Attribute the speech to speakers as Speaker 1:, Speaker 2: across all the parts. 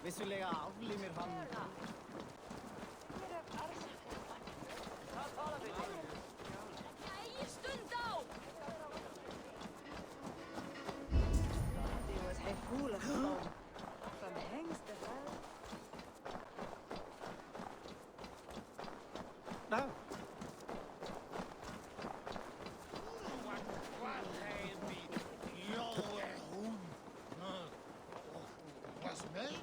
Speaker 1: Vissulega aflímir hann.
Speaker 2: Jæja, stund á!
Speaker 3: Die was hij voelig van. Van hengsten vuil.
Speaker 1: Nou,
Speaker 4: Was mee?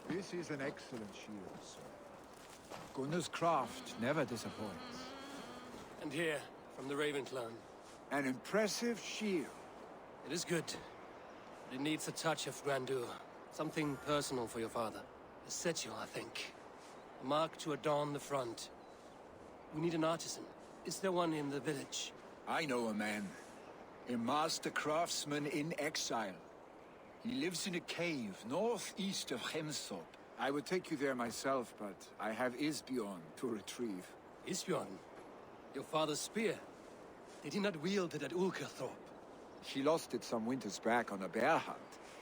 Speaker 5: This is an excellent shield, sir. Gunnar's craft never disappoints.
Speaker 6: And here, from the Raven clan.
Speaker 5: An impressive shield.
Speaker 6: It is good. But it needs a touch of grandeur. Something personal for your father. A sigil, I think. A mark to adorn the front. We need an artisan. Is there one in the village?
Speaker 5: I know a man. A master craftsman in exile. He lives in a cave northeast of Hemthorpe. I would take you there myself, but I have Isbjorn to retrieve.
Speaker 6: Isbjorn? Your father's spear? Did he not wield it at Ulkerthorpe?
Speaker 5: He lost it some winters back on a bear hunt.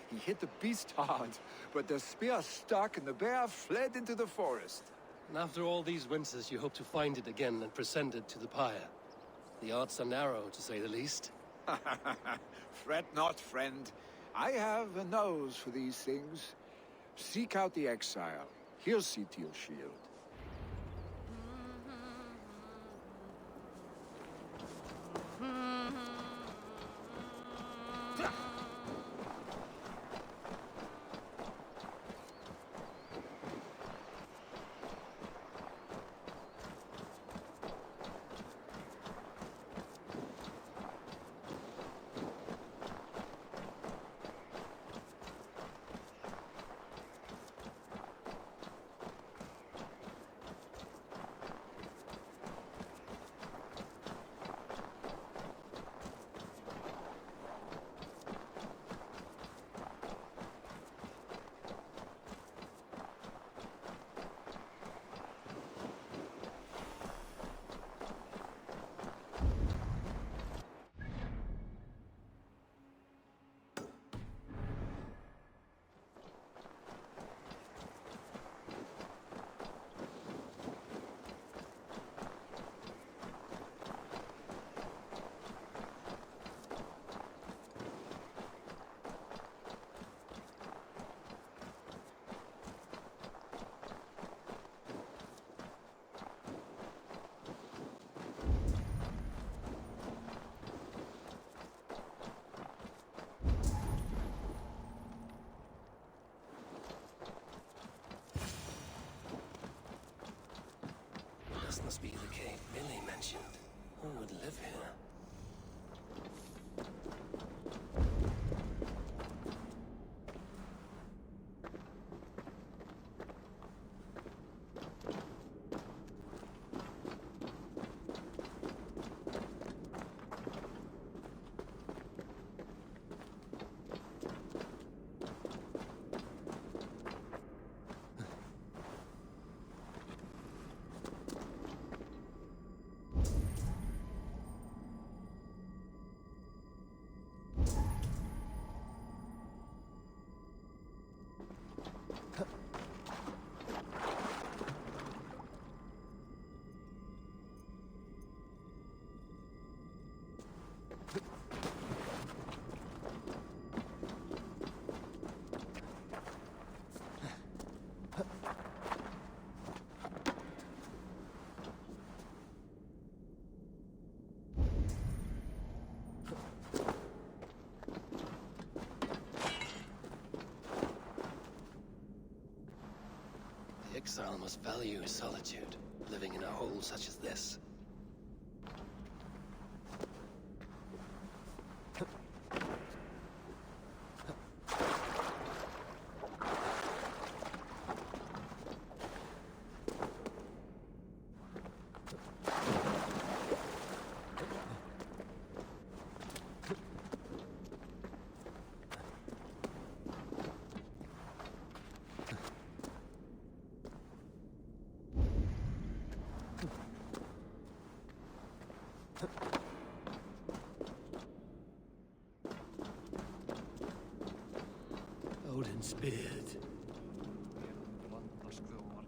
Speaker 5: He hit the beast hard, but the spear stuck and the bear fled into the forest.
Speaker 6: And after all these winters, you hope to find it again and present it to the pyre. The odds are narrow, to say the least.
Speaker 5: Fret not, friend. I have a nose for these things. Seek out the exile. He'll see to your shield.
Speaker 6: This must be the cave Billy mentioned. Who would live here? The exile must value his solitude, living in a hole such as this. unspeared.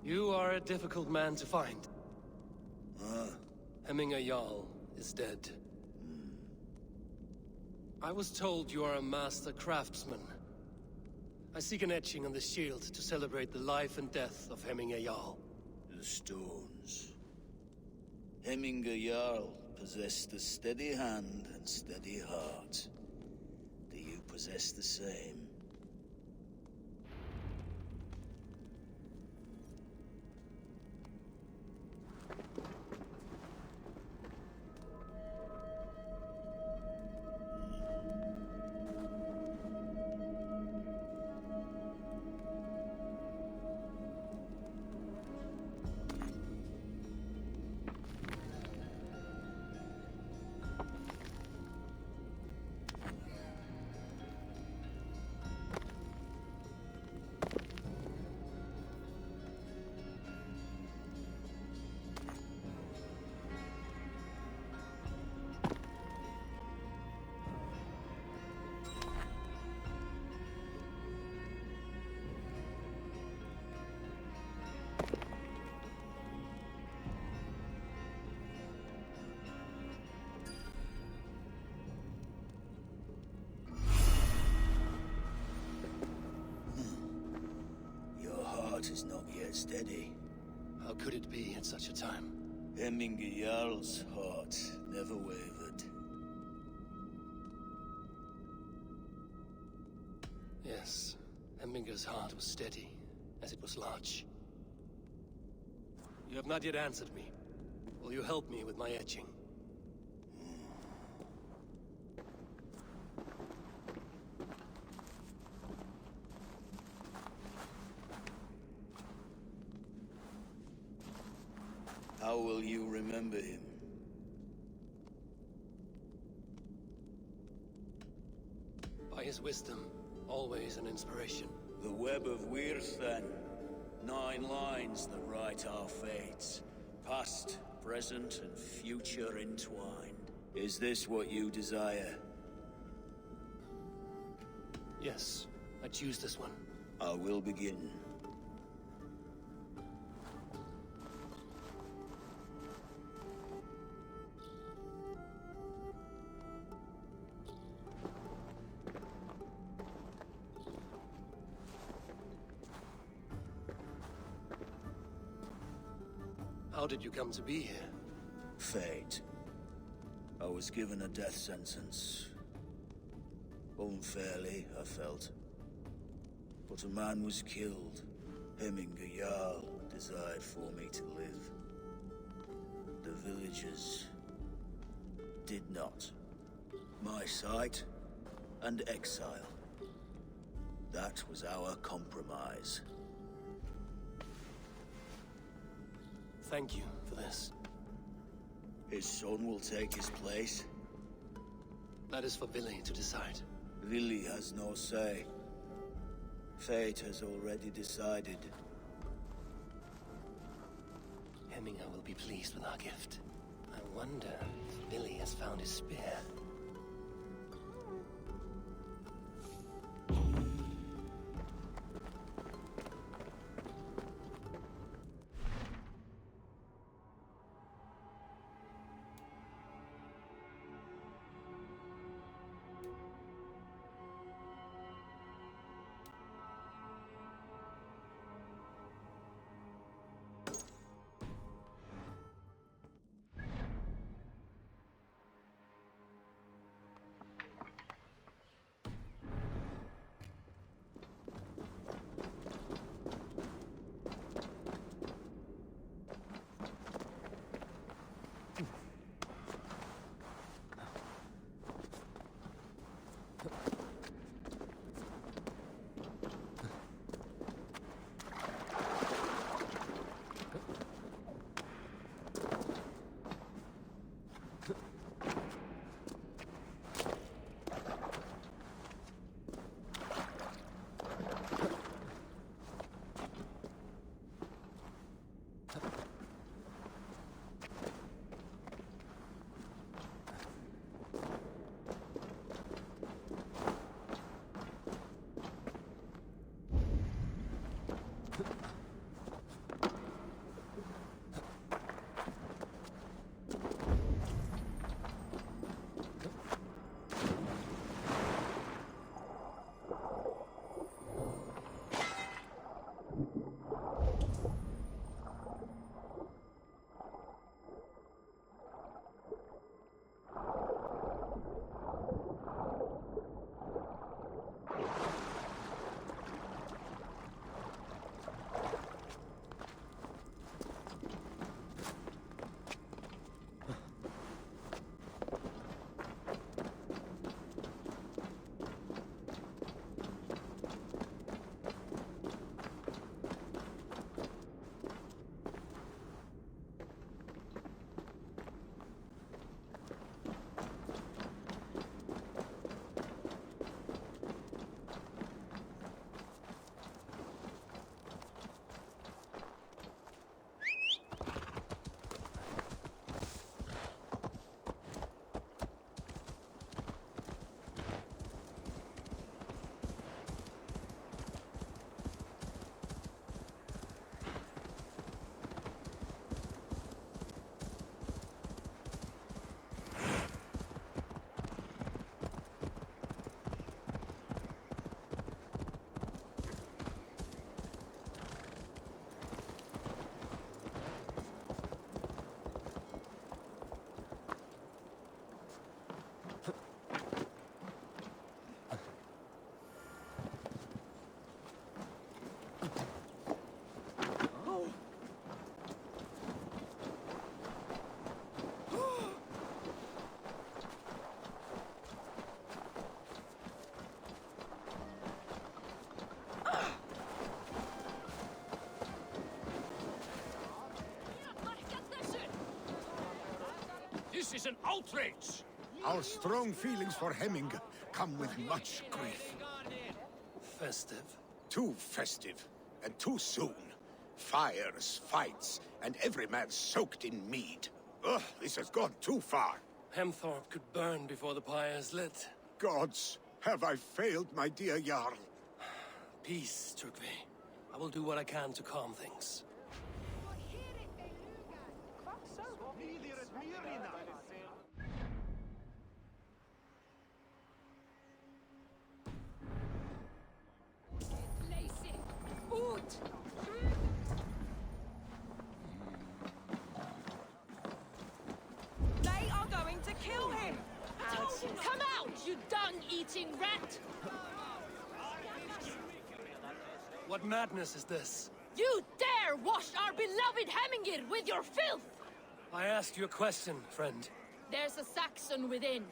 Speaker 6: You are a difficult man to find. Hemminger Jarl is dead. I was told you are a master craftsman. I seek an etching on the shield to celebrate the life and death of Hemminger Jarl.
Speaker 1: The stones. Hemminger Jarl possessed a steady hand and steady heart. Do you possess the same? Is not yet steady.
Speaker 6: How could it be at such a time?
Speaker 1: Hemminger Jarl's heart never wavered.
Speaker 6: Yes, Hemminger's heart was steady, as it was large. You have not yet answered me. Will you help me with my etching?
Speaker 1: How will you remember him?
Speaker 6: By his wisdom, always an inspiration.
Speaker 1: The web of Wirth, then. 9 lines that write our fates. Past, present, and future entwined. Is this what you desire?
Speaker 6: Yes, I choose this one.
Speaker 1: I will begin.
Speaker 6: How did you come to be here?
Speaker 1: Fate. I was given a death sentence. Unfairly, I felt. But a man was killed. Hemminger Jarl desired for me to live. The villagers did not. My sight and exile. That was our compromise.
Speaker 6: Thank you for this.
Speaker 1: His son will take his place.
Speaker 6: That is for Billy to decide.
Speaker 1: Lily has no say. Fate has already decided.
Speaker 6: Hemminger will be pleased with our gift. I wonder if Billy has found his spear.
Speaker 2: This is an outrage!
Speaker 7: Our strong feelings for Hemming come with much grief.
Speaker 6: Festive.
Speaker 7: Too festive, and too soon. Fires, fights, and every man soaked in mead. Ugh, this has gone too far.
Speaker 6: Hemthorpe could burn before the pyre is lit.
Speaker 7: Gods, have I failed my dear Jarl?
Speaker 6: Peace, Trygve. I will do what I can to calm things.
Speaker 3: They are going to kill him!
Speaker 8: Come out, you dung-eating rat!
Speaker 6: What madness is this?
Speaker 8: You dare wash our beloved Hemmingir with your filth!
Speaker 6: I asked you a question, friend.
Speaker 8: There's a Saxon within.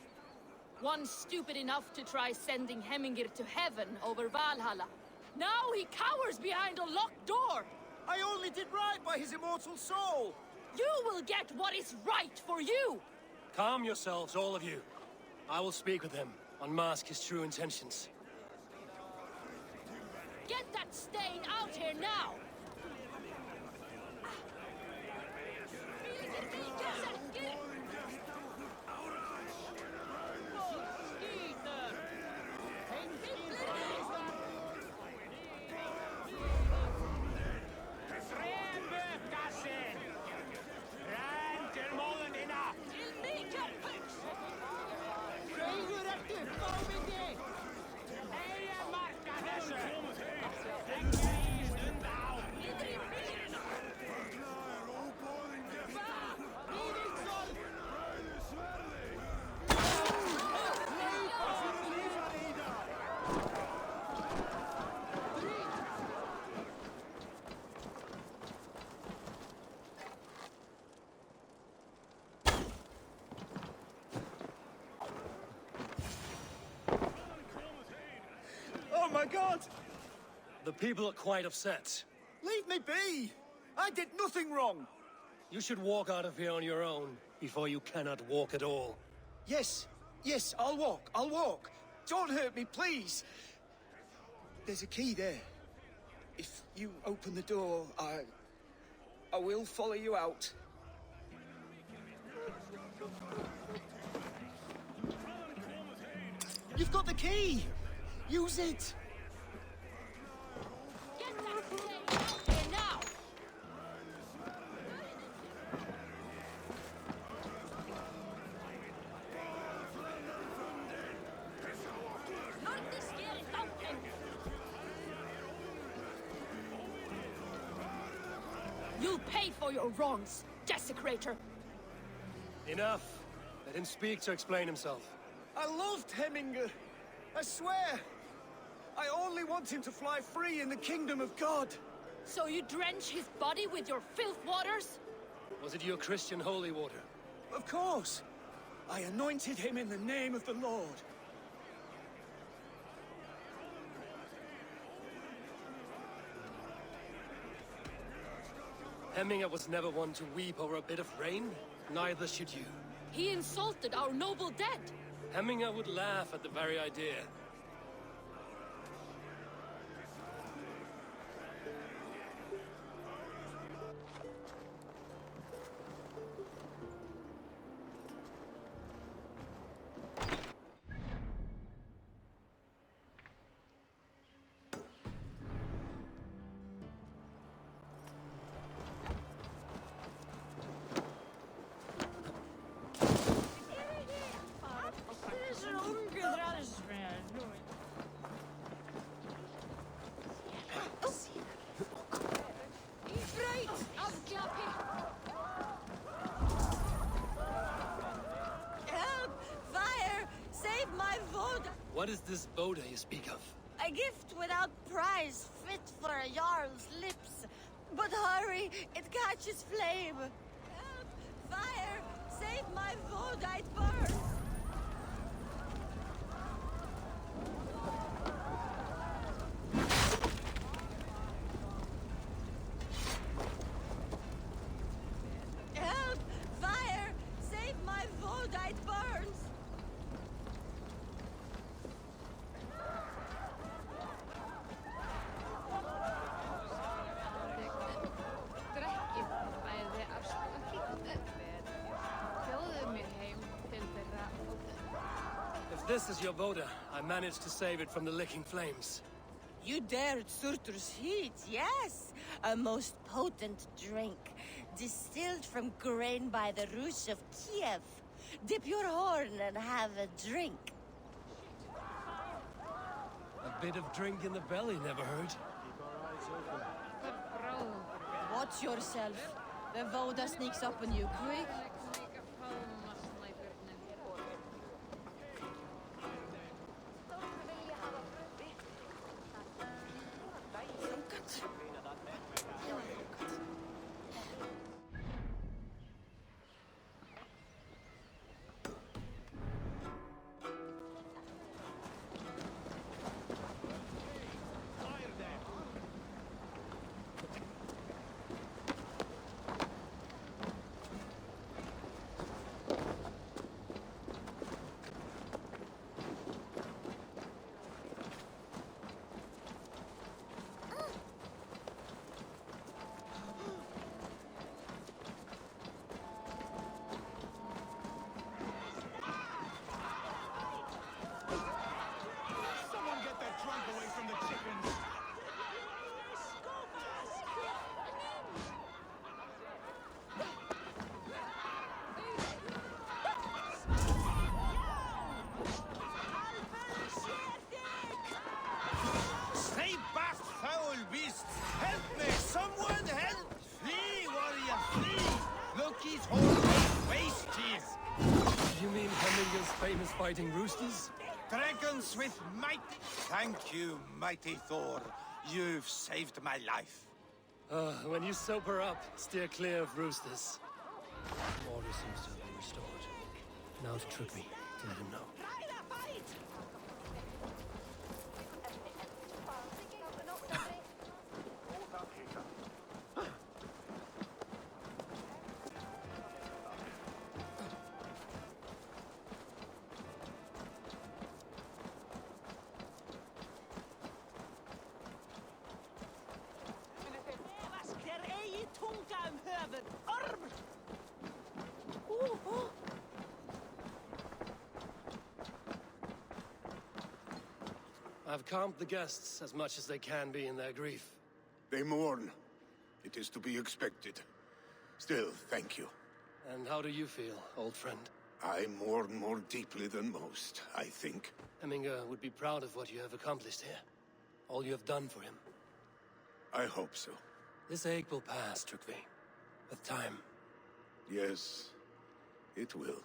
Speaker 8: One stupid enough to try sending Hemmingir to heaven over Valhalla. Now he cowers behind a locked door!
Speaker 2: I only did right by his immortal soul!
Speaker 8: You will get what is right for you!
Speaker 6: Calm yourselves, all of you. I will speak with him, unmask his true intentions.
Speaker 8: Get that stain out here now!
Speaker 2: Oh my god!
Speaker 6: The people are quite upset.
Speaker 2: Leave me be! I did nothing wrong!
Speaker 6: You should walk out of here on your own, before you cannot walk at all.
Speaker 2: Yes, I'll walk. Don't hurt me, please! There's a key there. If you open the door, I will follow you out. You've got the key! Use it!
Speaker 8: Get that stain out here now! Not this scary fountain! You'll pay for your wrongs, desecrator!
Speaker 6: Enough. Let him speak to explain himself.
Speaker 2: I loved Hemminger. I swear. I only want him to fly free in the kingdom of God.
Speaker 8: So you drench his body with your filth waters?
Speaker 6: Was it your Christian holy water?
Speaker 2: Of course. I anointed him in the name of the Lord.
Speaker 6: Hemminger was never one to weep over a bit of rain. Neither should you.
Speaker 8: He insulted our noble dead.
Speaker 6: Hemminger would laugh at the very idea.
Speaker 3: Help! Fire! Save my Voda!
Speaker 6: What is this Boda you speak of?
Speaker 3: A gift without price, fit for a Jarl's lips. But hurry, it catches flame. Help! Fire! Save my Voda, it burns! Help! Fire! Save my Voda!
Speaker 6: this is your Voda. I managed to save it from the licking flames.
Speaker 3: You dared Surtur's heat, yes. A most potent drink, distilled from grain by the Rus of Kiev. Dip your horn and have a drink.
Speaker 6: A bit of drink in the belly never hurt.
Speaker 3: Watch yourself. The Voda sneaks up on you quick.
Speaker 6: You mean Hemminger's famous fighting roosters?
Speaker 7: Dragons with might! Thank you, mighty Thor. You've saved my life.
Speaker 6: When you sober up, steer clear of roosters. Order seems to have been restored. Now to Trugby, to let him know. I've calmed the guests as much as they can be in their grief.
Speaker 7: They mourn. It is to be expected. Still, thank you.
Speaker 6: And how do you feel, old friend?
Speaker 7: I mourn more deeply than most, I think.
Speaker 6: Hemminger would be proud of what you have accomplished here. All you have done for him.
Speaker 7: I hope so.
Speaker 6: This ache will pass, Trugby. With time.
Speaker 7: Yes, it will.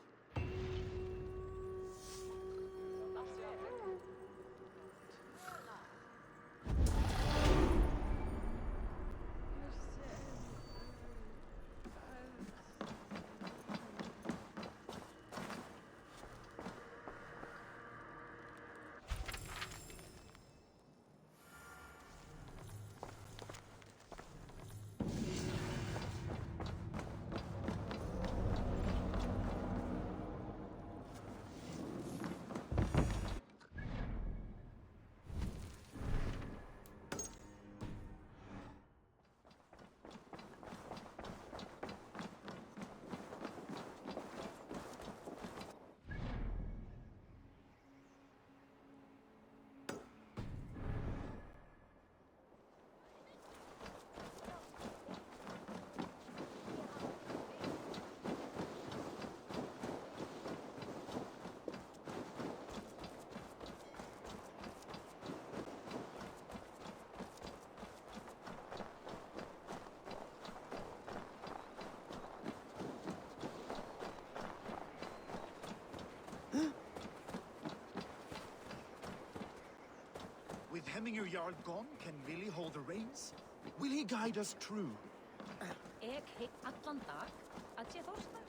Speaker 9: With Hemminger Jarl gone, can Willie hold the reins? Will he guide us true?
Speaker 8: Ik hik allan dag að sé þorsta.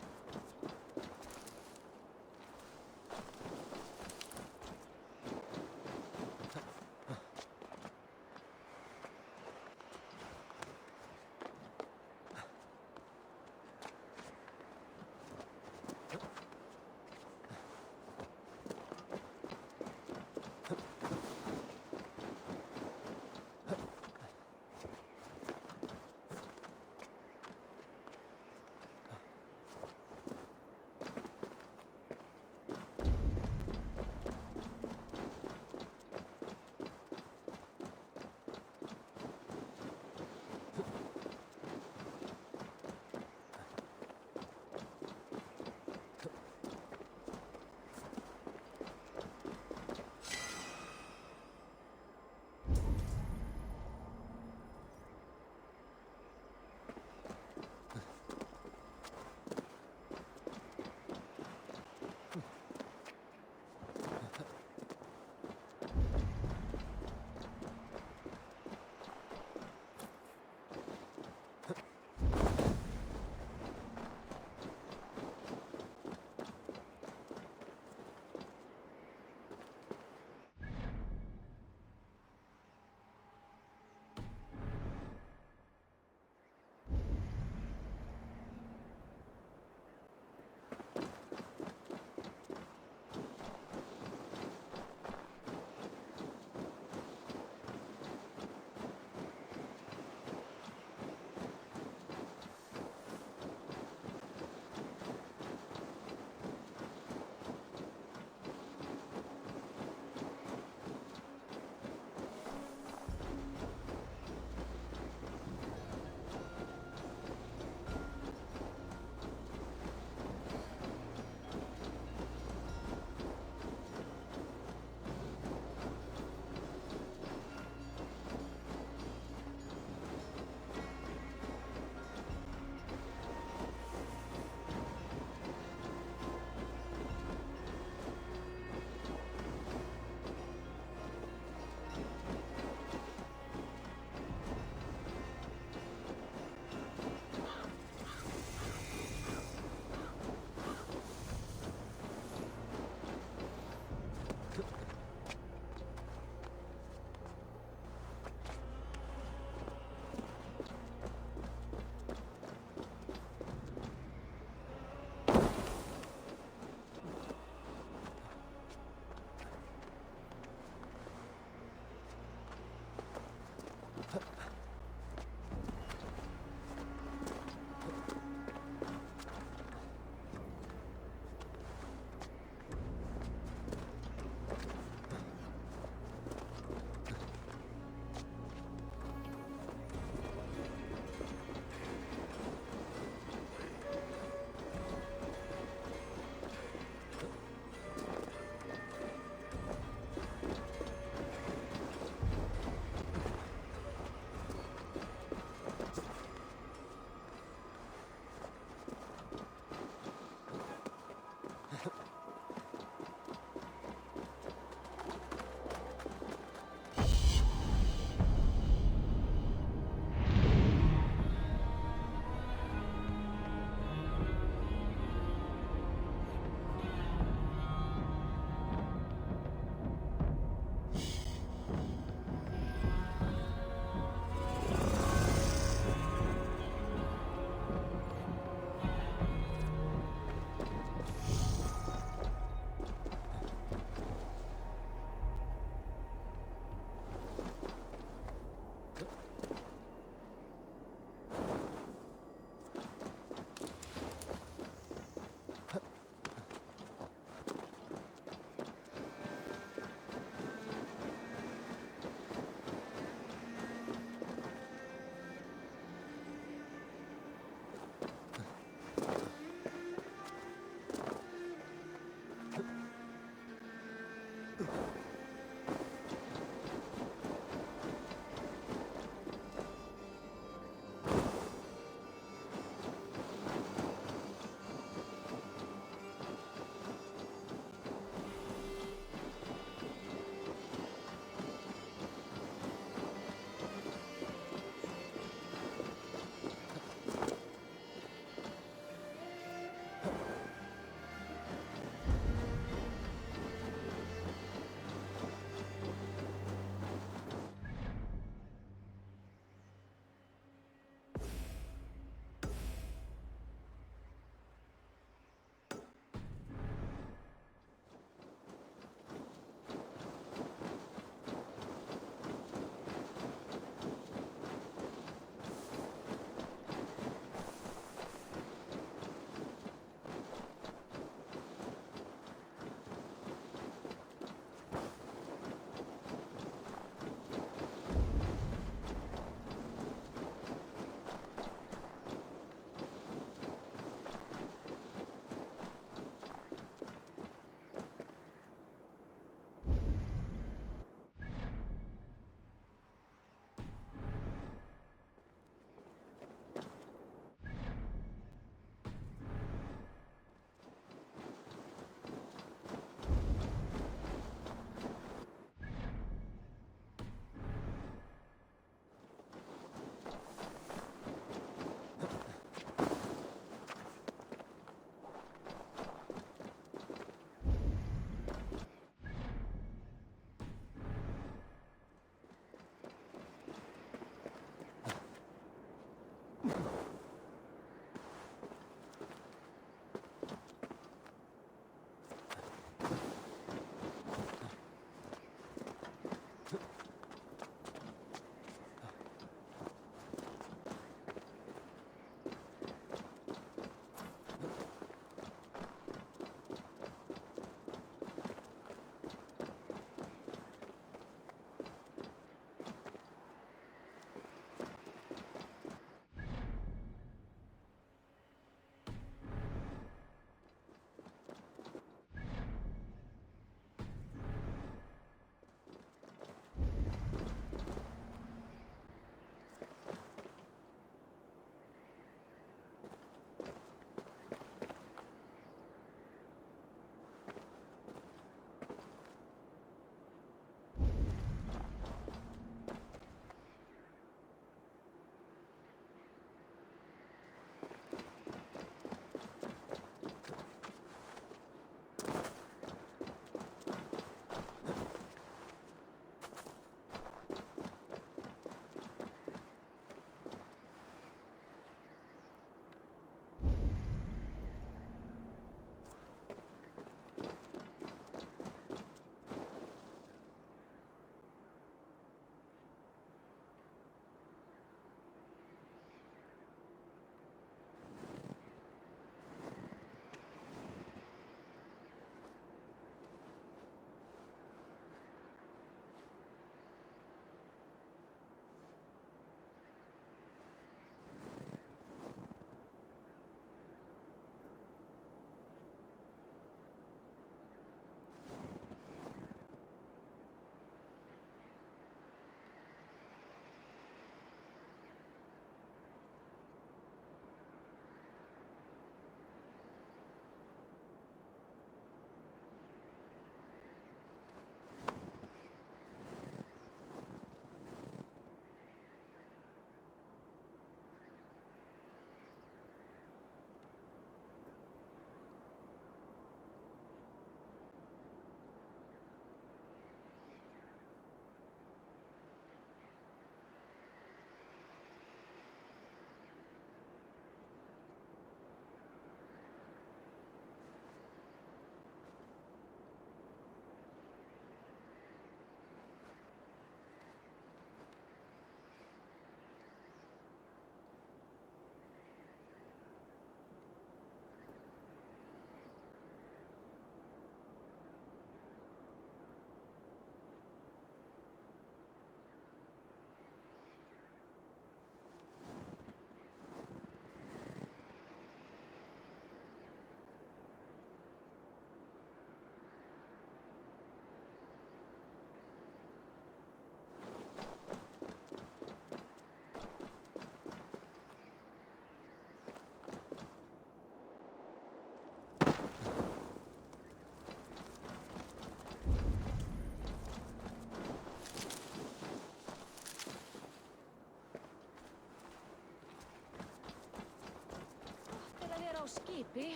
Speaker 8: sleepy,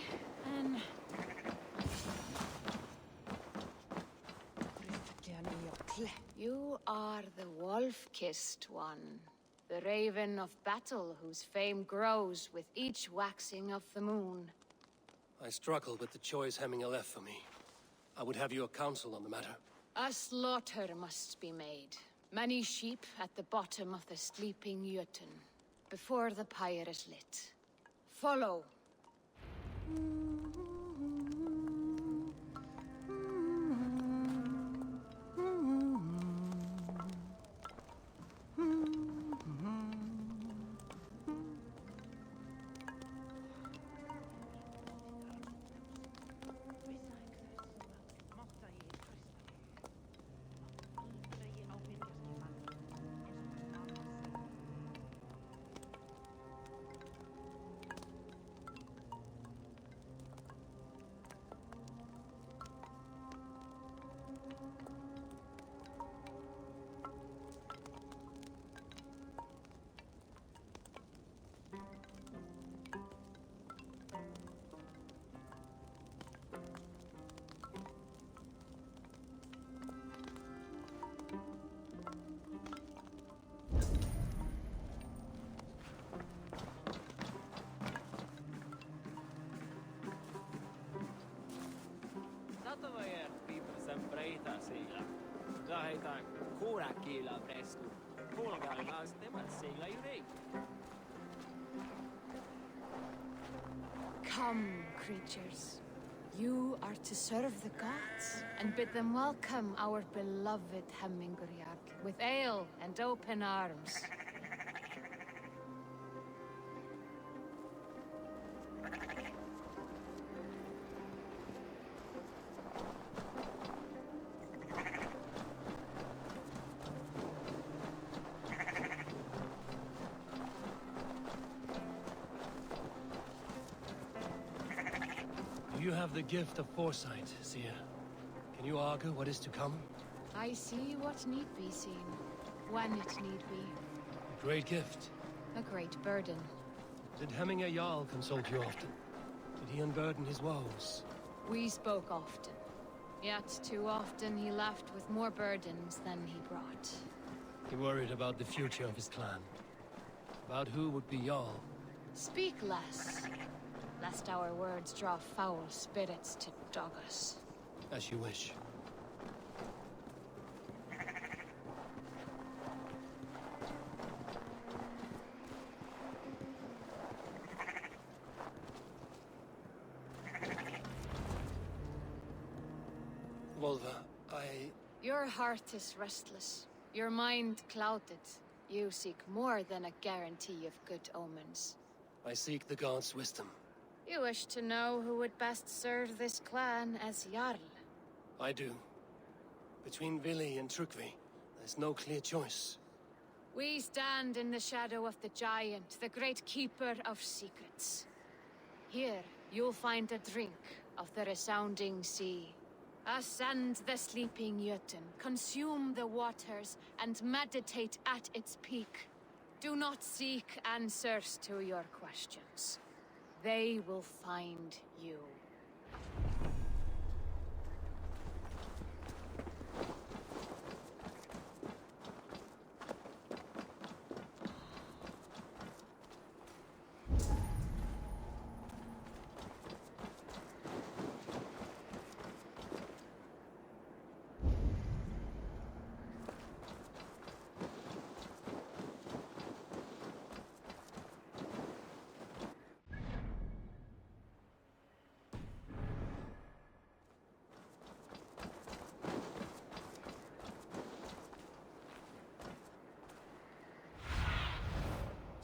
Speaker 8: and you are the wolf-kissed one. The raven of battle whose fame grows with each waxing of the moon.
Speaker 6: I struggle with the choice Hemminger left for me. I would have your counsel on the matter.
Speaker 8: A slaughter must be made. Many sheep at the bottom of the sleeping Jötun, before the pyre is lit. Follow. Come, creatures. You are to serve the gods, and bid them welcome our beloved Hemingurjarl with ale and open arms.
Speaker 6: You have the gift of foresight, Seer. Can you argue what is to come?
Speaker 8: I see what need be seen, when it need be.
Speaker 6: A great gift.
Speaker 8: A great burden.
Speaker 6: Did Hemminger Jarl consult you often? Did he unburden his woes?
Speaker 8: We spoke often. Yet too often he left with more burdens than he brought.
Speaker 6: He worried about the future of his clan. About who would be Jarl.
Speaker 8: Speak less, lest our words draw foul spirits to dog us.
Speaker 6: As you wish. Volva,
Speaker 8: Your heart is restless. Your mind clouded. You seek more than a guarantee of good omens.
Speaker 6: I seek the gods' wisdom.
Speaker 8: You wish to know who would best serve this clan as Jarl.
Speaker 6: I do. Between Vili and Trukvi, there's no clear choice.
Speaker 8: We stand in the shadow of the giant, the great keeper of secrets. Here, you'll find a drink of the resounding sea. Ascend the sleeping Jötun, consume the waters, and meditate at its peak. Do not seek answers to your questions. They will find you.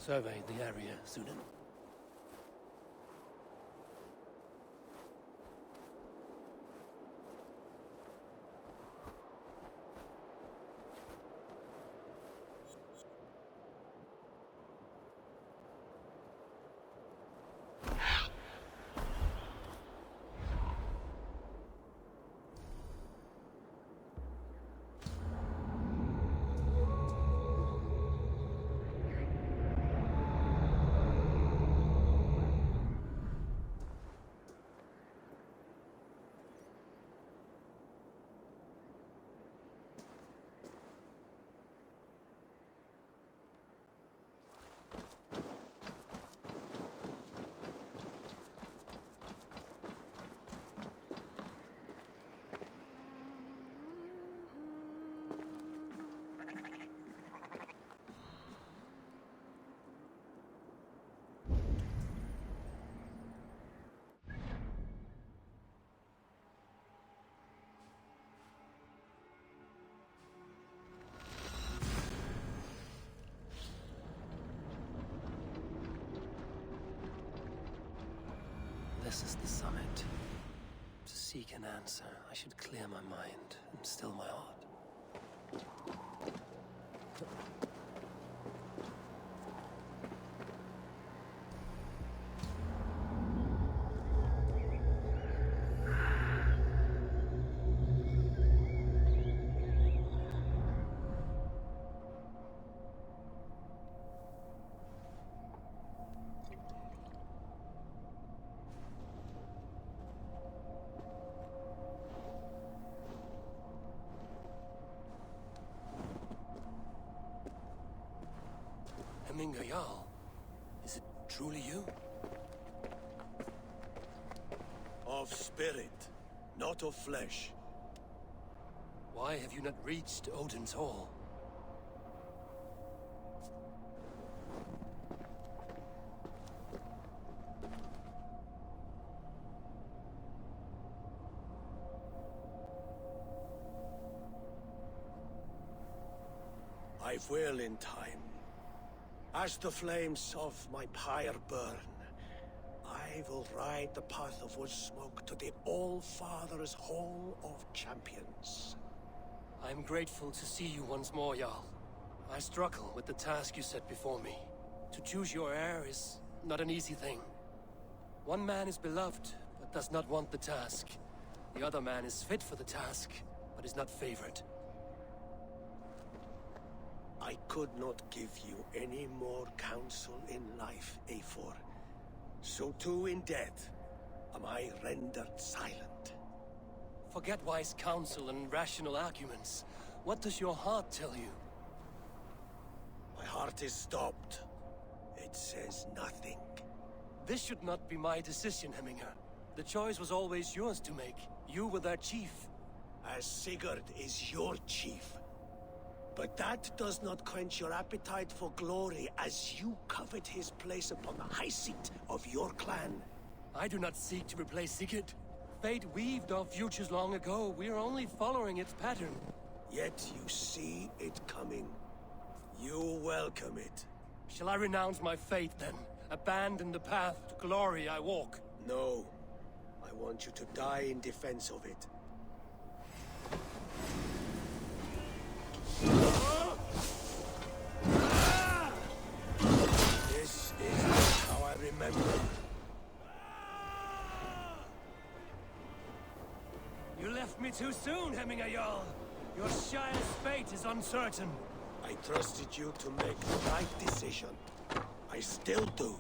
Speaker 6: Survey the area, Sudan. This is the summit. To seek an answer, I should clear my mind and still my heart. Jarl, is it truly you?
Speaker 1: Of spirit, not of flesh.
Speaker 6: Why have you not reached Odin's Hall?
Speaker 1: I will in time. As the flames of my pyre burn, I will ride the path of wood smoke to the All-Father's Hall of Champions.
Speaker 6: I'm grateful to see you once more, Jarl. I struggle with the task you set before me. To choose your heir is not an easy thing. One man is beloved, but does not want the task. The other man is fit for the task, but is not favored.
Speaker 1: I could not give you any more counsel in life, Eivor. So too in death am I rendered silent.
Speaker 6: Forget wise counsel and rational arguments. What does your heart tell you?
Speaker 1: My heart is stopped. It says nothing.
Speaker 6: This should not be my decision, Hemminger. The choice was always yours to make. You were their chief.
Speaker 1: As Sigurd is your chief. But that does not quench your appetite for glory as you covet his place upon the high seat of your clan.
Speaker 6: I do not seek to replace Sigurd. Fate weaved our futures long ago. We are only following its pattern.
Speaker 1: Yet you see it coming. You welcome it.
Speaker 6: Shall I renounce my faith then? Abandon the path to glory I walk?
Speaker 1: No. I want you to die in defense of it. This is not how I remember.
Speaker 6: You left me too soon, Hemminger Jarl. Your Shire's fate is uncertain.
Speaker 1: I trusted you to make the right decision. I still do.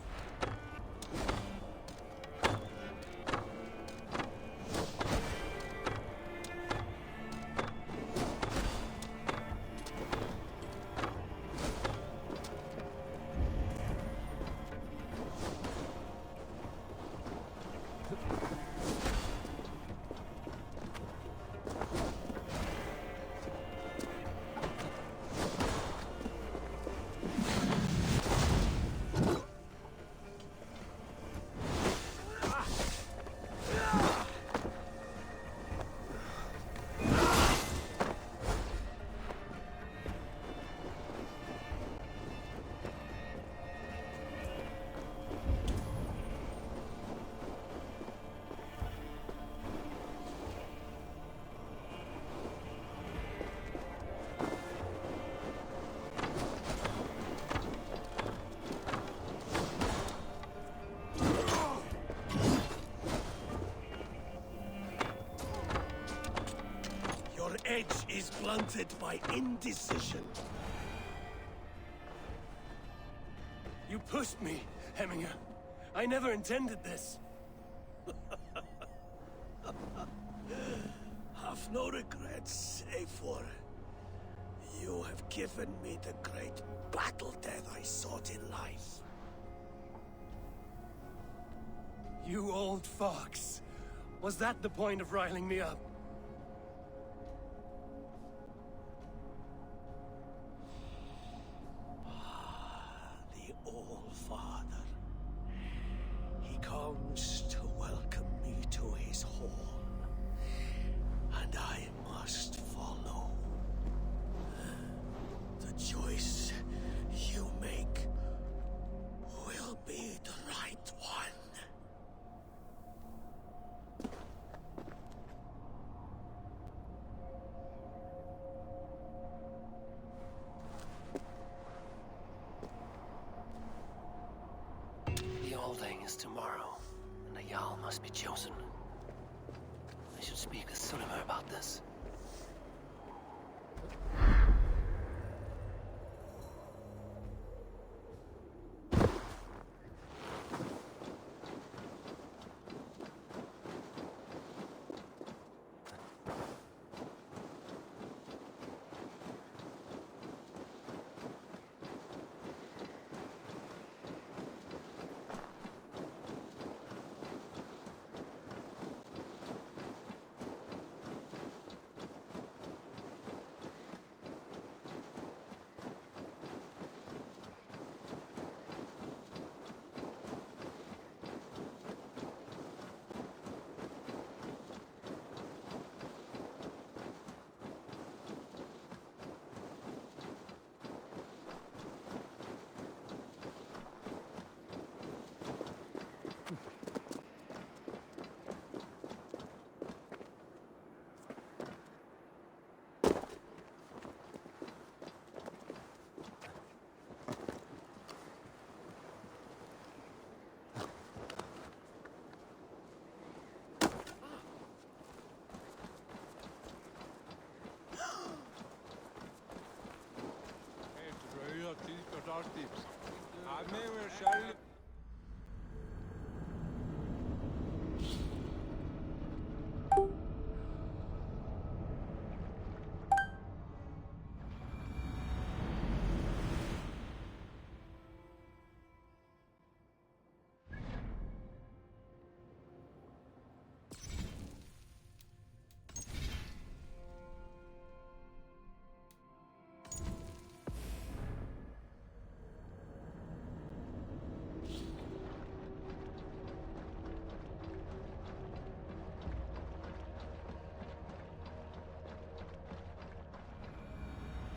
Speaker 1: Your edge is blunted by indecision.
Speaker 6: You pushed me, Hemminger. I never intended this.
Speaker 1: Have no regrets, Eivor. You have given me the great battle death I sought in life.
Speaker 6: You old fox. Was that the point of riling me up?
Speaker 1: The All-Father. He comes to welcome me to his hall. And I must follow. The choice you make will be the right one.
Speaker 6: is tomorrow, and a Jarl must be chosen. I should speak with Sulimer about this.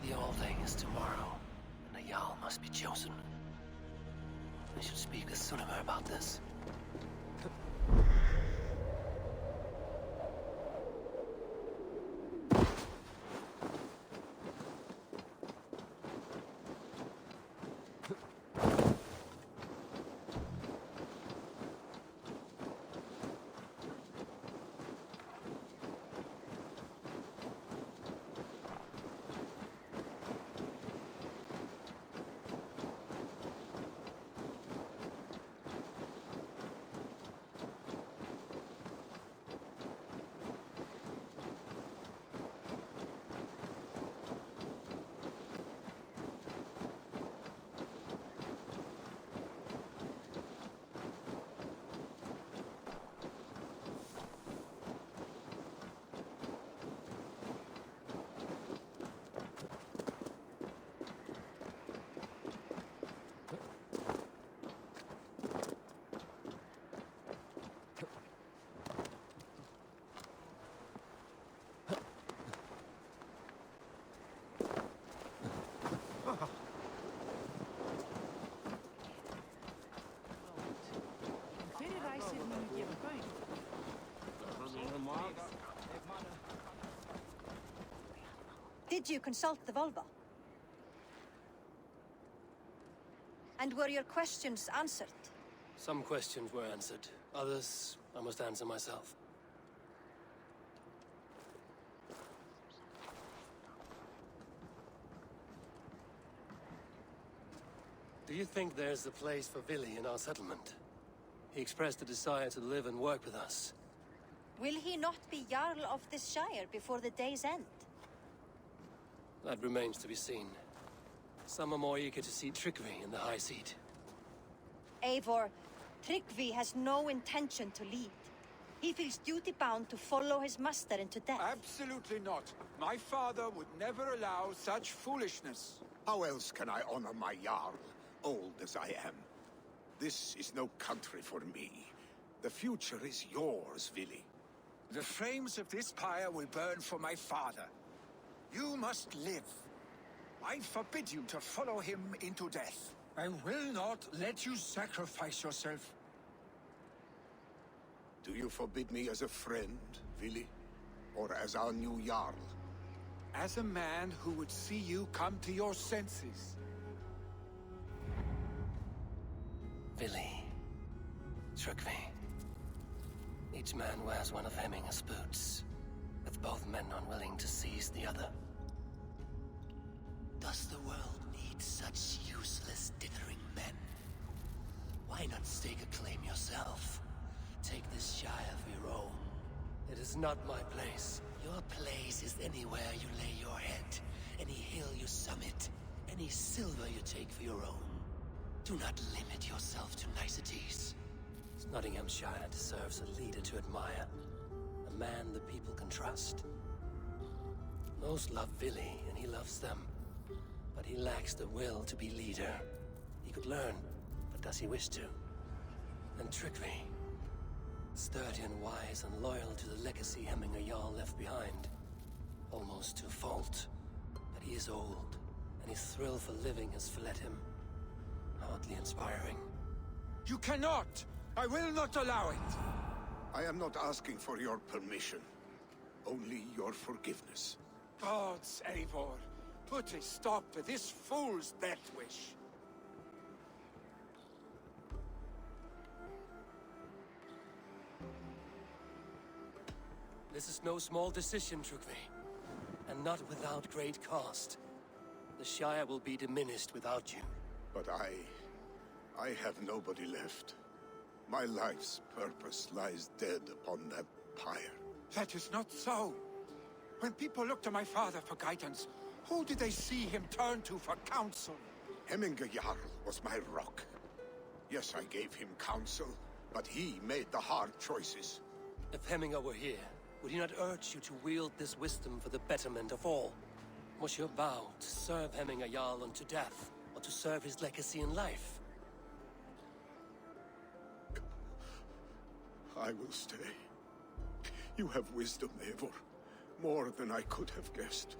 Speaker 6: The Althing is tomorrow, and a Jarl must be chosen. I should speak with Sulimer about this.
Speaker 10: Did you consult the Volva? And were your questions answered?
Speaker 6: Some questions were answered. Others, I must answer myself. Do you think there's a place for Vili in our settlement? He expressed a desire to live and work with us.
Speaker 10: Will he not be Jarl of this shire before the day's end?
Speaker 6: That remains to be seen. Some are more eager to see Tryggvi in the high seat.
Speaker 10: Eivor, Tryggvi has no intention to lead. He feels duty-bound to follow his master into death.
Speaker 5: Absolutely not. My father would never allow such foolishness.
Speaker 7: How else can I honor my Jarl, old as I am? This is no country for me. The future is yours, Vili.
Speaker 5: The flames of this pyre will burn for my father. You must live. I forbid you to follow him into death. I will not let you sacrifice yourself.
Speaker 7: Do you forbid me as a friend, Vili? Or as our new Jarl?
Speaker 5: As a man who would see you come to your senses.
Speaker 6: Vili, Trygve. Each man wears one of Hemminger's boots, with both men unwilling to seize the other. Does the world need such useless, dithering men? Why not stake a claim yourself? Take this shire for your own. It is not my place. Your place is anywhere you lay your head, any hill you summit, any silver you take for your own. Do not limit yourself to niceties. Nottinghamshire deserves a leader to admire, a man the people can trust. Most love Vili, and he loves them. But he lacks the will to be leader. He could learn, but does he wish to? And Trygve, sturdy and wise and loyal to the legacy Hemminger Jarl left behind. Almost to a fault. But he is old, and his thrill for living has fled him. Hardly inspiring.
Speaker 5: You cannot! I will not allow it!
Speaker 7: I am not asking for your permission. Only your forgiveness.
Speaker 5: Gods, Eivor, put a stop to this fool's death wish.
Speaker 6: This is no small decision, Trygve. And not without great cost. The Shire will be diminished without you.
Speaker 7: But I have nobody left. My life's purpose lies dead upon that pyre.
Speaker 5: That is not so. When people look to my father for guidance, who did they see him turn to for counsel?
Speaker 7: Hemminger Jarl was my rock. Yes, I gave him counsel, but he made the hard choices.
Speaker 6: If Hemminger were here, would he not urge you to wield this wisdom for the betterment of all? Was your vow to serve Hemminger Jarl unto death, or to serve his legacy in life?
Speaker 7: I will stay. You have wisdom, Eivor. More than I could have guessed.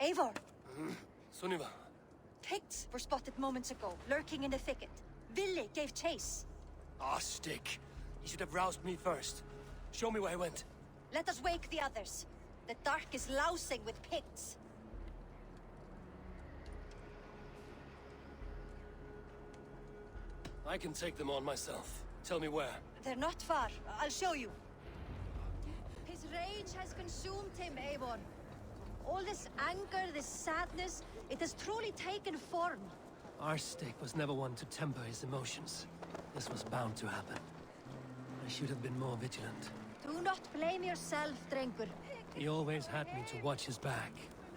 Speaker 10: Eivor,
Speaker 6: Sunniva,
Speaker 10: pigs were spotted moments ago, lurking in the thicket. Vili gave chase.
Speaker 6: ah, stick. He should have roused me first. Show me where he went.
Speaker 10: Let us wake the others. The dark is lousing with pigs.
Speaker 6: I can take them on myself. Tell me where.
Speaker 10: They're not far. I'll show you. His rage has consumed him, Eivor. All this anger, this sadness, it has truly taken form.
Speaker 6: Arstic was never one to temper his emotions. This was bound to happen. I should have been more vigilant.
Speaker 10: Do not blame yourself, Drengur.
Speaker 6: He always had me to watch his back.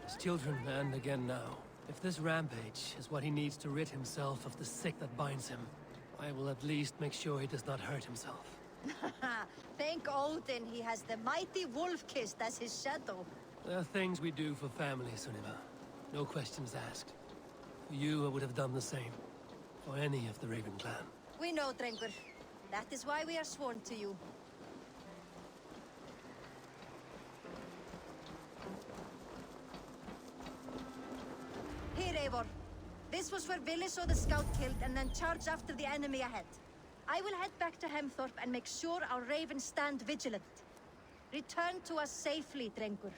Speaker 6: His children, and again now. If this rampage is what he needs to rid himself of the sick that binds him, I will at least make sure he does not hurt himself.
Speaker 10: Thank Odin he has the mighty Wolf-Kissed as his shadow.
Speaker 6: There are things we do for family, Sunniva. No questions asked. For you, I would have done the same. For any of the Raven clan.
Speaker 10: We know, Drengur. That is why we are sworn to you. Here, Eivor. This was where Vili saw the scout killed and then charged after the enemy ahead. I will head back to Hemthorpe and make sure our ravens stand vigilant. Return to us safely, Drengur.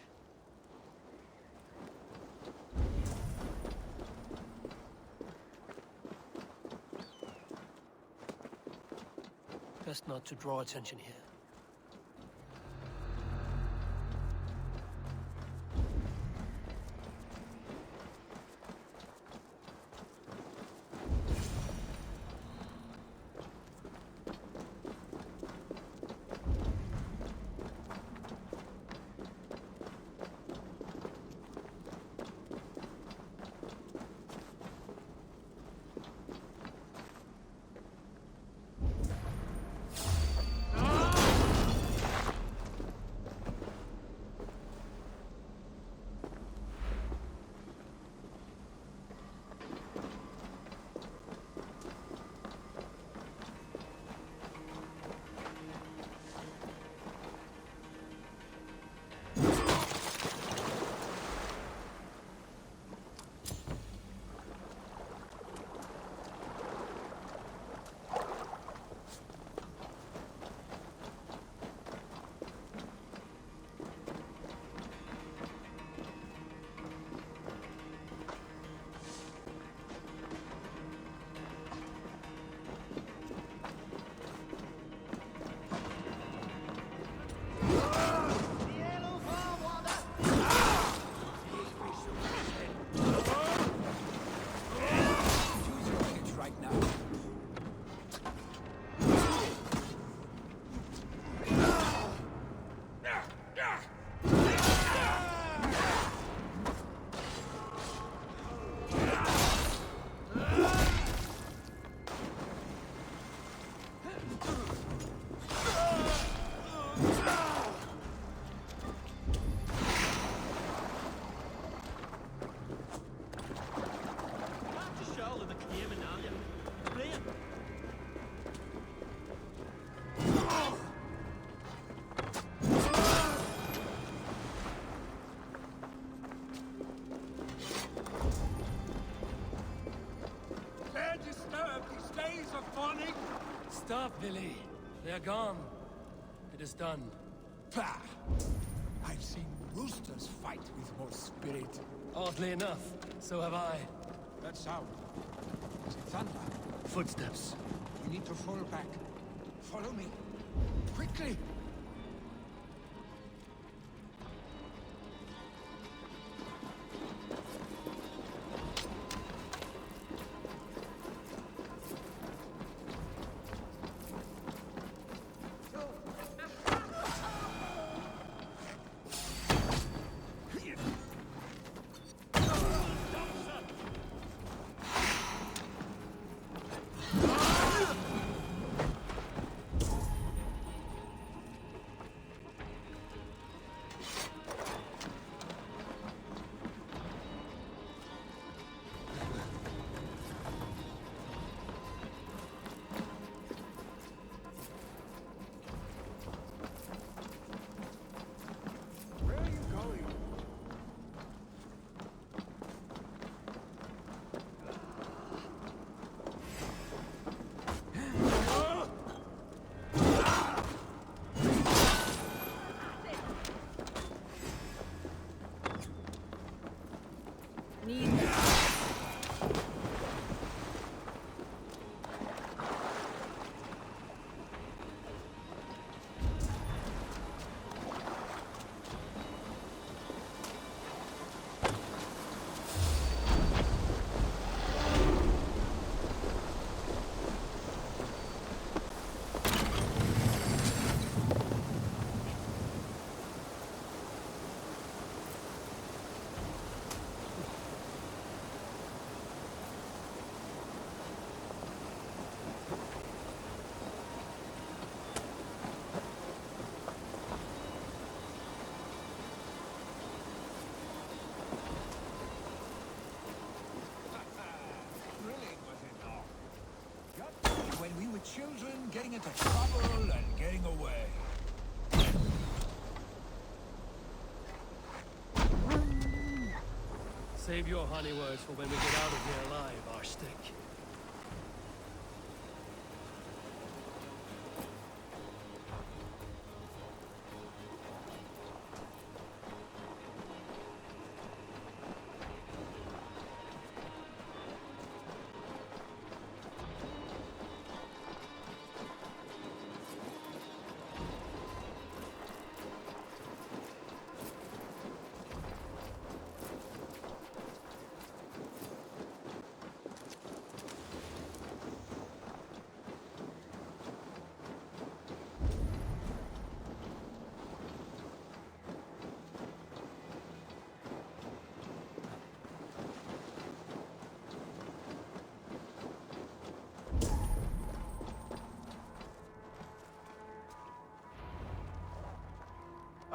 Speaker 6: Best not to draw attention here.
Speaker 9: warning?
Speaker 6: Stop, Billy. They're gone. It is done.
Speaker 5: Bah! I've seen roosters fight with more spirit.
Speaker 6: Oddly enough, so have I.
Speaker 5: That sound. Is it thunder?
Speaker 6: Footsteps.
Speaker 5: We need to fall back. Follow me. Quickly! When we were children, getting into trouble and getting away.
Speaker 6: Save your honey words for when we get out of here alive, Arstick.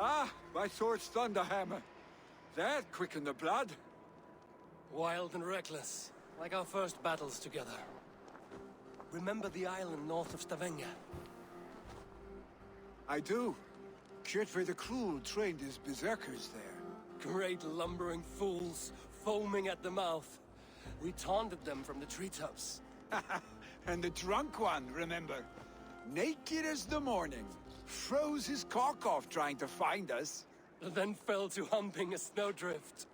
Speaker 5: Ah, by Thor's thunderhammer. That quickened the blood.
Speaker 6: Wild and reckless, like our first battles together. Remember the island north of Stavanger?
Speaker 5: I do. Kjotve the Cruel trained his berserkers there.
Speaker 6: Great lumbering fools, foaming at the mouth. We taunted them from the treetops.
Speaker 5: And the drunk one, remember? Naked as the morning. Froze his cock off trying to find us.
Speaker 6: Then fell to humping a snowdrift.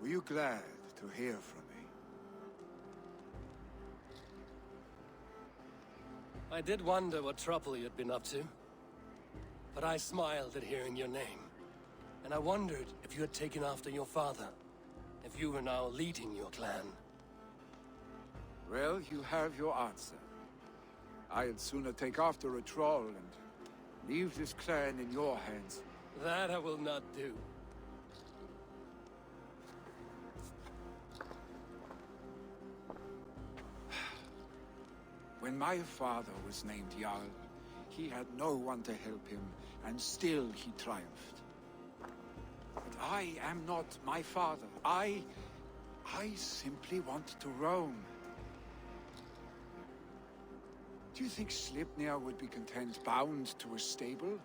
Speaker 5: Were you glad to hear from me?
Speaker 6: I did wonder what trouble you'd been up to. But I smiled at hearing your name. And I wondered if you had taken after your father. If you were now leading your clan.
Speaker 5: Well, you have your answer. I'd sooner take after a troll and leave this clan in your hands.
Speaker 6: That I will not do.
Speaker 5: When my father was named Jarl, he had no one to help him, and still he triumphed. But I am not my father. I simply want to roam. Do you think Sleipnir would be content bound to a stable?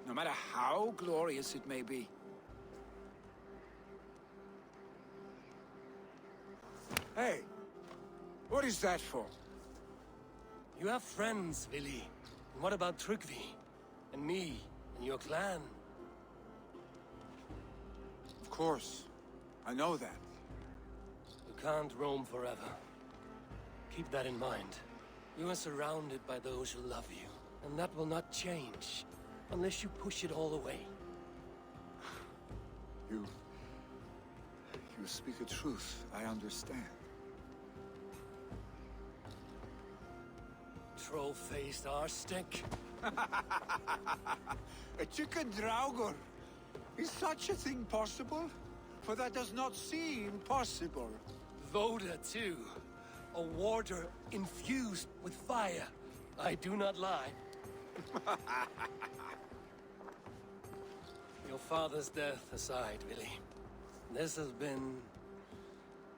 Speaker 5: No matter how glorious it may be? Hey, what is that for?
Speaker 6: You have friends, Vili. And what about Tryggvi? And me? And your clan?
Speaker 5: Of course. I know that.
Speaker 6: You can't roam forever. Keep that in mind. You are surrounded by those who love you. And that will not change. Unless you push it all away.
Speaker 5: You speak the truth. I understand.
Speaker 6: Troll-faced arstick.
Speaker 5: A chicken draugur. Is such a thing possible? For that does not seem possible.
Speaker 6: Voda, too. A warder infused with fire. I do not lie. Your father's death aside, Vili. This has been...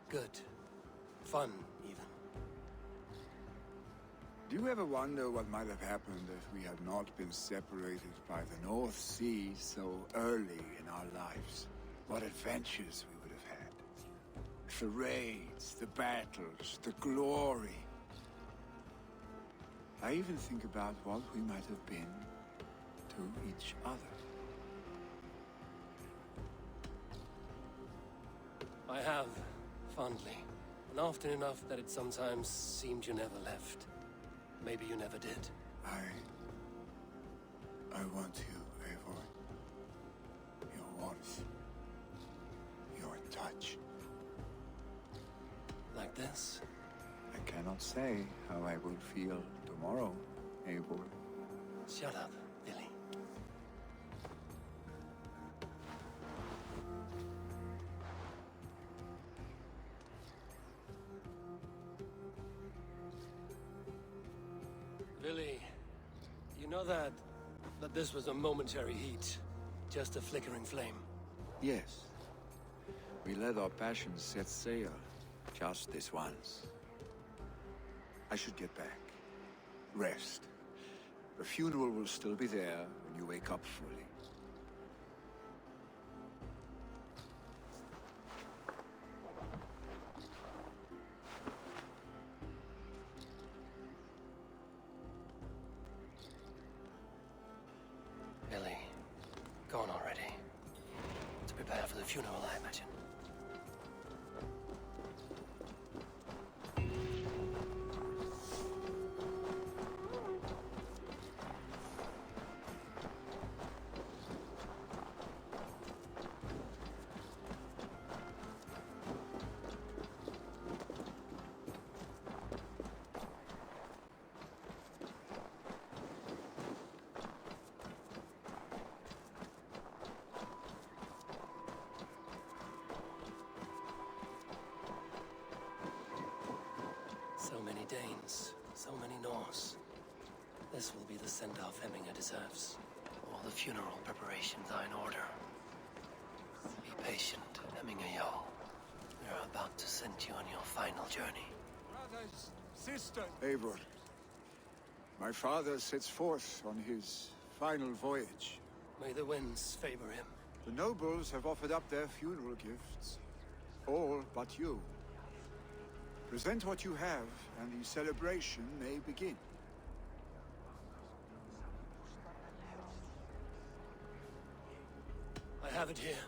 Speaker 6: good. Fun, even.
Speaker 5: Do you ever wonder what might have happened if we had not been separated by the North Sea so early in our lives? What adventures we would have had. The raids, the battles, the glory. I even think about what we might have been to each other.
Speaker 6: I have, fondly. And often enough that it sometimes seemed you never left. Maybe you never did.
Speaker 5: I want you, Eivor. Your warmth. Your touch.
Speaker 6: Like this?
Speaker 5: I cannot say how I will feel tomorrow, Eivor.
Speaker 6: Shut up, Vili. Vili, you know that this was a momentary heat, just a flickering flame.
Speaker 5: Yes. We let our passions set sail, just this once. I should get back. Rest. The funeral will still be there when you wake up fully.
Speaker 6: Vili, gone already. To prepare for the funeral, I imagine. So many Danes, so many Norse. This will be the send-off Hemminger deserves. All the funeral preparations are in order. Be patient, Hemminger Jarl. We're about to send you on your final journey.
Speaker 5: Brothers, sisters. Eivor, my father sets forth on his final voyage.
Speaker 6: May the winds favor him.
Speaker 5: The nobles have offered up their funeral gifts. All but you. Present what you have, and the celebration may begin.
Speaker 6: I have it here.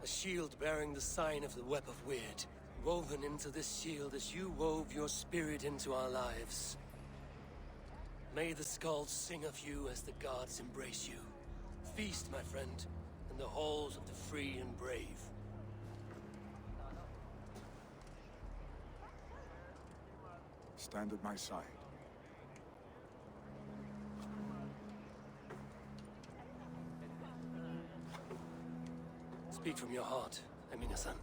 Speaker 6: A shield bearing the sign of the Web of Weird. Woven into this shield as you wove your spirit into our lives. May the skulls sing of you as the gods embrace you. Feast, my friend, in the halls of the free and brave.
Speaker 5: Stand at my side.
Speaker 6: Speak from your heart, Hemminger-san.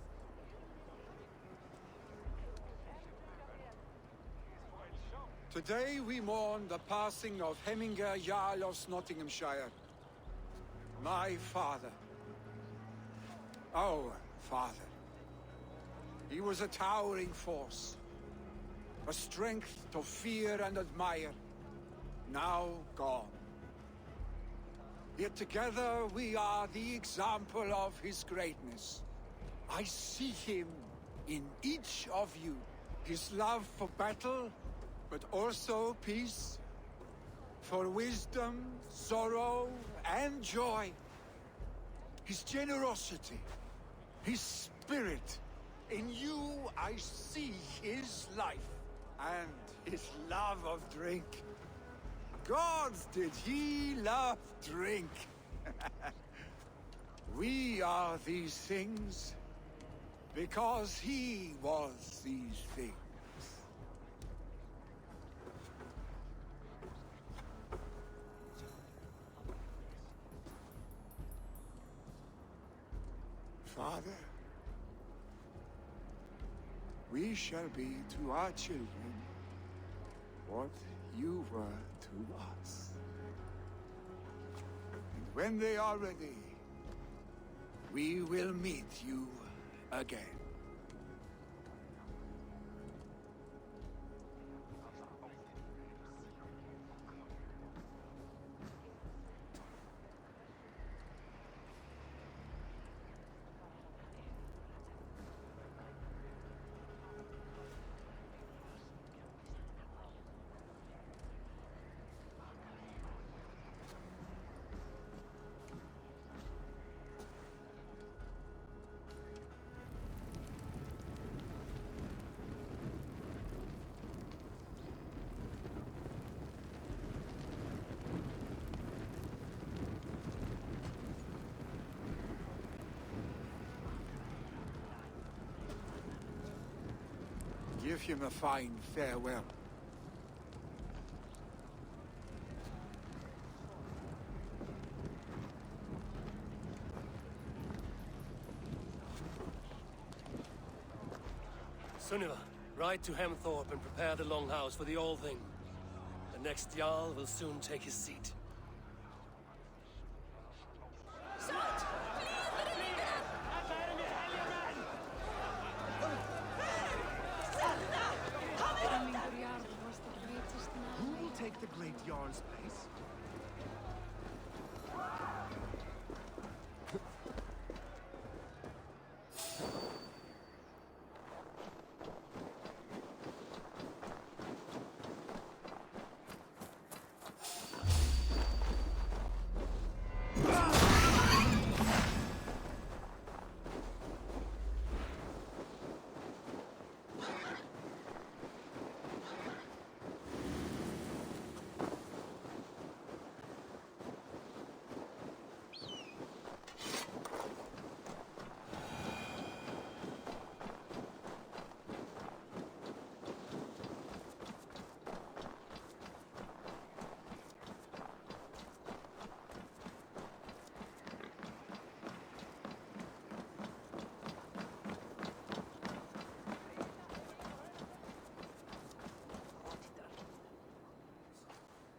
Speaker 5: Today we mourn the passing of Hemminger Jarl of Nottinghamshire. My father. Our father. He was a towering force. A strength to fear and admire. Now gone. Yet together we are the example of his greatness. I see him in each of you. His love for battle, but also peace. For wisdom, sorrow, and joy. His generosity, his spirit. In you I see his life, and his love of drink. Gods, did he love drink! We are these things because he was these things. Father, we shall be to our children what you were to us. And when they are ready, we will meet you again. Give him a fine farewell.
Speaker 6: Sunniva, ride to Hemthorpe and prepare the Longhouse for the All-Thing. The next Jarl will soon take his seat.
Speaker 9: Who will take the Great Jarl's place?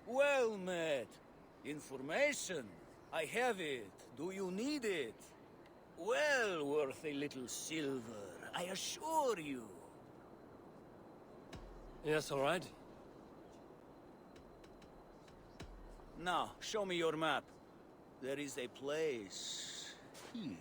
Speaker 11: Well met. Information. I have it. Do you need it? Well worth a little silver, I assure you.
Speaker 6: Yes, all right.
Speaker 11: Now, show me your map. There is a place here.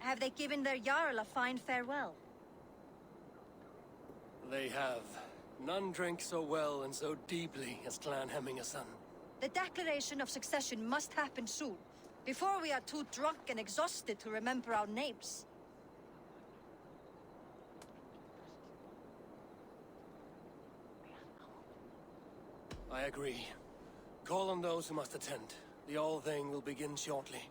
Speaker 10: Have they given their Jarl a fine farewell?
Speaker 6: They have. None drank so well and so deeply as Clan Hemmingerson.
Speaker 10: The declaration of succession must happen soon, before we are too drunk and exhausted to remember our names.
Speaker 6: I agree. Call on those who must attend. The All Thing will begin shortly.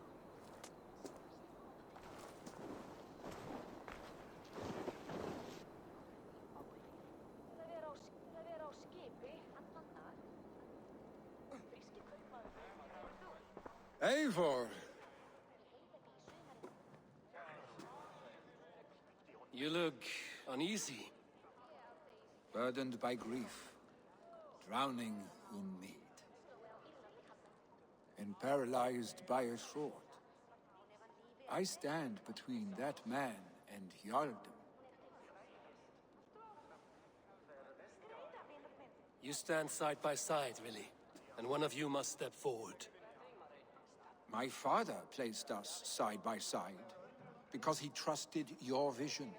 Speaker 5: Eivor!
Speaker 6: You look uneasy.
Speaker 5: Burdened by grief, drowning in mead, and paralyzed by a sword. I stand between that man and Jarldom.
Speaker 6: You stand side by side, really, and one of you must step forward.
Speaker 5: My father placed us side by side because he trusted your vision.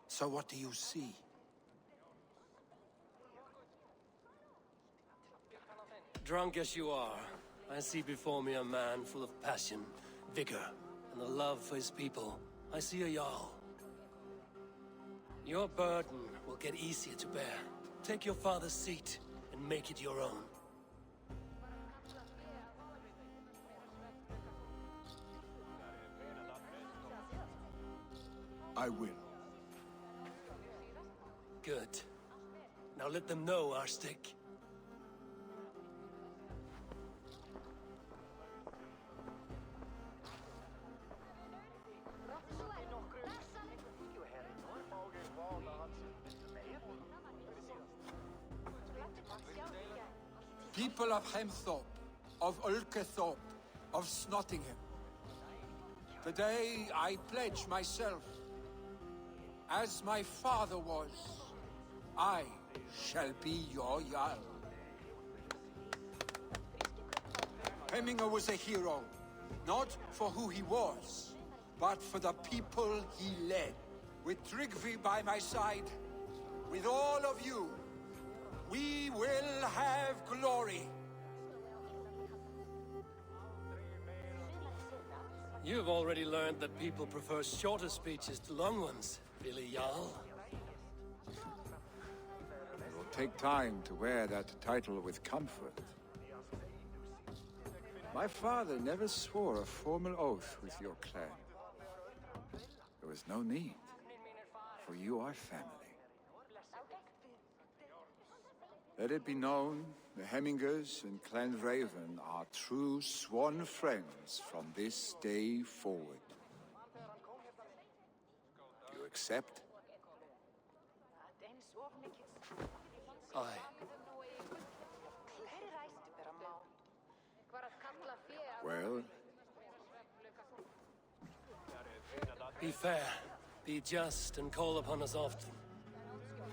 Speaker 5: So what do you see?
Speaker 6: Drunk as you are, I see before me a man full of passion, vigor, and a love for his people. I see a Jarl. Your burden will get easier to bear. Take your father's seat and make it your own.
Speaker 5: I will.
Speaker 6: Good. Now let them know our stick.
Speaker 5: People of Hemthorpe, of Ulkethorpe, of Snottingham. Today I pledge myself. As my father was, I shall be your Jarl. Hemminger was a hero, not for who he was, but for the people he led. With Tryggvi by my side, with all of you, we will have glory.
Speaker 6: You've already learned that people prefer shorter speeches to long ones, really, Jarl.
Speaker 5: It will take time to wear that title with comfort. My father never swore a formal oath with your clan. There was no need, for you are family. Let it be known, the Hemmingers and Clan Raven are true sworn friends from this day forward. You accept?
Speaker 6: Aye.
Speaker 5: Well,
Speaker 6: Be fair, be just, and call upon us often.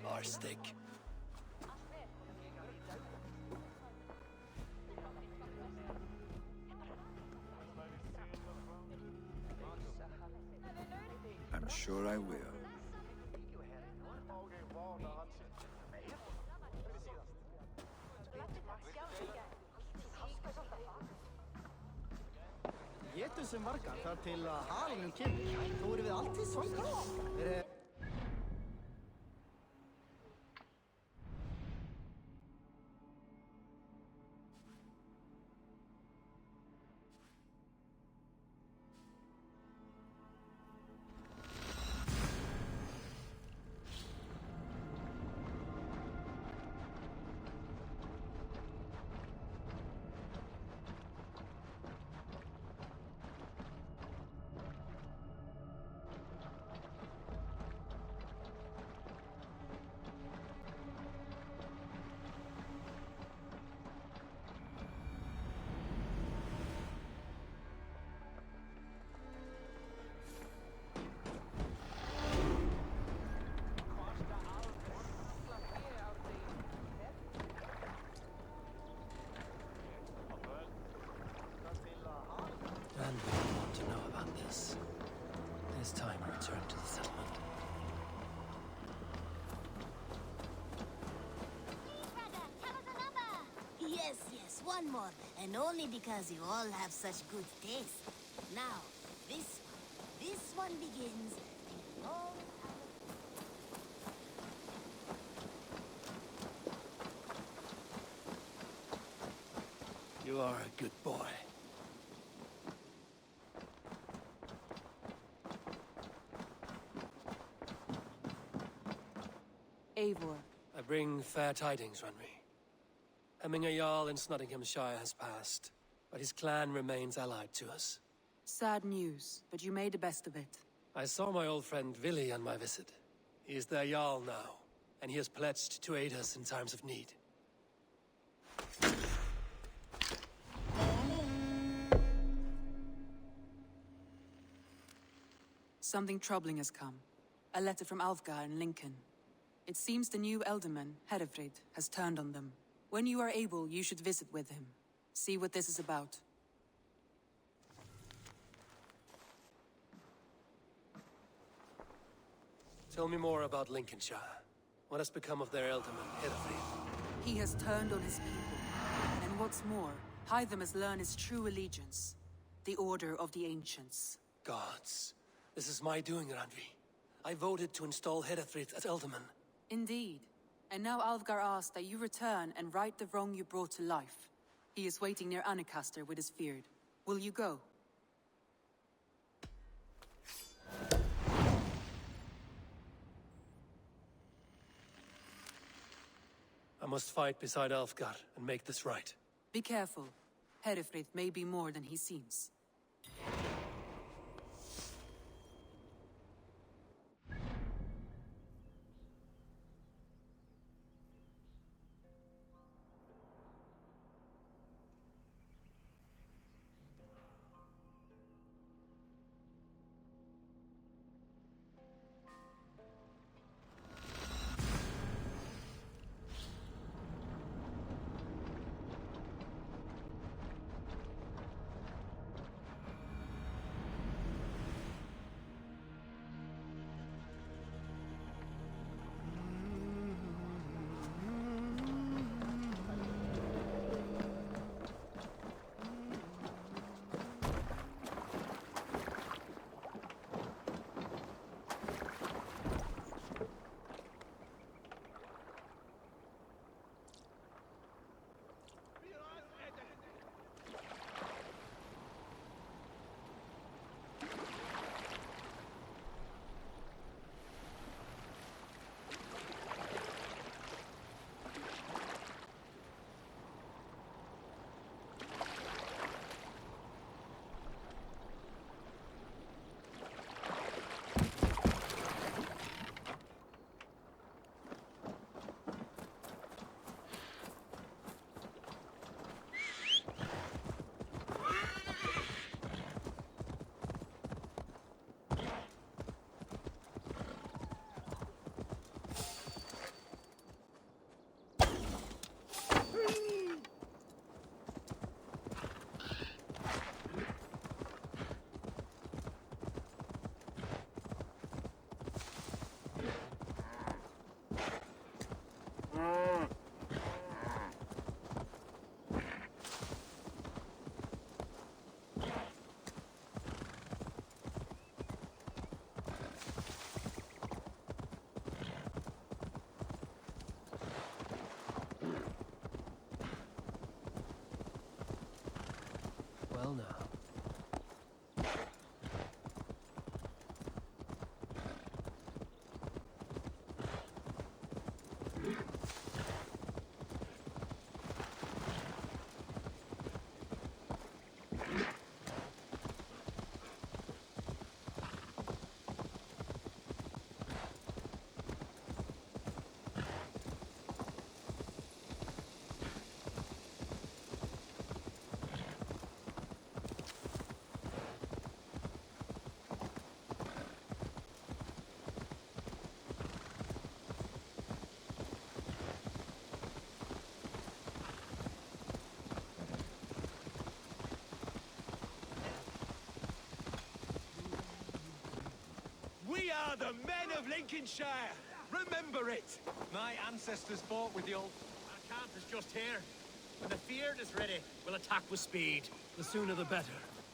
Speaker 6: Our stick.
Speaker 5: I'm sure I will.
Speaker 12: Getum sem vargar þar til að halunum kemur. Þá erum við alltið svolítið.
Speaker 6: And we want to know about this. This time I return to the settlement.
Speaker 3: Yes, yes, one more. And only because you all have such good taste. Now, this one begins. And all
Speaker 6: You are a good boy.
Speaker 13: Eivor.
Speaker 6: I bring fair tidings, Renry. Hemminger Jarl in Nottinghamshire has passed, but his clan remains allied to us.
Speaker 13: Sad news, but you made the best of it.
Speaker 6: I saw my old friend Vili on my visit. He is their Jarl now, and he has pledged to aid us in times of need.
Speaker 13: Something troubling has come. A letter from Alfgar in Lincoln. It seems the new Elderman, Herefrid, has turned on them. When you are able, you should visit with him. See what this is about.
Speaker 6: Tell me more about Lincolnshire. What has become of their Elderman, Herefrid?
Speaker 13: He has turned on his people. And what's more, Hytham has learned his true allegiance. The Order of the Ancients.
Speaker 6: Gods. This is my doing, Randvi. I voted to install Herefrid as Elderman.
Speaker 13: Indeed. And now Alfgar asks that you return and right the wrong you brought to life. He is waiting near Ancaster with his Feared. Will you go?
Speaker 6: I must fight beside Alfgar and make this right.
Speaker 13: Be careful. Herefrid may be more than he seems.
Speaker 6: Well now.
Speaker 14: We are the men of Lincolnshire! Remember it!
Speaker 15: My ancestors fought with the old... Our camp is just here. When the Feared is ready, we'll attack with speed.
Speaker 6: The sooner the better.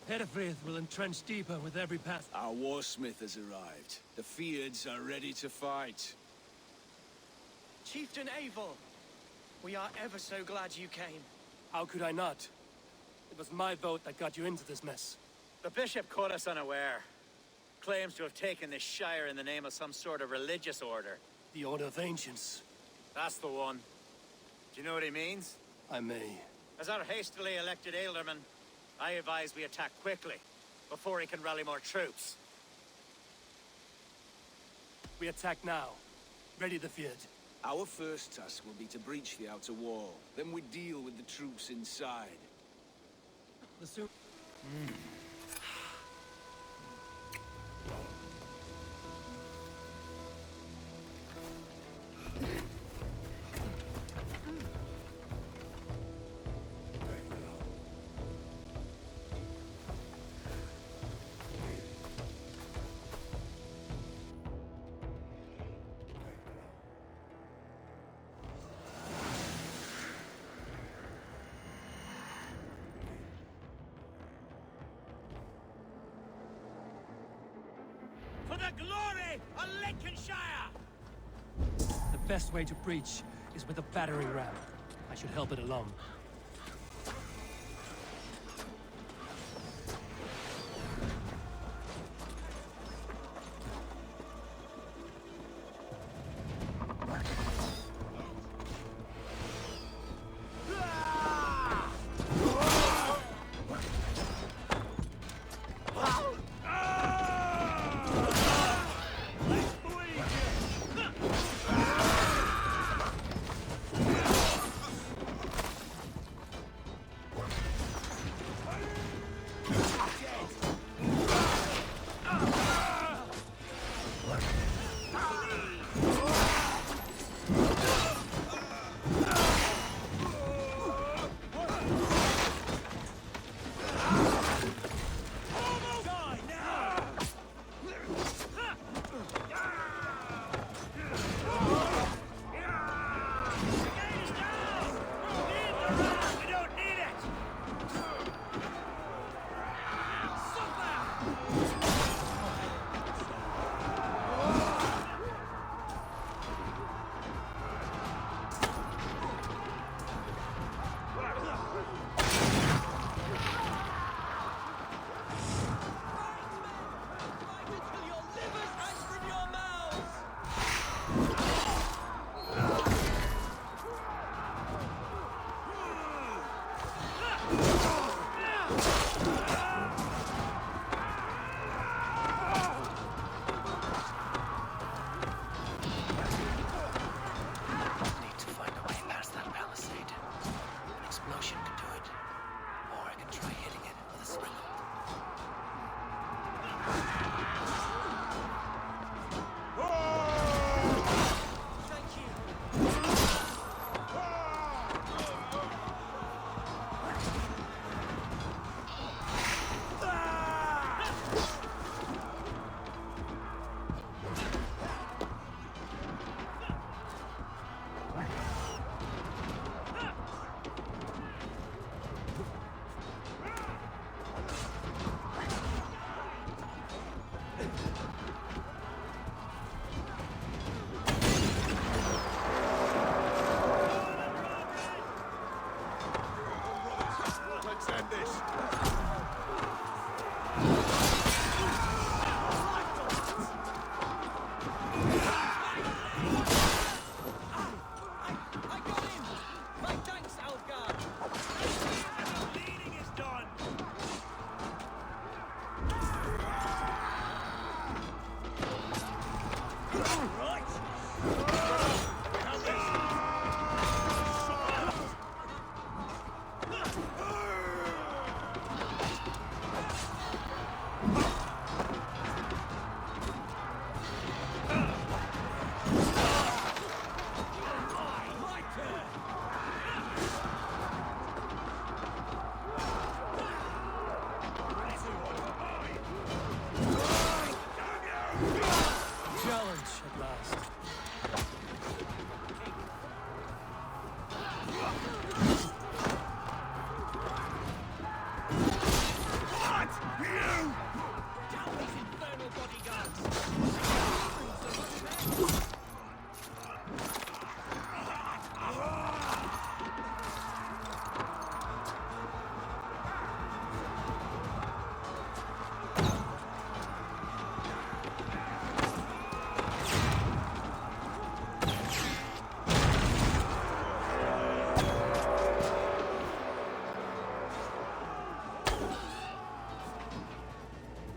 Speaker 6: Herefrid will entrench deeper with every path.
Speaker 16: Our warsmith has arrived. The Feards are ready to fight.
Speaker 2: Chieftain Eivor, we are ever so glad you came.
Speaker 6: How could I not? was my vote that got you into this mess.
Speaker 15: The bishop caught us unaware. Claims to have taken this shire in the name of some sort of religious order.
Speaker 6: The Order of Ancients.
Speaker 15: That's the one. Do you know what he means?
Speaker 6: I may.
Speaker 15: As our hastily elected alderman, I advise we attack quickly, before he can rally more troops.
Speaker 6: We attack now. Ready the Fyrd.
Speaker 16: Our first task will be to breach the outer wall. Then we deal with the troops inside.
Speaker 6: The suit.
Speaker 14: For the glory of Lincolnshire!
Speaker 6: The best way to breach is with a battering ram. I should help it along.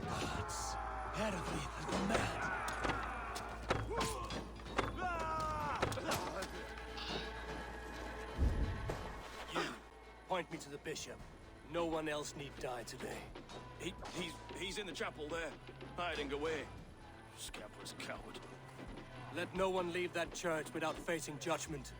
Speaker 6: Gods, Herefrey has gone mad. You, point me to the bishop. No one else need die today.
Speaker 14: He's in the chapel there, hiding away. Scamper's a coward.
Speaker 6: Let no one leave that church without facing judgment.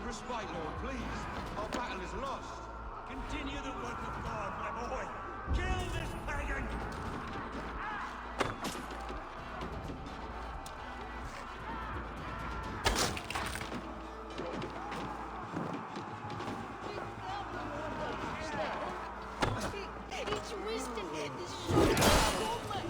Speaker 14: Respite, Lord, please. Our battle is lost.
Speaker 1: Continue the work of God, my boy. Kill this pagan!
Speaker 3: Each wisdom is so woman.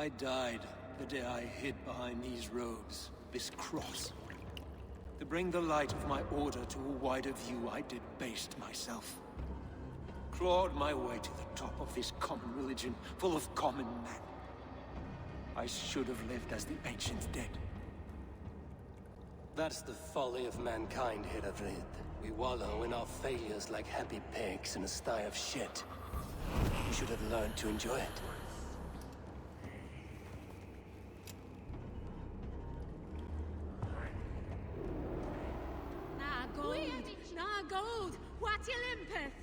Speaker 6: I died the day I hid behind these robes, this cross. To bring the light of my order to a wider view, I debased myself. Clawed my way to the top of this common religion, full of common men. I should have lived as the ancient dead. That's the folly of mankind, Herefrid. We wallow in our failures like happy pigs in a sty of shit. We should have learned to enjoy it.
Speaker 8: Na gold! What you limpeth?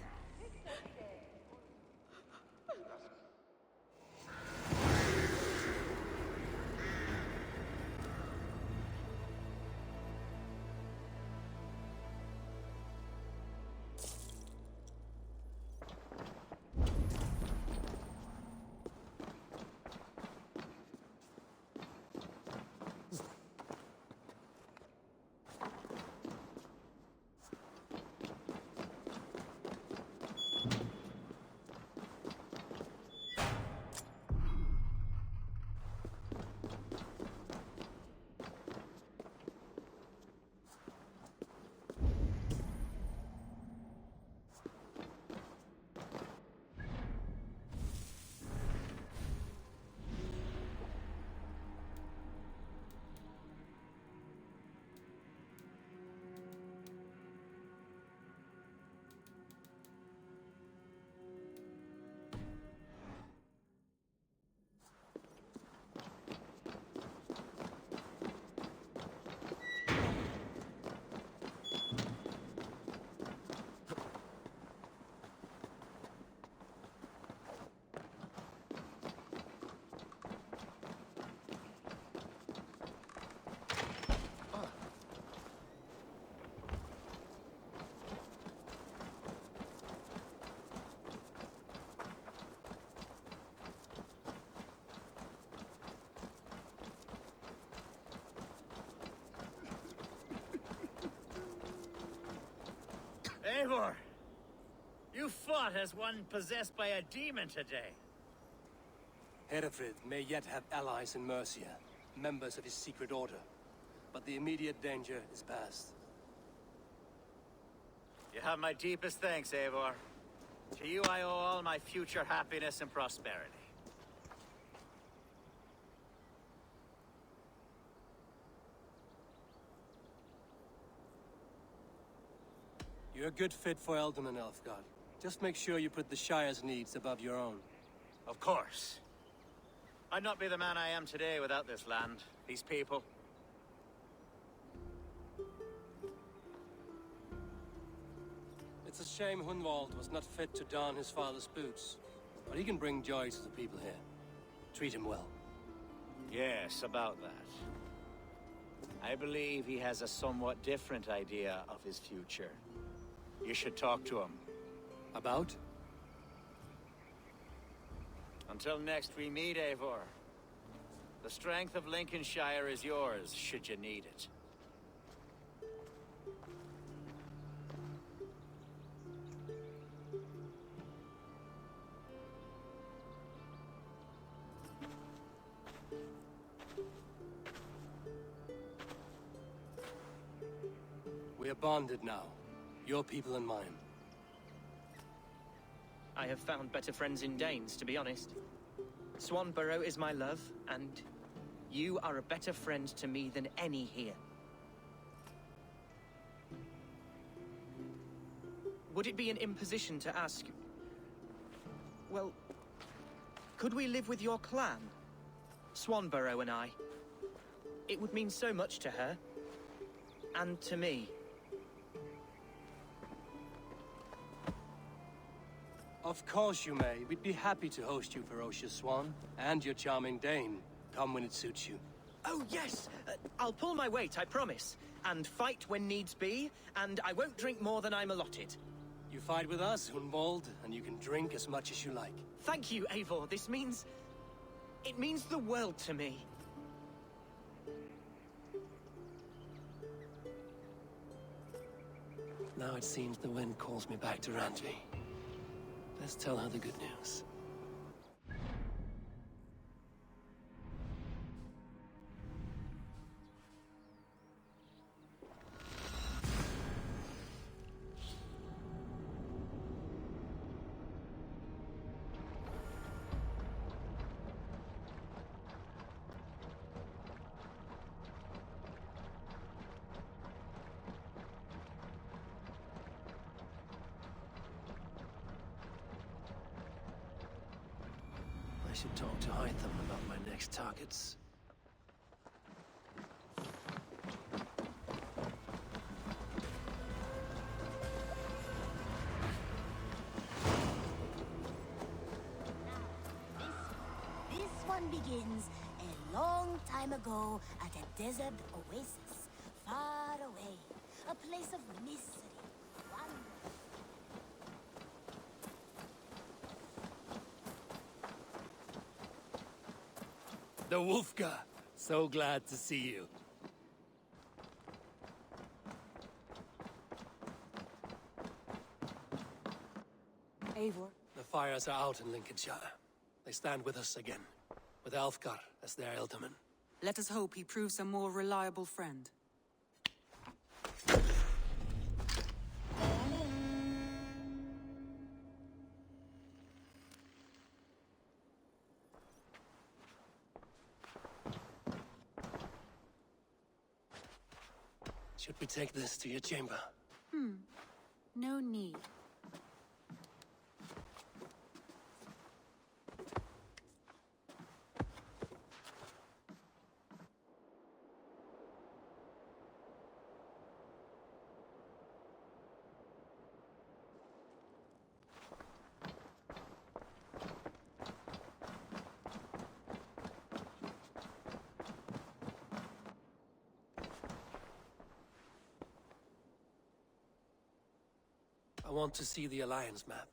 Speaker 15: Eivor! You fought as one possessed by a demon today.
Speaker 6: Herefrid may yet have allies in Mercia, members of his secret order. But the immediate danger is past.
Speaker 15: You have my deepest thanks, Eivor. To you I owe all my future happiness and prosperity.
Speaker 6: You're a good fit for Eldon, Elfgard. Just make sure you put the Shire's needs above your own.
Speaker 15: Of course. I'd not be the man I am today without this land, these people.
Speaker 6: It's a shame Hunwald was not fit to don his father's boots. But he can bring joy to the people here. Treat him well.
Speaker 15: Yes, about that. I believe he has a somewhat different idea of his future. You should talk to him.
Speaker 6: About?
Speaker 15: Until next we meet, Eivor. The strength of Lincolnshire is yours, should you need it.
Speaker 6: We are bonded now. Your people and mine.
Speaker 17: I have found better friends in Danes, to be honest. Swanborough is my love, and you are a better friend to me than any here. Would it be an imposition to ask... Well, could we live with your clan? Swanborough and I. It would mean so much to her. And to me.
Speaker 6: Of course you may. We'd be happy to host you, ferocious Swan. And your charming Dane. Come when it suits you.
Speaker 17: Oh, yes! I'll pull my weight, I promise. And fight when needs be, and I won't drink more than I'm allotted.
Speaker 6: You fight with us, Hunwald, and you can drink as much as you like.
Speaker 17: Thank you, Eivor. This means... it means the world to me.
Speaker 6: Now it seems the wind calls me back to Randvi. Let's tell her the good news. I should talk to Hytham about my next targets.
Speaker 18: This one begins a long time ago at a desert oasis, far away. A place of mystery, wonder.
Speaker 6: The Wolfka! So glad to see you.
Speaker 13: Eivor.
Speaker 6: The fires are out in Lincolnshire. They stand with us again, with Alfgar as their ealdorman.
Speaker 13: Let us hope he proves a more reliable friend.
Speaker 6: Should we take this to your chamber?
Speaker 13: No need.
Speaker 6: I want to see the Alliance map.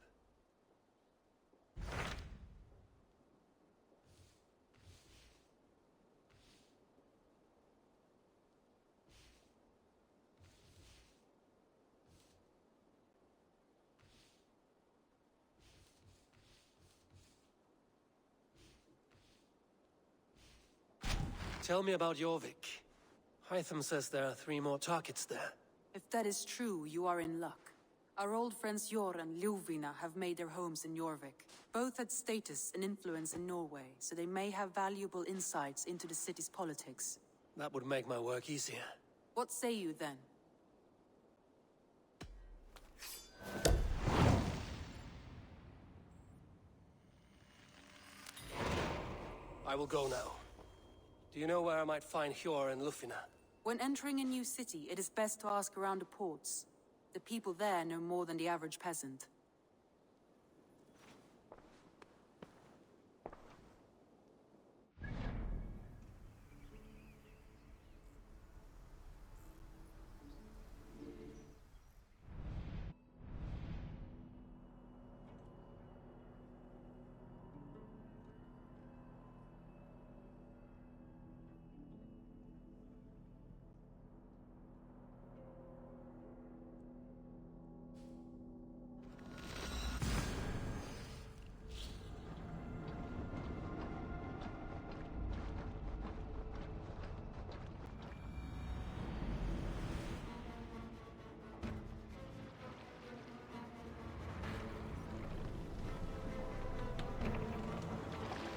Speaker 6: Tell me about Jorvik. Hytham says there are 3 more targets there.
Speaker 13: If that is true, you are in luck. Our old friends Jor and Ljuvina have made their homes in Jorvik. Both had status and influence in Norway, so they may have valuable insights into the city's politics.
Speaker 6: That would make my work easier.
Speaker 13: What say you then?
Speaker 6: I will go now. Do you know where I might find Hjor and Lufina?
Speaker 13: When entering a new city, it is best to ask around the ports. The people there know more than the average peasant.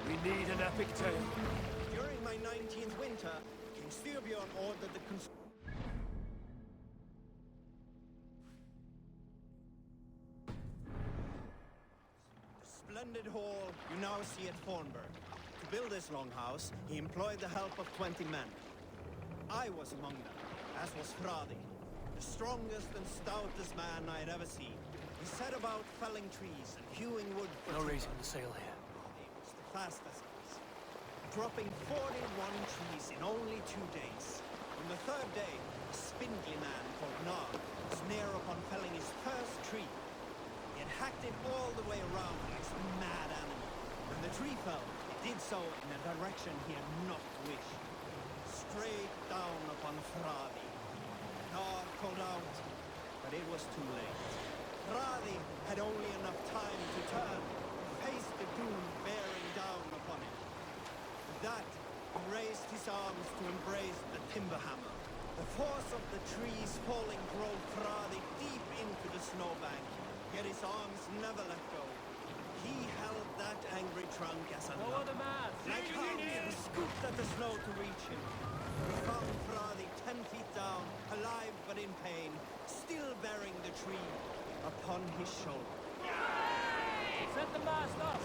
Speaker 6: We need an epic tale.
Speaker 12: During my 19th winter, King Styrbjorn ordered the splendid hall you now see at Thornburg. To build this longhouse, he employed the help of 20 men. I was among them, as was Fradi, the strongest and stoutest man I had ever seen. He set about felling trees and hewing wood for
Speaker 6: No
Speaker 12: timber.
Speaker 6: reason to sail here.
Speaker 12: He was the fastest of us, dropping 41 trees in only 2 days. On the 3rd day, a spindly man called Nar was near upon felling his first tree. it hacked it all the way around like some mad animal. When the tree fell, it did so in a direction he had not wished. Straight down upon Fradi. Nar called out, but it was too late. Fradi had only enough time to turn, face the doom bearing down upon him. With that, he raised his arms to embrace the timber hammer. The force of the trees falling drove Fradi deep into the snowbank, yet his arms never let go. He held that angry trunk as a
Speaker 6: Lower the mast!
Speaker 12: like hounds, he scooped at the snow to reach him. He found Fradi 10 feet down, alive but in pain, still bearing the tree upon his shoulder.
Speaker 6: Set the mast up!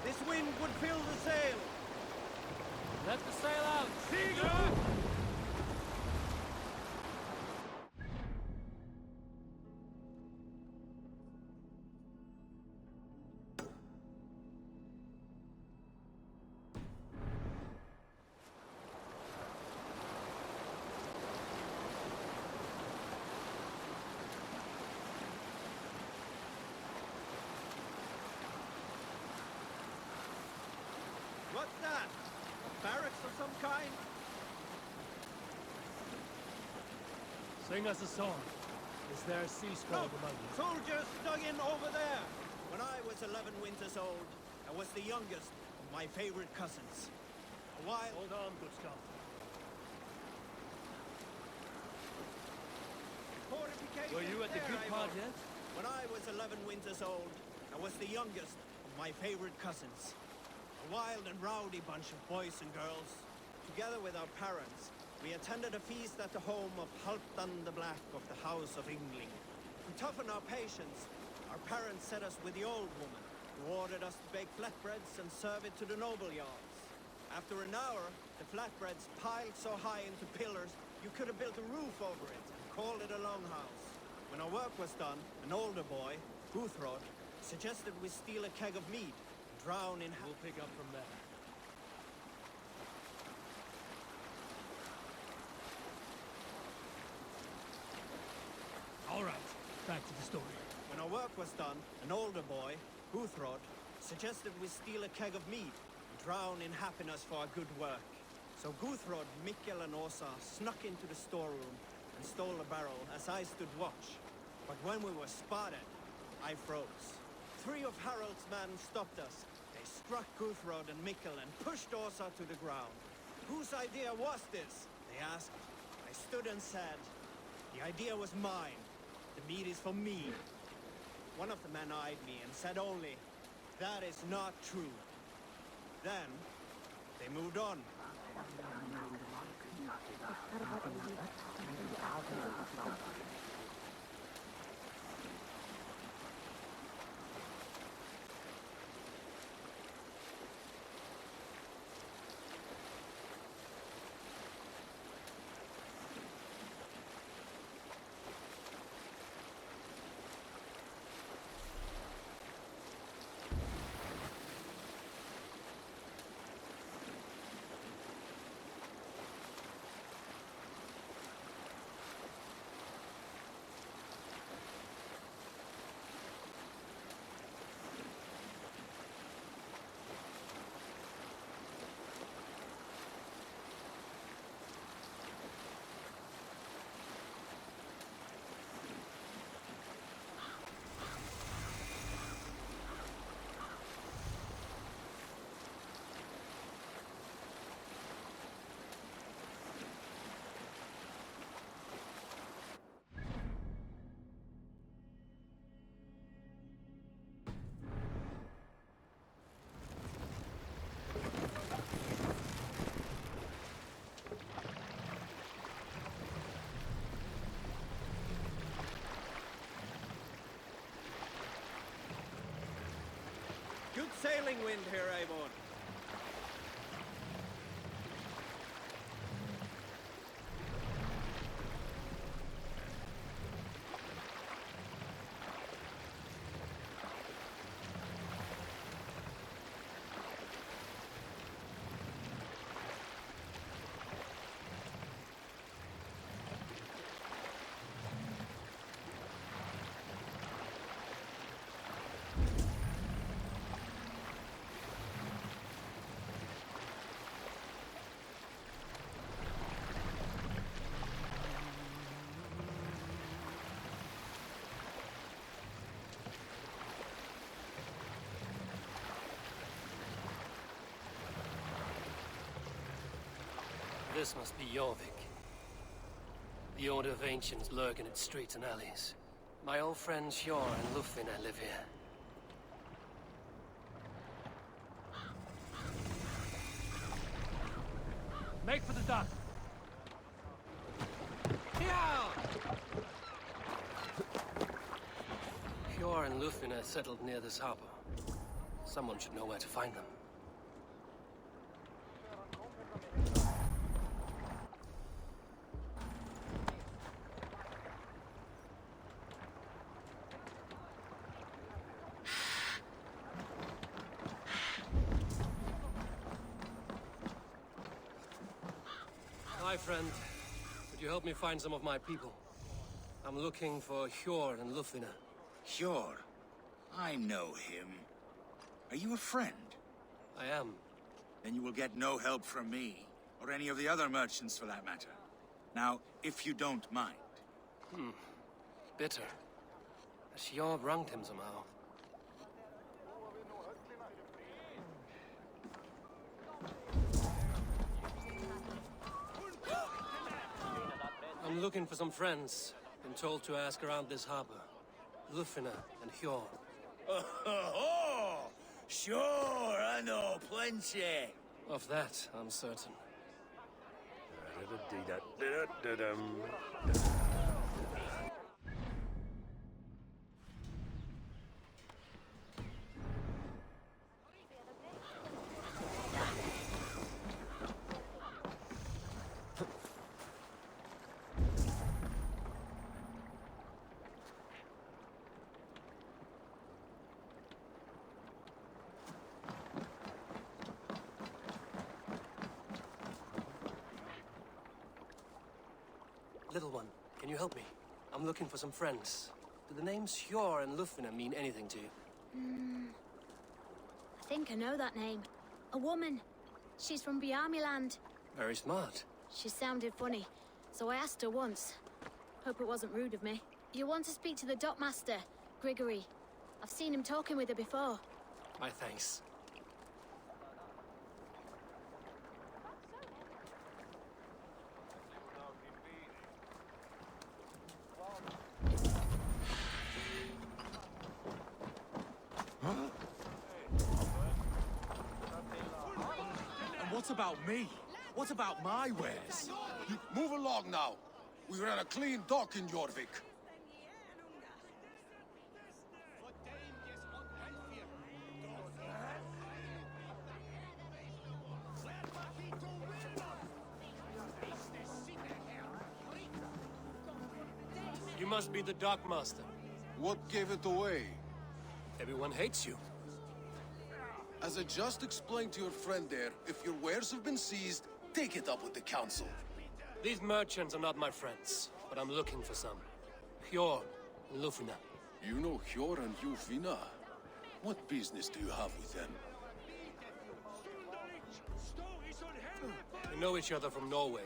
Speaker 12: This wind would fill the sail.
Speaker 6: Let the sail out!
Speaker 12: What's that? Barracks of some kind?
Speaker 6: Sing us a song. Is there a sea scroll among you?
Speaker 12: Soldiers dug in over there. When I was 11 winters old, I was the youngest of my favorite cousins. A while...
Speaker 6: Hold on, good Scott.
Speaker 12: Fortifications
Speaker 6: Were you at the
Speaker 12: there,
Speaker 6: good part yet?
Speaker 12: When I was 11 winters old, I was the youngest of my favorite cousins. A wild and rowdy bunch of boys and girls. Together with our parents, we attended a feast at the home of Halfdan the Black of the House of Yngling. To toughen our patience, our parents set us with the old woman, who ordered us to bake flatbreads and serve it to the noble yards. After an hour, the flatbreads piled so high into pillars, you could have built a roof over it and called it a longhouse. When our work was done, an older boy, Guthrod, suggested we steal a keg of mead, drown in...
Speaker 6: We'll pick up from there.
Speaker 1: All right, back to the story.
Speaker 12: When our work was done, an older boy, Guthrod, suggested we steal a keg of mead and drown in happiness for our good work. So Guthrod, Mikkel and Åsa snuck into the storeroom and stole a barrel as I stood watch. But when we were spotted, I froze. 3 of Harald's men stopped us. They struck Guthrod and Mikkel and pushed Åsa to the ground. Whose idea was this? They asked. I stood and said, the idea was mine. The meat is for me. One of the men eyed me and said only, that is not true. Then, they moved on. Good sailing wind here, Eivor.
Speaker 6: This must be Jorvik. The Order of Ancients lurk in its streets and alleys. My old friends Hjor and Lufvina live here. Make for the dock! Hjor and Lufvina settled near this harbor. Someone should know where to find them. Hi, friend. Could you help me find some of my people? I'm looking for Hjor and Lufvina.
Speaker 7: Hjor? I know him. Are you a friend?
Speaker 6: I am.
Speaker 7: Then you will get no help from me, or any of the other merchants for that matter. Now, if you don't mind.
Speaker 6: Bitter. Has Hjor wronged him somehow? I'm looking for some friends. Been told to ask around this harbor. Lufvina and Hjor.
Speaker 11: Oh, sure, I know plenty.
Speaker 6: Of that, I'm certain. Little one, can you help me? I'm looking for some friends. Do the names Hjor and Lufvina mean anything to you?
Speaker 19: I think I know that name. A woman. She's from Biamiland.
Speaker 6: Very smart.
Speaker 19: She sounded funny, so I asked her once. Hope it wasn't rude of me. You want to speak to the dockmaster, Grigory. I've seen him talking with her before.
Speaker 6: My thanks.
Speaker 14: What about me? What about my wares?
Speaker 1: Move along now. We ran a clean dock in Jorvik.
Speaker 6: You must be the dockmaster.
Speaker 1: What gave it away?
Speaker 6: Everyone hates you.
Speaker 1: As I just explained to your friend there, if your wares have been seized, take it up with the council.
Speaker 6: These merchants are not my friends, but I'm looking for some. Hjor and Lufvina.
Speaker 1: You know Hjor and Lufvina? What business do you have with them?
Speaker 6: We know each other from Norway.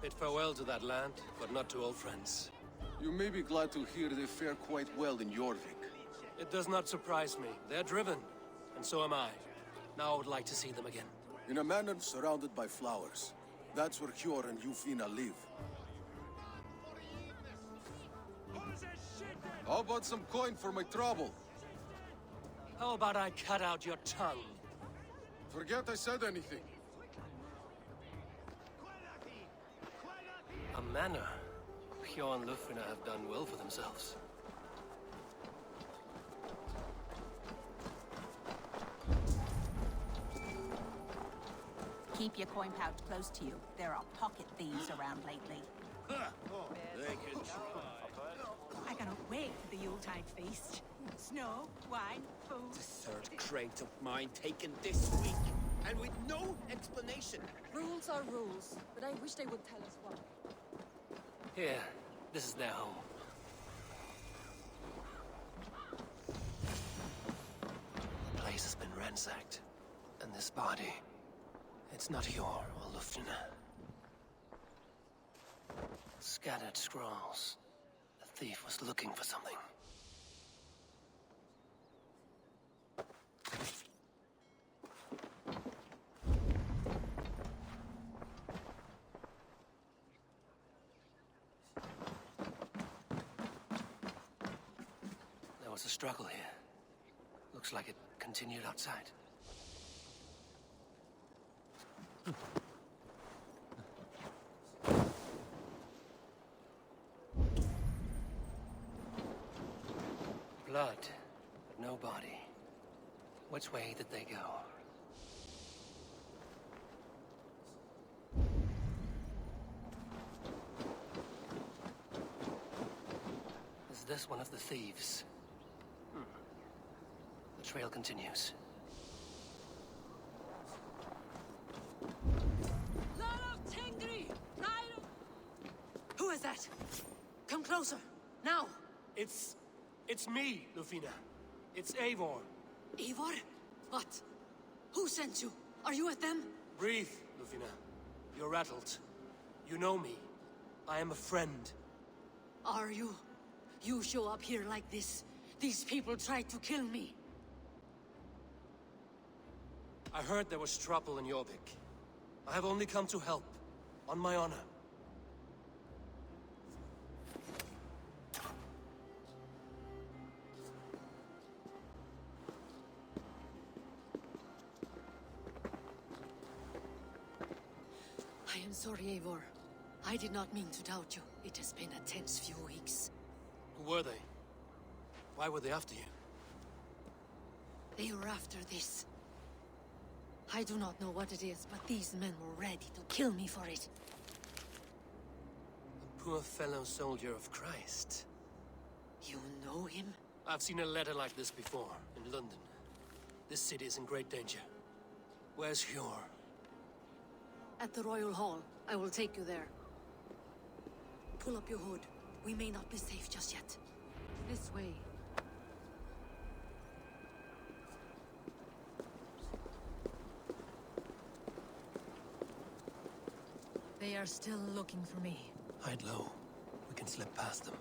Speaker 6: Bid farewell to that land, but not to old friends.
Speaker 1: You may be glad to hear they fare quite well in Jorvik.
Speaker 6: It does not surprise me. They're driven, and so am I. Now I would like to see them again.
Speaker 1: In a manor surrounded by flowers. That's where Hjor and Lufvina live. How about some coin for my trouble?
Speaker 6: How about I cut out your tongue?
Speaker 1: Forget I said anything.
Speaker 6: A manor. Hjor and Lufvina have done well for themselves.
Speaker 20: Keep your coin pouch close to you. There are pocket thieves around lately.
Speaker 11: They can try.
Speaker 20: I cannot wait for the Yuletide feast. Snow, wine, food.
Speaker 14: The third crate of mine taken this week, and with no explanation.
Speaker 21: Rules are rules, but I wish they would tell us why.
Speaker 6: Here, this is their home. The place has been ransacked, and this body, it's not Hjor or Lufvina. Scattered scrolls. The thief was looking for something. was a struggle here. Looks like it continued outside. Blood, but no body. Which way did they go? Is this one of the thieves? The trail continues.
Speaker 3: Who is that? Come closer, now!
Speaker 6: It's me, Lufina. It's Eivor.
Speaker 3: Eivor? What? Who sent you? Are you with them?
Speaker 6: Breathe, Lufina. You're rattled. You know me. I am a friend.
Speaker 3: Are you? You show up here like this. These people tried to kill me.
Speaker 6: I heard there was trouble in Jorvik. I have only come to help, on my honor.
Speaker 3: I am sorry, Eivor. I did not mean to doubt you. It has been a tense few weeks.
Speaker 6: Who were they? Why were they after you?
Speaker 3: They were after this. I do not know what it is, but these men were ready to kill me for it.
Speaker 6: A poor fellow soldier of Christ.
Speaker 3: You know him?
Speaker 6: I've seen a letter like this before, in London. This city is in great danger. Where's Hjor?
Speaker 3: At the Royal Hall. I will take you there. Pull up your hood. We may not be safe just yet. This way. They are still looking for me.
Speaker 6: Hide low. We can slip past them.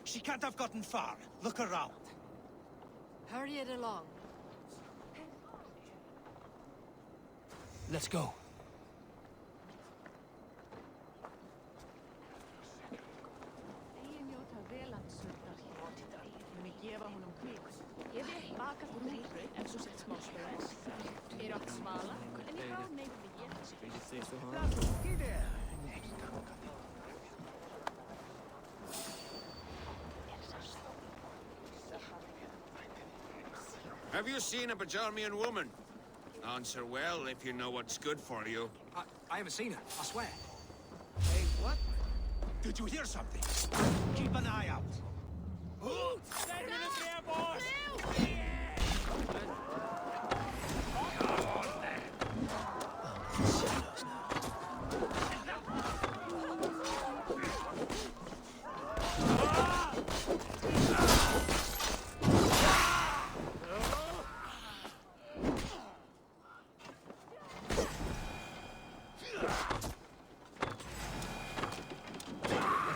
Speaker 12: She can't have gotten far. Look around.
Speaker 3: Hurry it along.
Speaker 6: Let's go.
Speaker 7: Have you seen a Bajarmian woman? Answer well if you know what's good for you.
Speaker 2: I haven't seen her, I swear.
Speaker 12: Hey, what? Did you hear something? Keep an eye out.
Speaker 6: I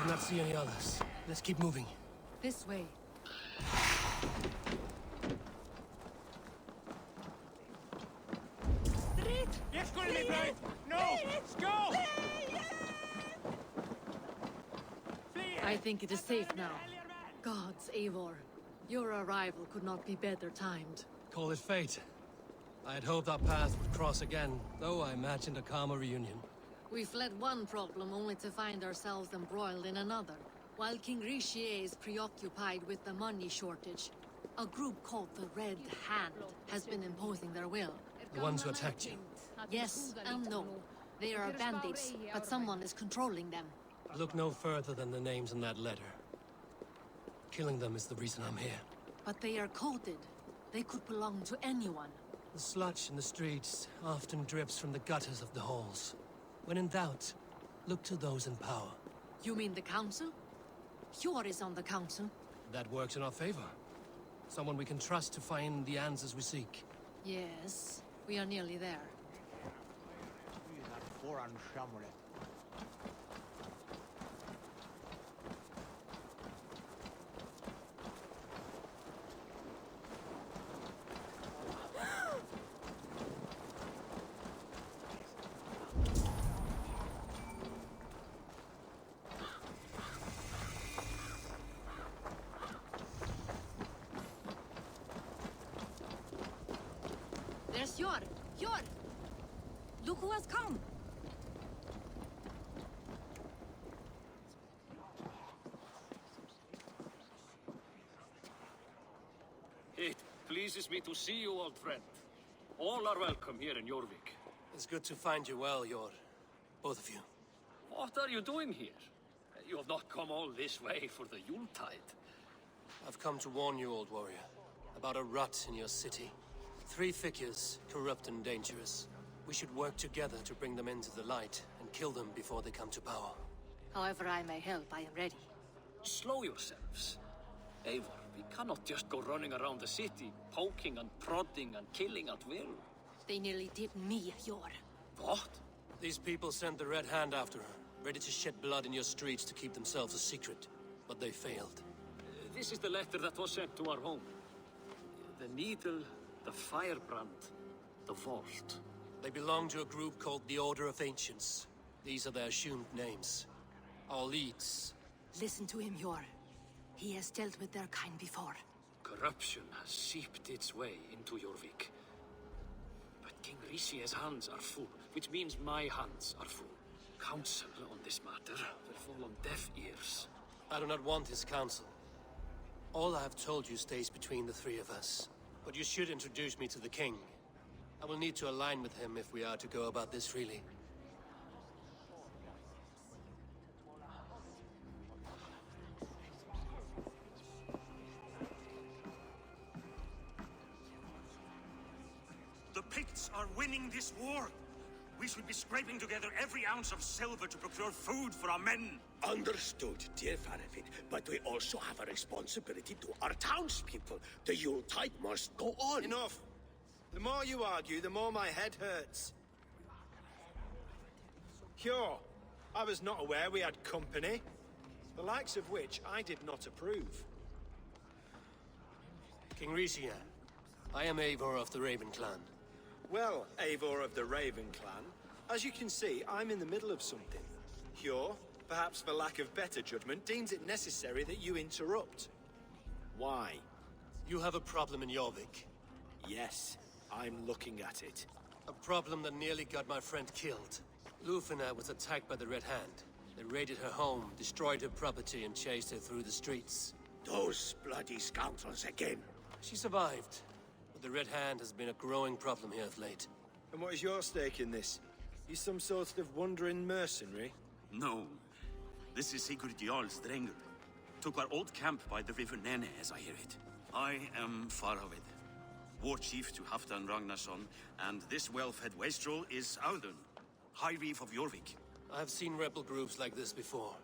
Speaker 6: do not see any others. Let's keep moving.
Speaker 3: This way.
Speaker 14: No! Go!
Speaker 3: I think it is safe now. Gods, Eivor. Your arrival could not be better timed.
Speaker 6: Call it fate. I had hoped our paths would cross again, though I imagined a calmer reunion.
Speaker 3: We fled one problem only to find ourselves embroiled in another. While King Richier is preoccupied with the money shortage, a group called the Red Hand has been imposing their will.
Speaker 6: The ones who attacked you?
Speaker 3: Yes and no. They are bandits, but someone is controlling them.
Speaker 6: Look no further than the names in that letter. Killing them is the reason I'm here.
Speaker 3: But they are coded. They could belong to anyone.
Speaker 6: The sludge in the streets often drips from the gutters of the halls. When in doubt, look to those in power.
Speaker 3: You mean the council? Hjor is on the council.
Speaker 6: That works in our favor. Someone we can trust to find the answers we seek.
Speaker 3: Yes.
Speaker 4: We are nearly there. There's Yor! Yor! Look who has come!
Speaker 22: It pleases me to see you, old friend. All are welcome here in Jorvik.
Speaker 6: It's good to find you well, Yor. Both of you.
Speaker 22: What are you doing here? You have not come all this way for the Yuletide.
Speaker 6: I've come to warn you, old warrior, about a rot in your city. 3 figures, corrupt and dangerous. We should work together to bring them into the light and kill them before they come to power.
Speaker 4: However I may help, I am ready.
Speaker 22: Slow yourselves. Eivor, we cannot just go running around the city, poking and prodding and killing at will.
Speaker 4: They nearly did me, Yor.
Speaker 22: What?
Speaker 6: These people sent the Red Hand after her, ready to shed blood in your streets to keep themselves a secret. But they failed.
Speaker 22: This is the letter that was sent to our home. The needle, the firebrand, the vault.
Speaker 6: They belong to a group called the Order of Ancients. These are their assumed names. Our leads.
Speaker 4: Listen to him, Yor. He has dealt with their kind before.
Speaker 22: Corruption has seeped its way into Jorvik. But King Risia's hands are full, which means my hands are full. Counsel on this matter will fall on deaf ears.
Speaker 6: I do not want his counsel. All I have told you stays between the 3 of us. But you should introduce me to the king. I will need to align with him if we are to go about this freely.
Speaker 23: The Picts are winning this war. We should be scraping together every ounce of silver to procure food for our men.
Speaker 1: Understood, dear Faravid, but we also have a responsibility to our townspeople. The Yuletide must go on.
Speaker 12: Enough! The more you argue, the more my head hurts. Cure, I was not aware we had company, the likes of which I did not approve.
Speaker 6: King Risia, I am Eivor of the Raven Clan.
Speaker 12: Well, Eivor of the Raven Clan, as you can see, I'm in the middle of something. Cure, perhaps for lack of better judgment, deems it necessary that you interrupt. Why?
Speaker 6: You have a problem in Jorvik.
Speaker 12: Yes, I'm looking at it.
Speaker 6: A problem that nearly got my friend killed. Lufina was attacked by the Red Hand. They raided her home, destroyed her property, and chased her through the streets.
Speaker 1: Those bloody scoundrels again.
Speaker 6: She survived, but the Red Hand has been a growing problem here of late.
Speaker 12: And what is your stake in this? You some sort of wandering mercenary?
Speaker 23: No. This is Sigurd Jarl's Drengr. Took our old camp by the river Nene, as I hear it. I am Faravid, war chief to Halfdan Ragnarsson, and this well-fed wastrel is Audun, High Reeve of Jorvik.
Speaker 6: I have seen rebel groups like this before.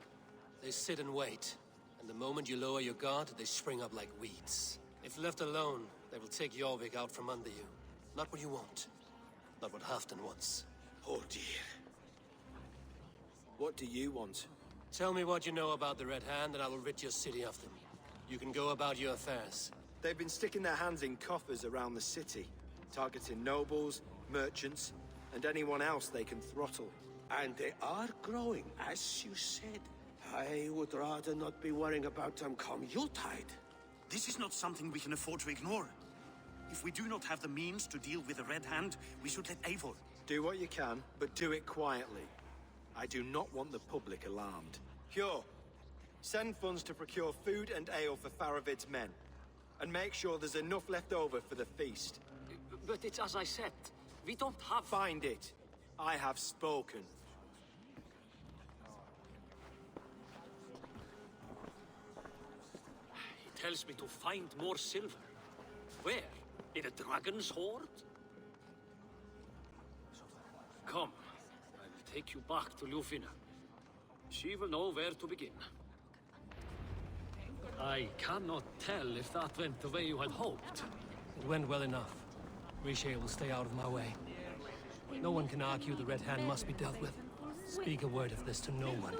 Speaker 6: They sit and wait, and the moment you lower your guard, they spring up like weeds. If left alone, they will take Jorvik out from under you. Not what you want. Not what Halfdan wants.
Speaker 1: Oh dear.
Speaker 12: What do you want?
Speaker 6: Tell me what you know about the Red Hand, and I will rid your city of them. You can go about your affairs.
Speaker 12: They've been sticking their hands in coffers around the city, targeting nobles, merchants, and anyone else they can throttle.
Speaker 1: And they are growing, as you said. I would rather not be worrying about them come Yuletide.
Speaker 23: This is not something we can afford to ignore. If we do not have the means to deal with the Red Hand, we should let Eivor.
Speaker 12: Do what you can, but do it quietly. I do not want the public alarmed. Cure, send funds to procure food and ale for Faravid's men. And make sure there's enough left over for the feast.
Speaker 22: But it's as I said, we don't have...
Speaker 12: Find it. I have spoken.
Speaker 22: He tells me to find more silver. Where? In a dragon's hoard? Come, I will take you back to Lufina. She will know where to begin. I cannot tell if that went the way you had hoped.
Speaker 6: It went well enough. Riche will stay out of my way. No one can argue the Red Hand must be dealt with. Speak a word of this to no one.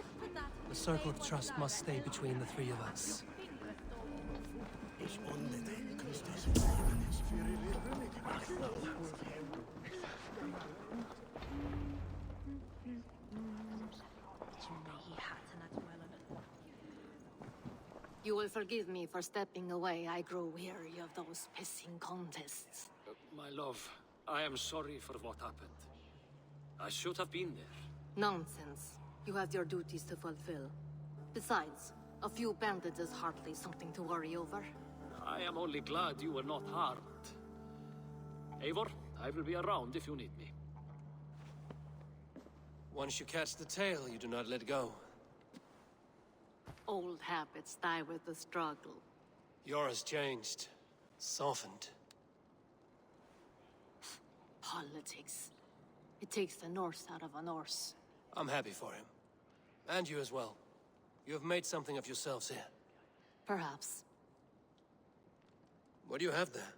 Speaker 6: The circle of trust must stay between the three of us.
Speaker 5: You will forgive me for stepping away. I grow weary of those pissing contests.
Speaker 22: My love, I am sorry for what happened. I should have been there.
Speaker 5: Nonsense. You have your duties to fulfill. Besides, a few bandits is hardly something to worry over.
Speaker 22: I am only glad you were not harmed. Eivor, I will be around if you need me.
Speaker 6: Once you catch the tail, you do not let go.
Speaker 5: Old habits die with the struggle.
Speaker 6: Yours changed. Softened.
Speaker 5: Politics. It takes the Norse out of a Norse.
Speaker 6: I'm happy for him. And you as well. You have made something of yourselves here.
Speaker 5: Perhaps.
Speaker 6: What do you have there?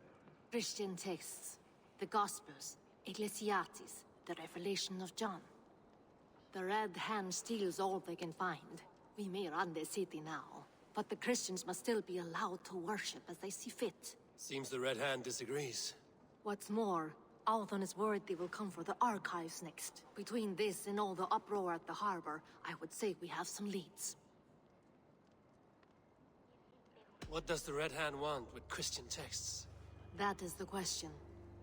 Speaker 5: Christian texts. The Gospels. Ecclesiastes. The Revelation of John. The Red Hand steals all they can find. We may run the city now, but the Christians must still be allowed to worship as they see fit.
Speaker 6: Seems the Red Hand disagrees.
Speaker 5: What's more, Althon is worried they will come for the archives next. Between this and all the uproar at the harbor, I would say we have some leads.
Speaker 6: What does the Red Hand want with Christian texts?
Speaker 5: That is the question.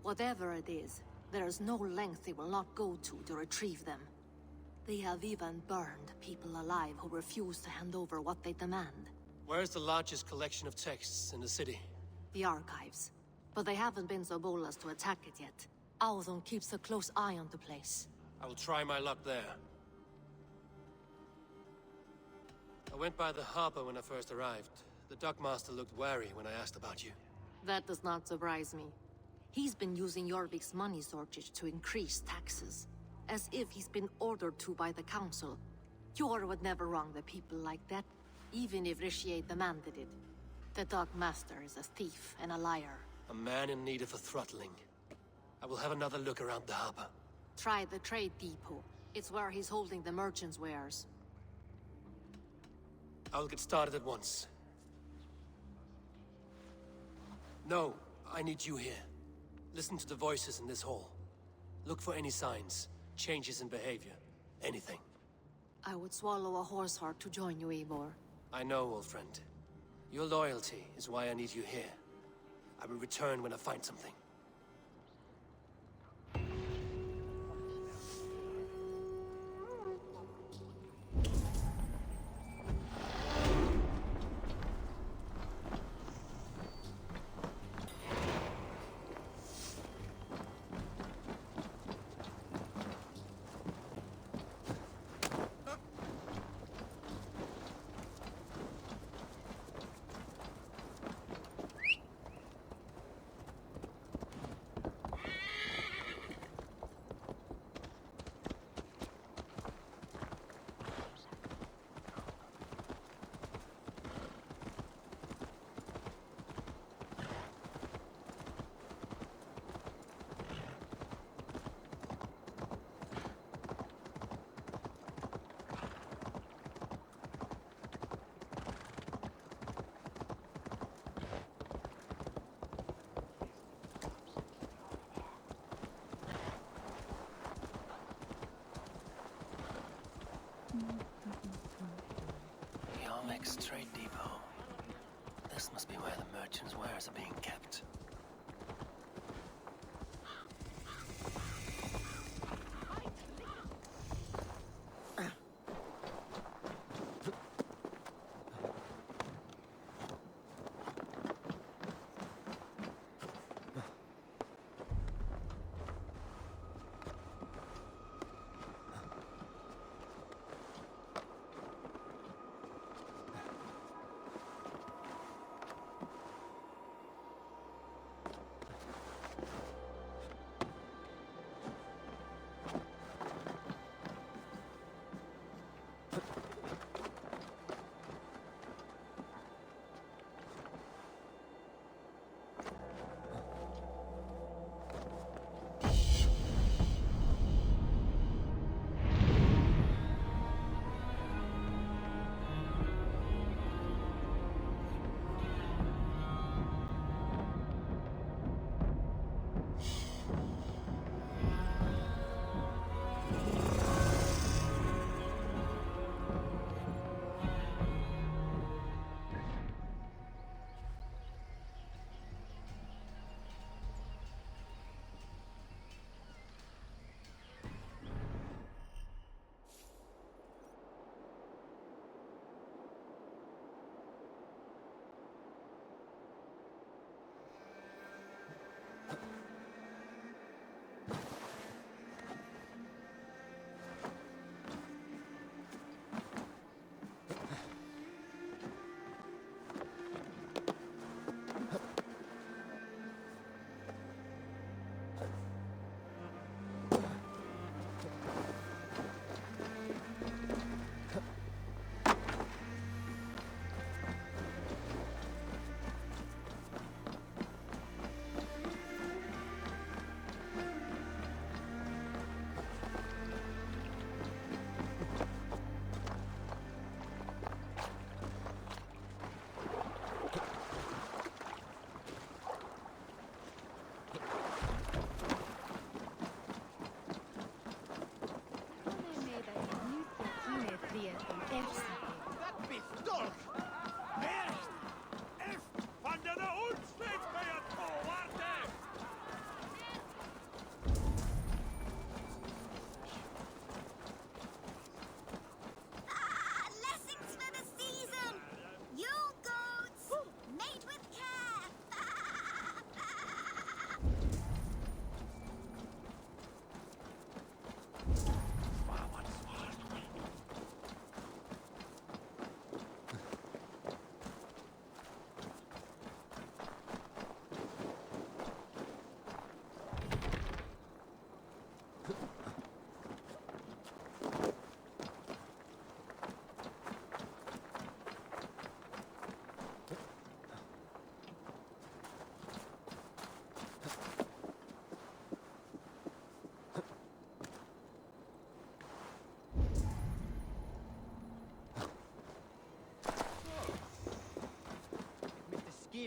Speaker 5: Whatever it is, there is no length they will not go to retrieve them. They have even burned people alive who refuse to hand over what they demand.
Speaker 6: Where's the largest collection of texts in the city?
Speaker 5: The archives. But they haven't been so bold as to attack it yet. Althon keeps a close eye on the place.
Speaker 6: I will try my luck there. I went by the harbor when I first arrived. The dockmaster looked wary when I asked about you.
Speaker 5: That does not surprise me. He's been using Jorvik's money shortage to increase taxes. As if he's been ordered to by the council. Jor would never wrong the people like that, even if Riche demanded it. The dockmaster is a thief and a liar.
Speaker 6: A man in need of a throttling. I will have another look around the harbor.
Speaker 5: Try the trade depot. It's where he's holding the merchants' wares.
Speaker 6: I will get started at once. No, I need you here. Listen to the voices in this hall. Look for any signs. Changes in behavior. Anything.
Speaker 5: I would swallow a horse heart to join you, Eivor.
Speaker 6: I know, old friend. Your loyalty is why I need you here. I will return when I find something. Trade depot. This must be where the merchants' wares are being kept.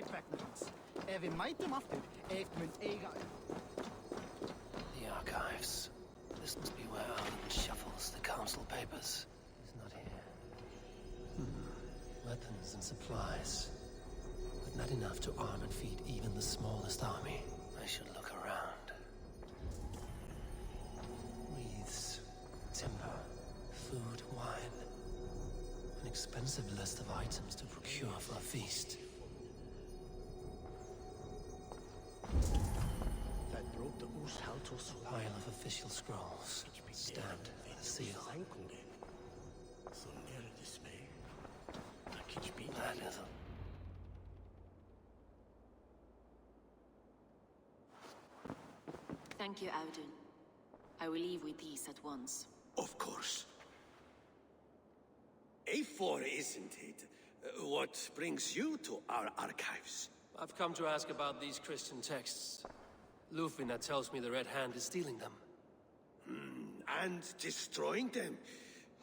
Speaker 9: fecknans. Vi might them after, men ega.
Speaker 6: The archives. This must be where Alden shuffles the council papers. He's not here. Weapons and supplies. But not enough to arm and feed even the smallest army. I should look around. Wreaths, timber, food, wine. An expensive list of items to procure for a feast. A pile of official scrolls, stamped with a seal. That is a...
Speaker 5: Thank you, Audun. I will leave with these at once.
Speaker 1: Of course. A4, isn't it? What brings you to our archives?
Speaker 6: I've come to ask about these Christian texts. Lufina tells me the Red Hand is stealing them.
Speaker 1: And destroying them.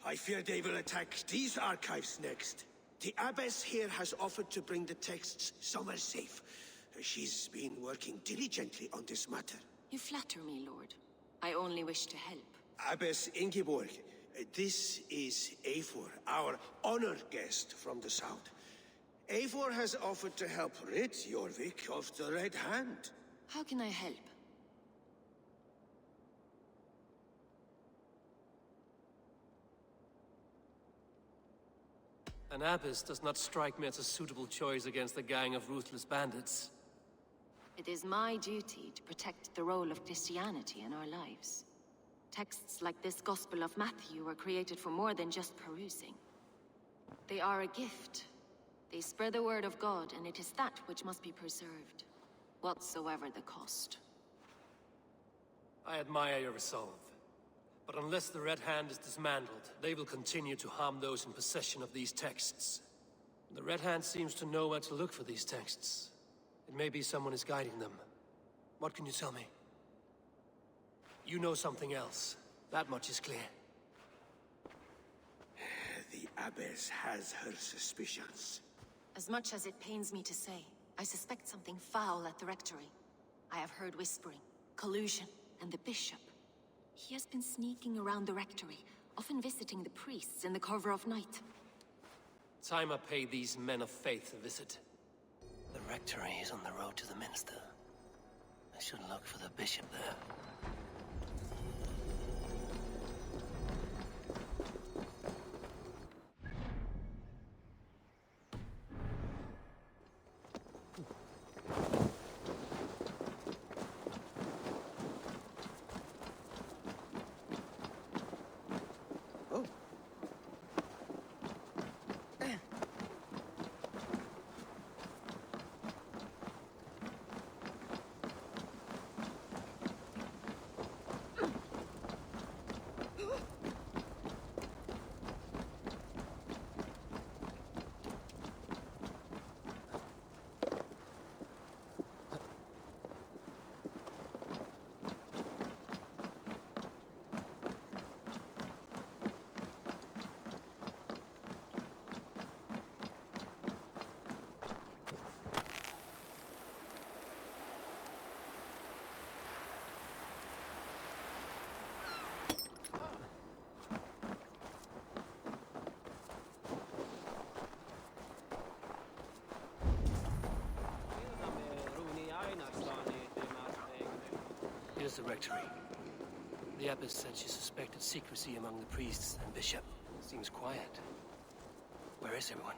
Speaker 1: I fear they will attack these archives next. The Abbess here has offered to bring the texts somewhere safe. She's been working diligently on this matter.
Speaker 5: You flatter me, Lord. I only wish to help.
Speaker 1: Abbess Ingeborg, this is Eivor, our honored guest from the south. Eivor has offered to help rid Jorvik of the Red Hand.
Speaker 5: How can I help?
Speaker 6: An abbess does not strike me as a suitable choice against a gang of ruthless bandits.
Speaker 5: It is my duty to protect the role of Christianity in our lives. Texts like this Gospel of Matthew were created for more than just perusing. They are a gift. They spread the word of God, and it is that which must be preserved, whatsoever the cost.
Speaker 6: I admire your resolve. But unless the Red Hand is dismantled, they will continue to harm those in possession of these texts. The Red Hand seems to know where to look for these texts. It may be someone is guiding them. What can you tell me? You know something else. That much is clear.
Speaker 1: The Abbess has her suspicions.
Speaker 5: As much as it pains me to say, I suspect something foul at the rectory. I have heard whispering, collusion, and the bishop. He has been sneaking around the rectory, often visiting the priests in the cover of night.
Speaker 6: Time I pay these men of faith a visit. The rectory is on the road to the minster. I should look for the bishop there. Here's the rectory. The abbess said she suspected secrecy among the priests and bishop. Seems quiet. Where is everyone?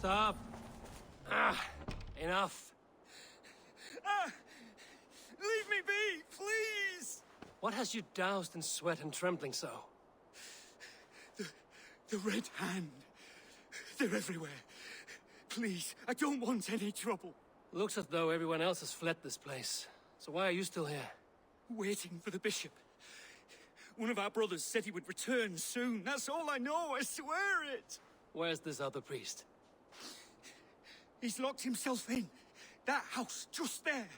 Speaker 6: Stop. Enough.
Speaker 2: Leave me be, please!
Speaker 6: What has you doused in sweat and trembling so?
Speaker 2: The Red Hand. They're everywhere. Please, I don't want any trouble.
Speaker 6: Looks as though everyone else has fled this place. So why are you still here?
Speaker 2: Waiting for the bishop. One of our brothers said he would return soon. That's all I know, I swear it!
Speaker 6: Where's this other priest?
Speaker 2: He's locked himself in. That house, just there.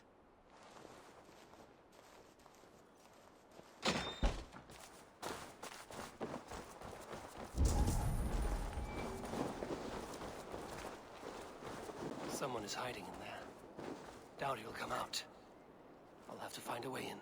Speaker 6: Someone is hiding in there. Doubt he'll come out. I'll have to find a way in.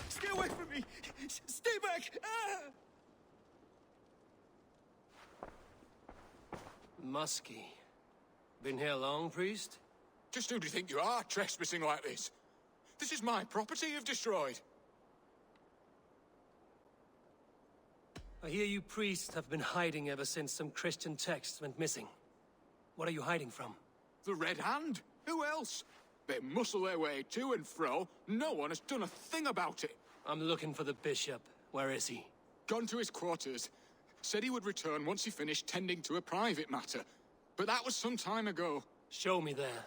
Speaker 2: Stay away from me! Stay back!
Speaker 6: Muskie. Been here long, priest?
Speaker 8: Just who do you think you are, trespassing like this? This is my property you've destroyed.
Speaker 6: I hear you priests have been hiding ever since some Christian texts went missing. What are you hiding from?
Speaker 8: The Red Hand? Who else? They muscle their way to and fro. No one has done a thing about it.
Speaker 6: I'm looking for the bishop. Where is he?
Speaker 8: Gone to his quarters. Said he would return once he finished tending to a private matter. But that was some time ago.
Speaker 6: Show me there.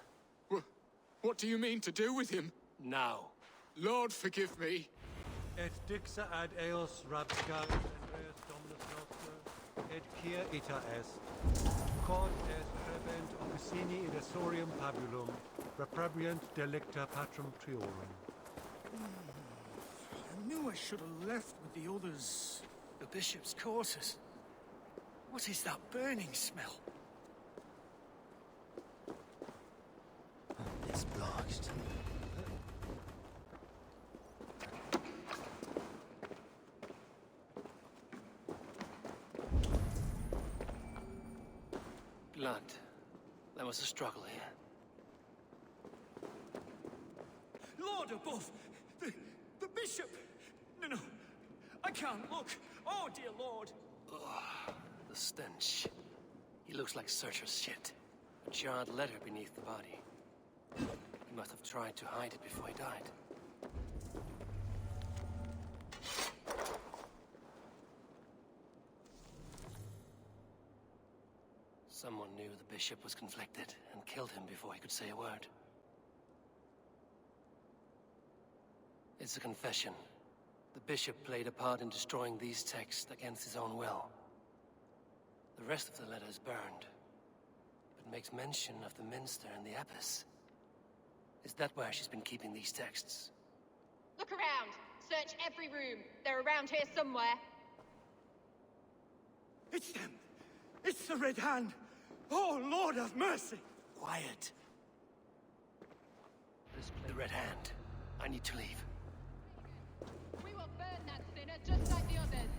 Speaker 8: What do you mean to do with him?
Speaker 6: Now.
Speaker 8: Lord, forgive me.
Speaker 10: Et dixa ad eos rabscal Andreas Dominus Noster, et quia ita est, quod est prebent officini edesorium pabulum, reprebiant delicta patrum priorum.
Speaker 2: I knew I should have left with the others. The bishop's quarters. What is that burning smell?
Speaker 6: It's blocked. Blood. There was a struggle here.
Speaker 2: Lord above! The bishop! No. I can't look. Oh, dear Lord.
Speaker 6: Ugh, the stench. He looks like Searcher's shit. A jarred letter beneath the body. He must have tried to hide it before he died. Someone knew the bishop was conflicted and killed him before he could say a word. It's a confession. The bishop played a part in destroying these texts against his own will. The rest of the letter is burned, but makes mention of the minster and the abbess. Is that where she's been keeping these texts?
Speaker 4: Look around. Search every room. They're around here somewhere.
Speaker 2: It's them. It's the Red Hand. Oh, Lord have mercy.
Speaker 6: Quiet. The Red Hand. I need to leave.
Speaker 4: We will burn that sinner just like the others.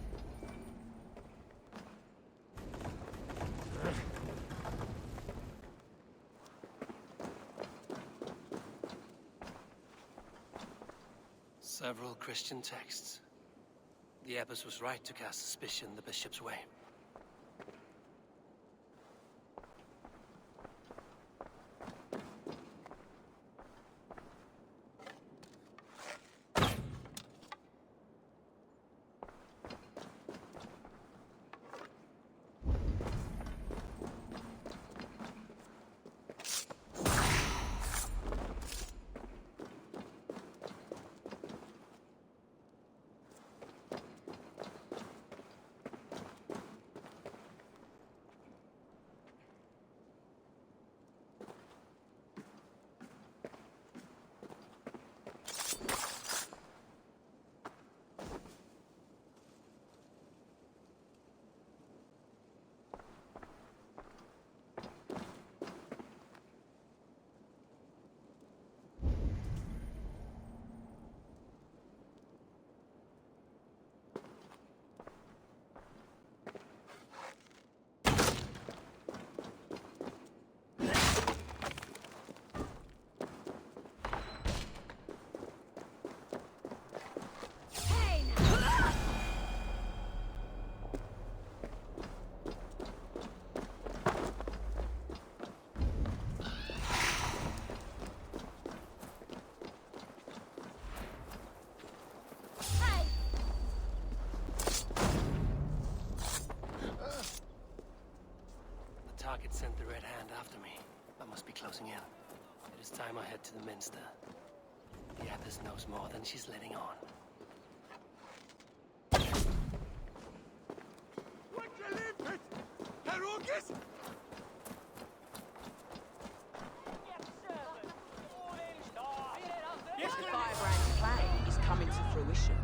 Speaker 6: Several Christian texts. The abbess was right to cast suspicion the bishop's way. it sent the Red Hand after me. I must be closing in. It is time I head to the Minster. The Abbess knows more than she's letting on.
Speaker 14: What you leave it? Herr August?
Speaker 15: The Firebrand's plan is coming to fruition.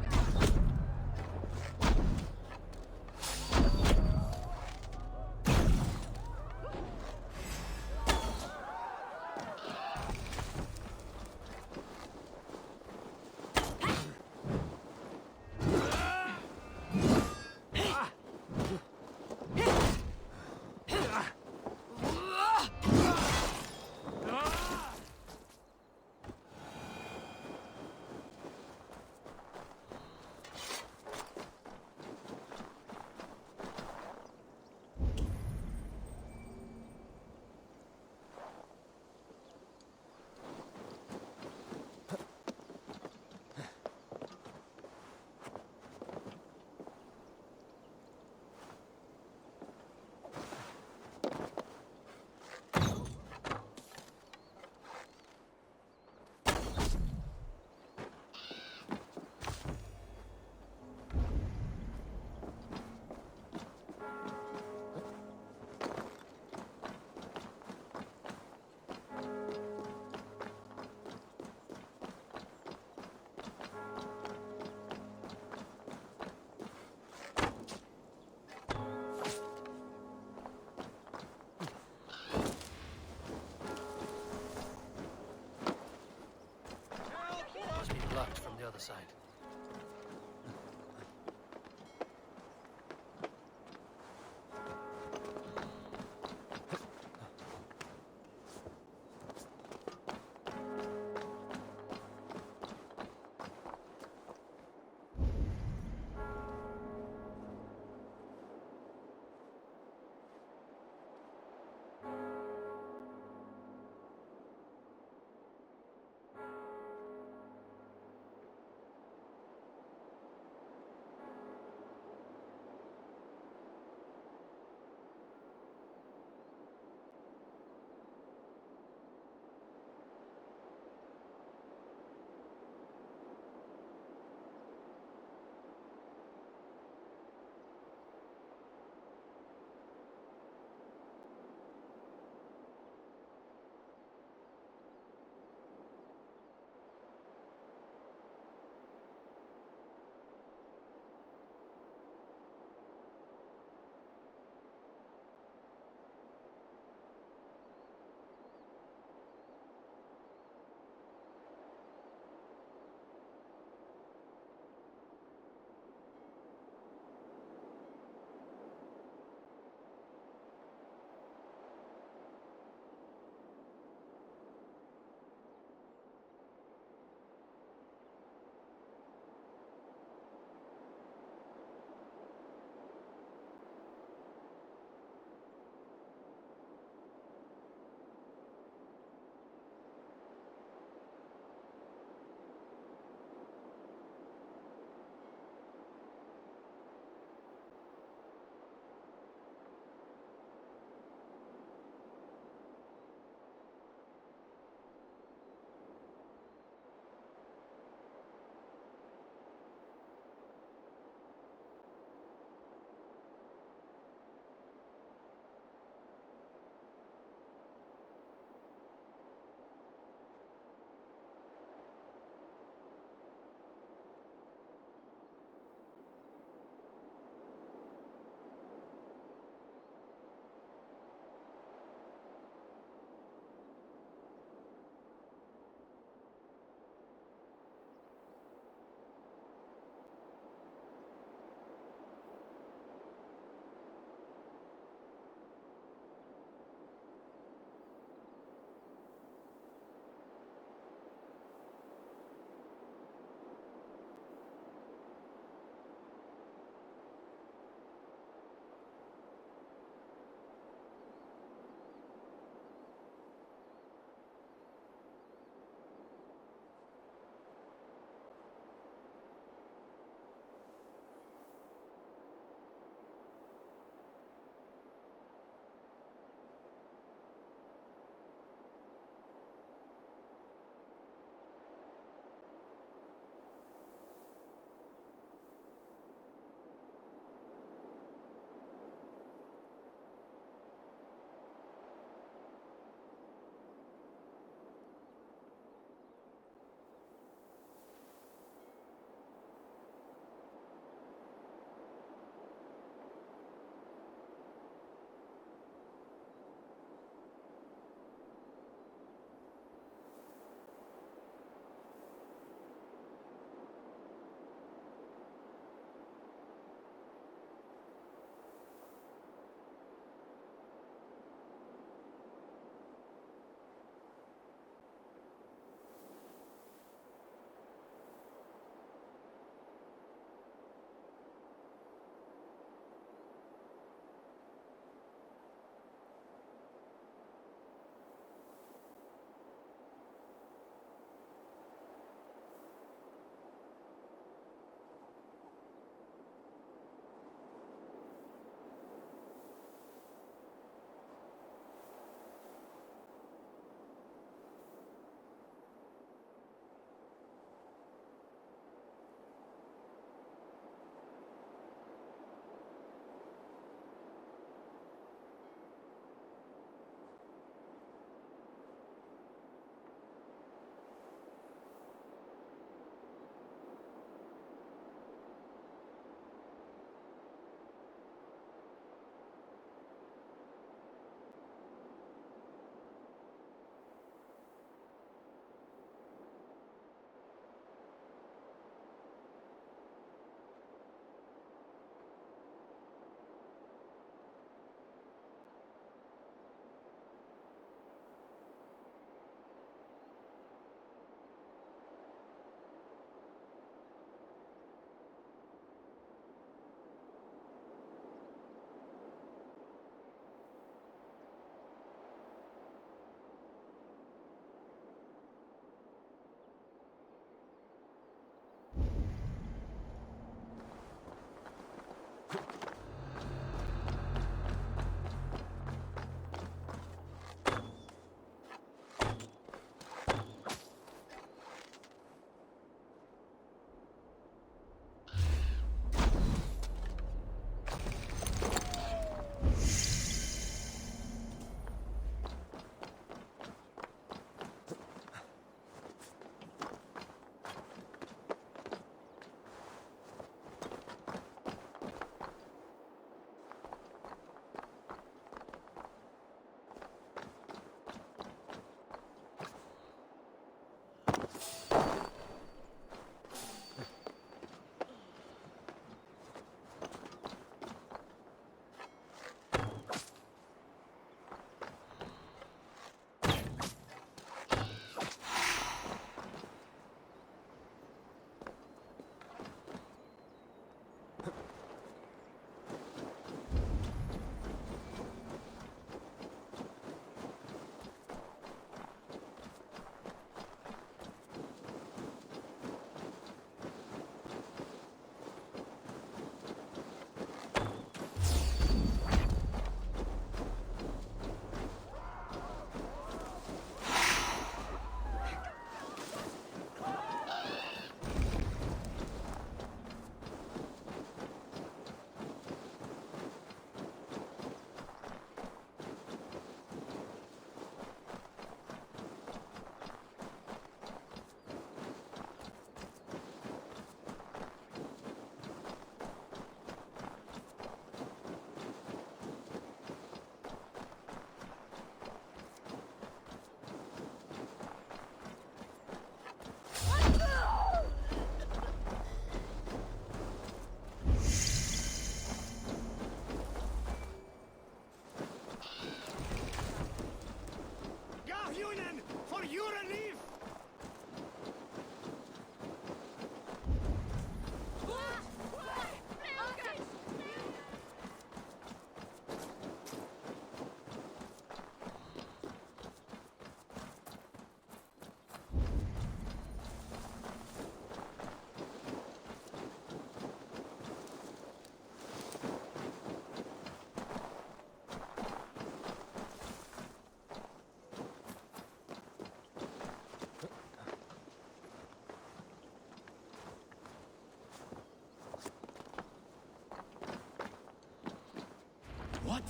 Speaker 16: What?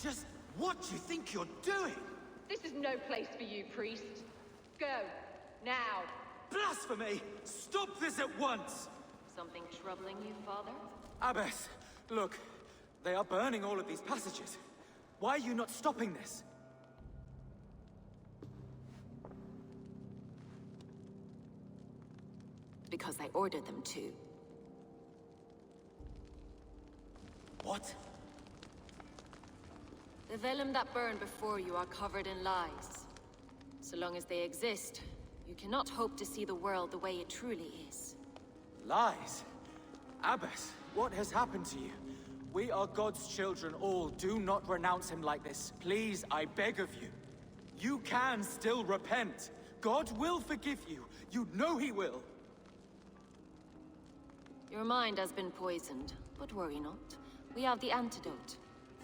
Speaker 16: Just what do you think you're doing?
Speaker 4: This is no place for you, priest. Go. Now.
Speaker 16: Blasphemy! Stop this at once!
Speaker 5: Something troubling you, Father?
Speaker 16: Abbess, look. They are burning all of these passages. Why are you not stopping this?
Speaker 5: Because I ordered them to.
Speaker 16: What?
Speaker 5: The vellum that burn before you are covered in lies. So long as they exist, you cannot hope to see the world the way it truly is.
Speaker 16: Lies? Abbess, what has happened to you? We are God's children all. Do not renounce him like this. Please, I beg of you. You can still repent. God will forgive you. You know he will.
Speaker 5: Your mind has been poisoned, but worry not. We have the antidote.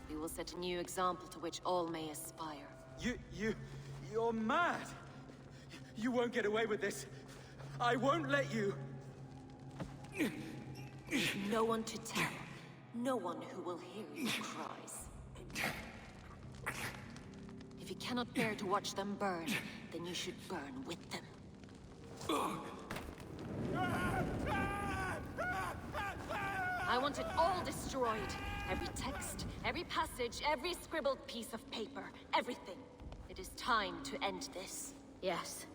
Speaker 5: We will set a new example to which all may aspire.
Speaker 16: You're mad! You won't get away with this. I won't let you!
Speaker 5: No one to tell. No one who will hear your cries. If you cannot bear to watch them burn, then you should burn with them. I want it all destroyed. Every text, every passage, every scribbled piece of paper. Everything. It is time to end this.
Speaker 19: Yes.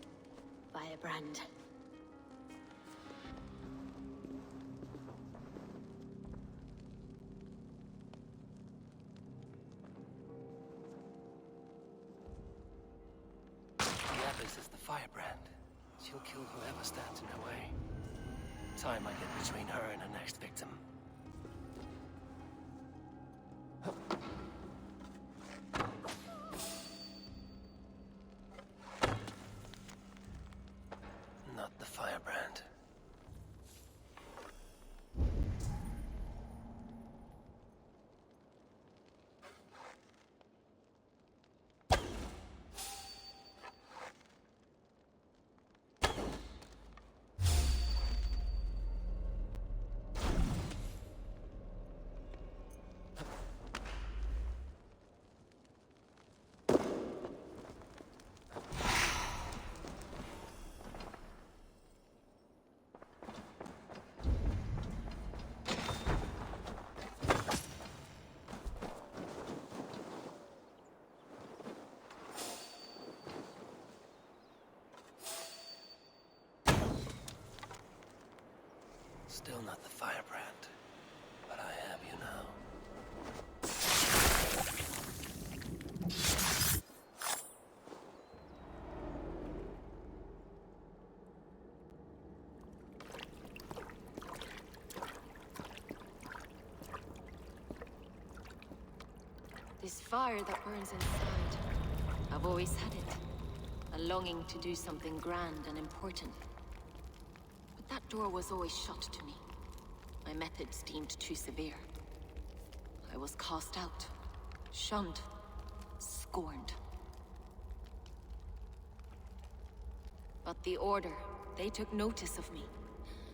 Speaker 19: Firebrand.
Speaker 6: The Abbess is the firebrand. She'll kill whoever stands in her way. Time I get between her and her next victim. Not the firebrand. Still not the firebrand, but I have you now.
Speaker 5: This fire that burns inside, I've always had it. A longing to do something grand and important. But that door was always shut to me. My methods deemed too severe. I was cast out, shunned, scorned. But the Order, they took notice of me.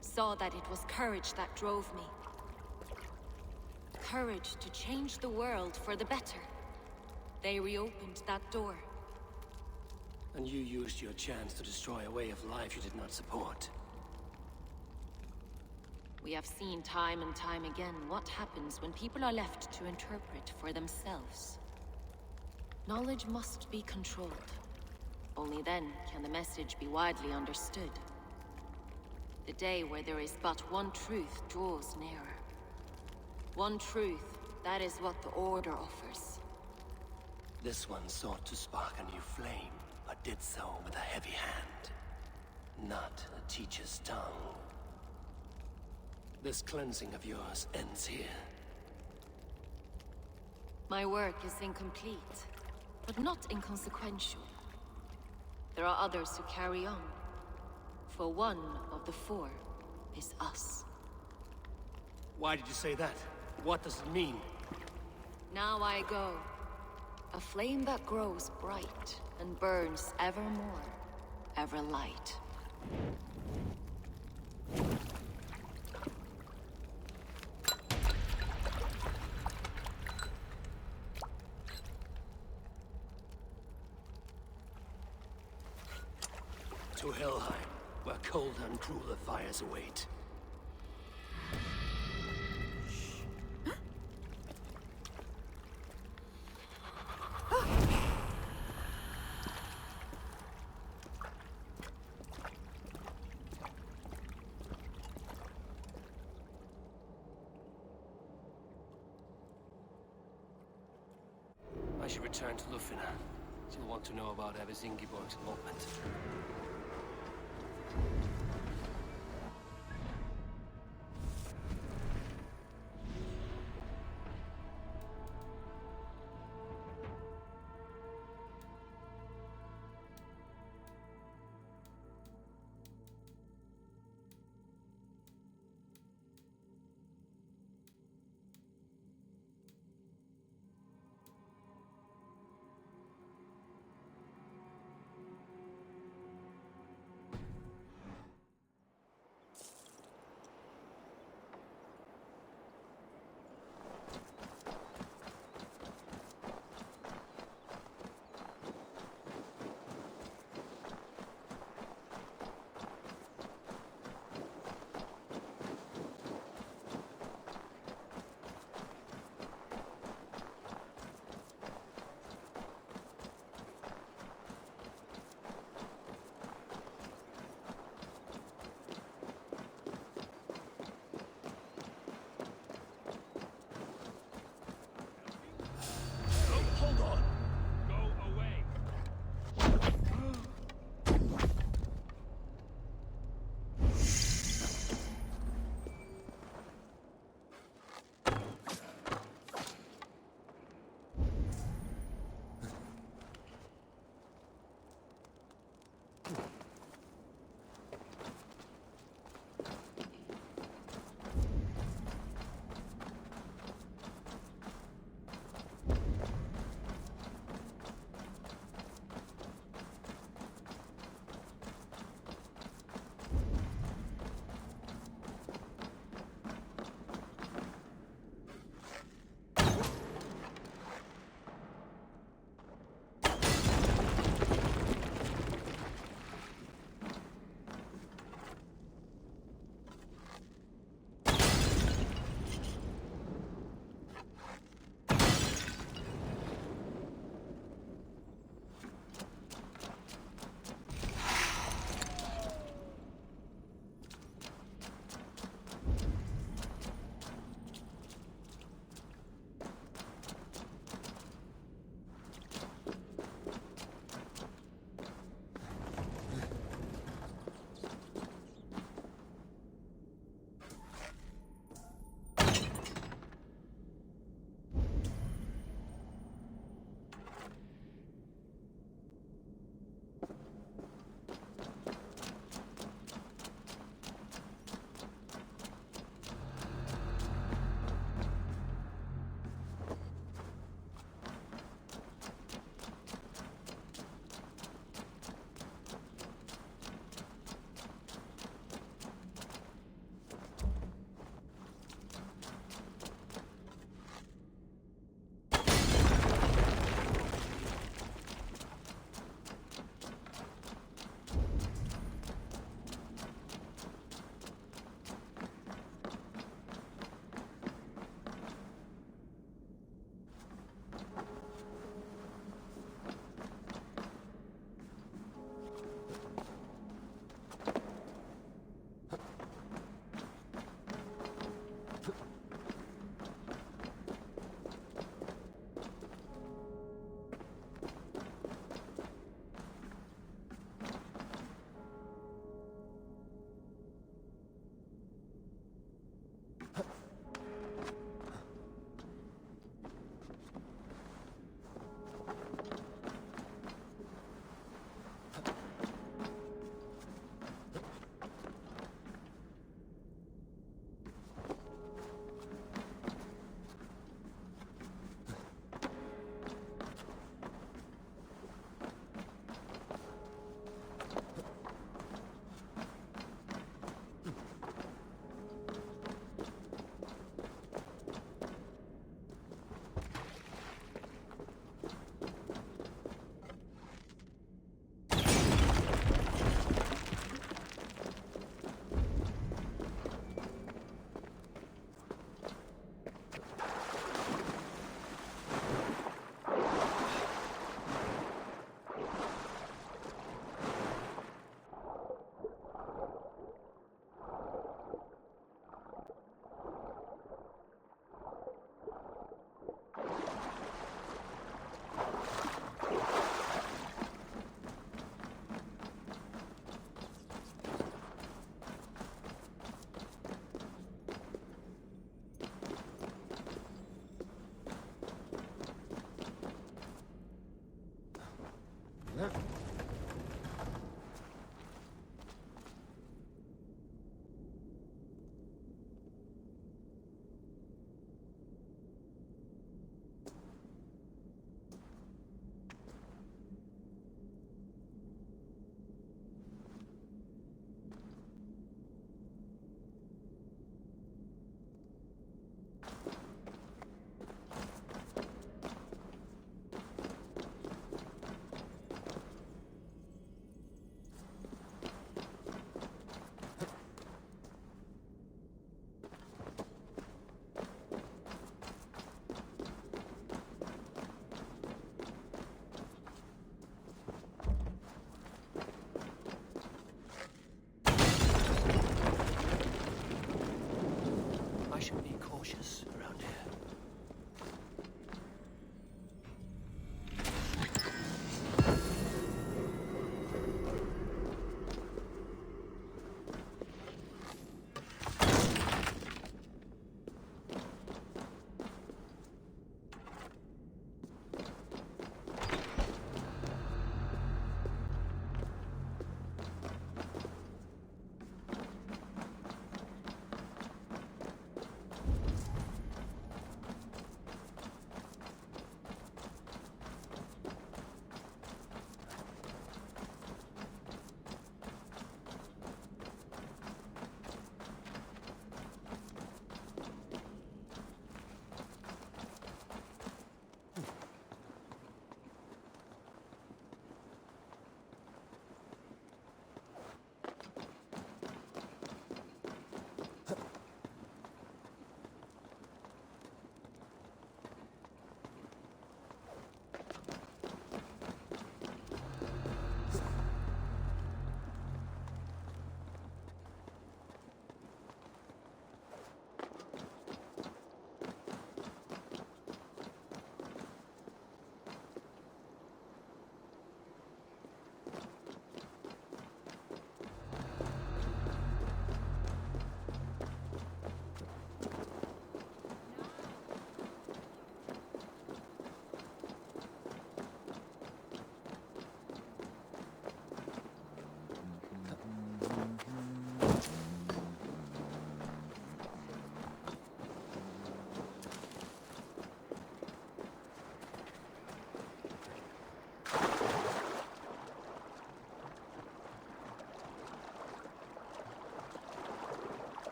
Speaker 5: Saw that it was courage that drove me. Courage to change the world for the better. They reopened that door.
Speaker 6: And you used your chance to destroy a way of life you did not support.
Speaker 5: We have seen time and time again what happens when people are left to interpret for themselves. Knowledge must be controlled. Only then can the message be widely understood. The day where there is but one truth draws nearer. One truth, that is what the Order offers.
Speaker 6: This one sought to spark a new flame, but did so with a heavy hand. Not a teacher's tongue. This cleansing of yours ends here.
Speaker 5: My work is incomplete, but not inconsequential. There are others who carry on. For one of the four is us.
Speaker 6: Why did you say that? What does it mean?
Speaker 5: Now I go. A flame that grows bright and burns ever more, ever light.
Speaker 6: to Helheim, where colder and crueler fires await. I should return to Lufina. She'll want to know about Abbess Ingeborg's allotment.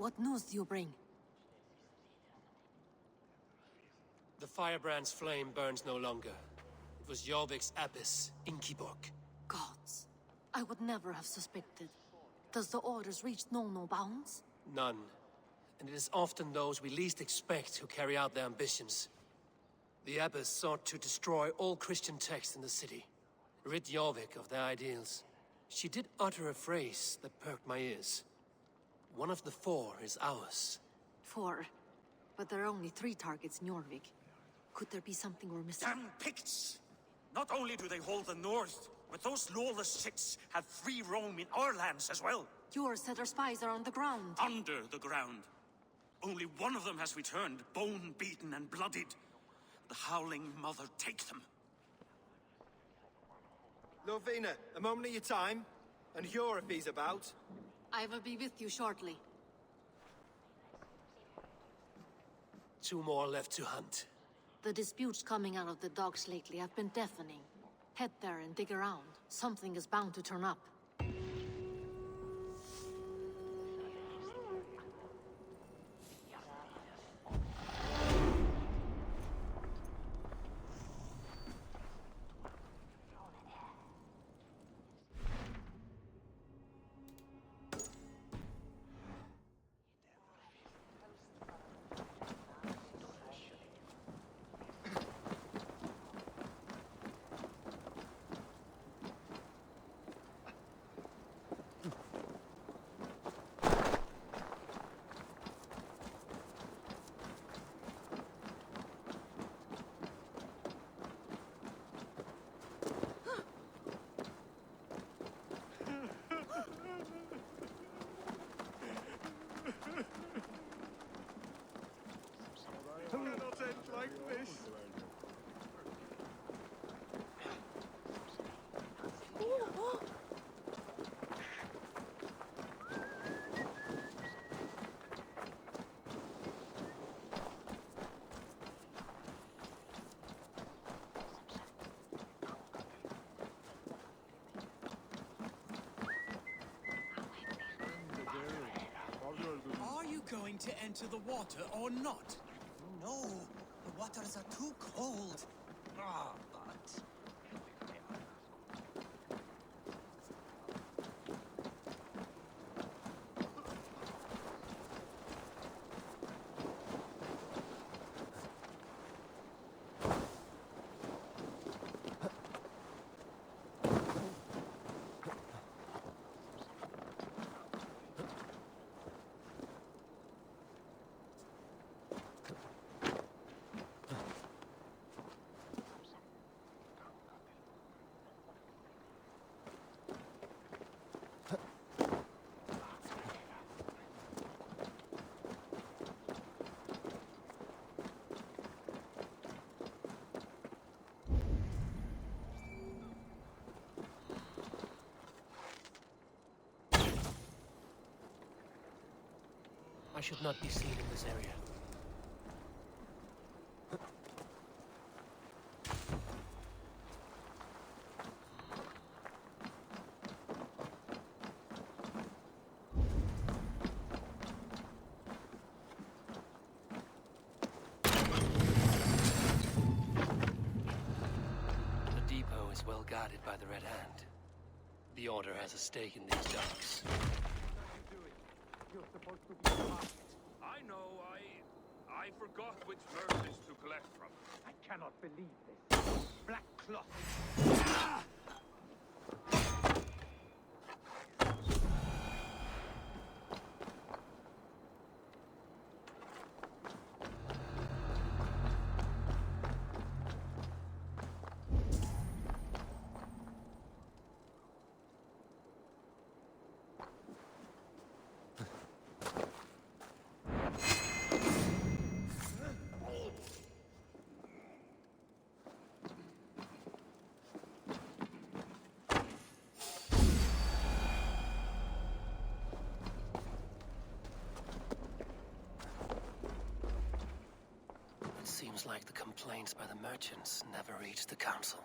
Speaker 5: What news do you bring?
Speaker 6: The firebrand's flame burns no longer. It was Jorvik's abbess, Inkiborg.
Speaker 5: Gods. I would never have suspected. Does the orders reach no bounds?
Speaker 6: None. And it is often those we least expect who carry out their ambitions. The abbess sought to destroy all Christian texts in the city, rid Jorvik of their ideals. She did utter a phrase that perked my ears. One of the 4 is ours.
Speaker 5: 4? But there are only 3 targets in Jorvik. Could there be something we're missing?
Speaker 23: Damn Picts! Not only do they hold the north, but those lawless Siths have free roam in our lands as well.
Speaker 5: Yours said our spies are on the ground.
Speaker 23: Under the ground. Only one of them has returned, bone-beaten and bloodied. The Howling Mother take them.
Speaker 12: Lovina, a moment of your time. And Hjor if he's about.
Speaker 5: I will be with you shortly.
Speaker 6: 2 more left to hunt.
Speaker 5: The disputes coming out of the docks lately have been deafening. Head there and dig around. Something is bound to turn up.
Speaker 14: Are you going to enter the water or not?
Speaker 13: No, the waters are too cold. Ah, but...
Speaker 6: I should not be seen in this area. The depot is well guarded by the Red Hand. The Order has a stake in these docks.
Speaker 14: You're supposed to be fast. I know, I forgot which merchants to collect from. I cannot believe this. Black cloth.
Speaker 6: Seems like the complaints by the merchants never reached the council.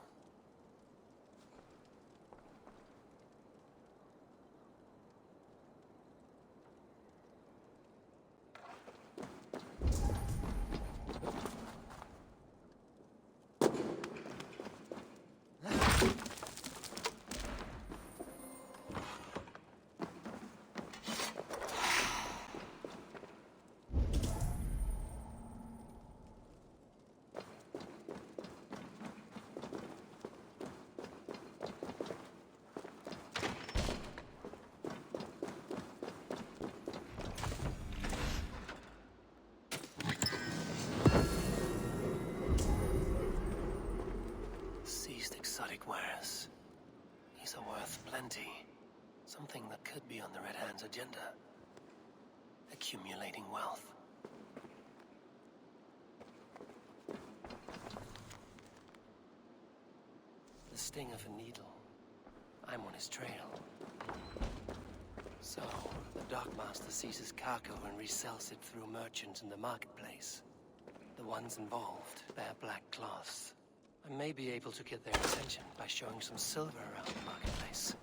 Speaker 6: Plenty. Something that could be on the Red Hand's agenda. Accumulating wealth. The sting of a needle. I'm on his trail. So, the Dockmaster seizes cargo and resells it through merchants in the marketplace. The ones involved bear black cloths. I may be able to get their attention by showing some silver around the marketplace.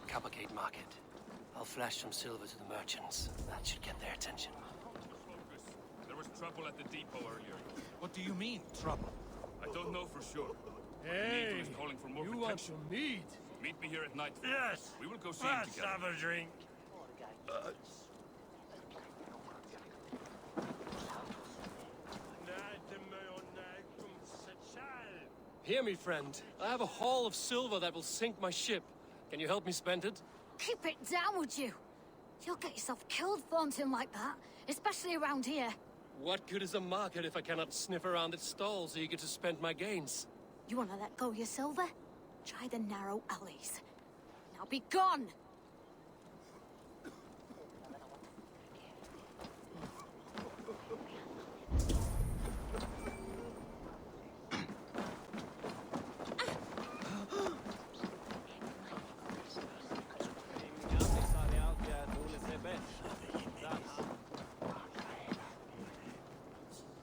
Speaker 6: Coppergate Market. I'll flash some silver to the merchants. That should get their attention.
Speaker 14: There was trouble at the depot earlier.
Speaker 11: What do you mean, trouble?
Speaker 14: I don't know for sure.
Speaker 11: Hey,
Speaker 14: Needle is calling for more
Speaker 11: you
Speaker 14: protection.
Speaker 11: want some meat?
Speaker 14: Meet me here at night.
Speaker 11: Yes.
Speaker 14: We will go see him
Speaker 11: Let's
Speaker 14: together.
Speaker 11: have a drink.
Speaker 6: Hear me, friend. I have a haul of silver that will sink my ship. Can you help me spend it?
Speaker 19: Keep it down, would you? You'll get yourself killed flaunting like that, especially around here.
Speaker 6: What good is a market if I cannot sniff around its stalls eager to spend my gains?
Speaker 19: You want to let go of your silver? Try the narrow alleys. Now be gone!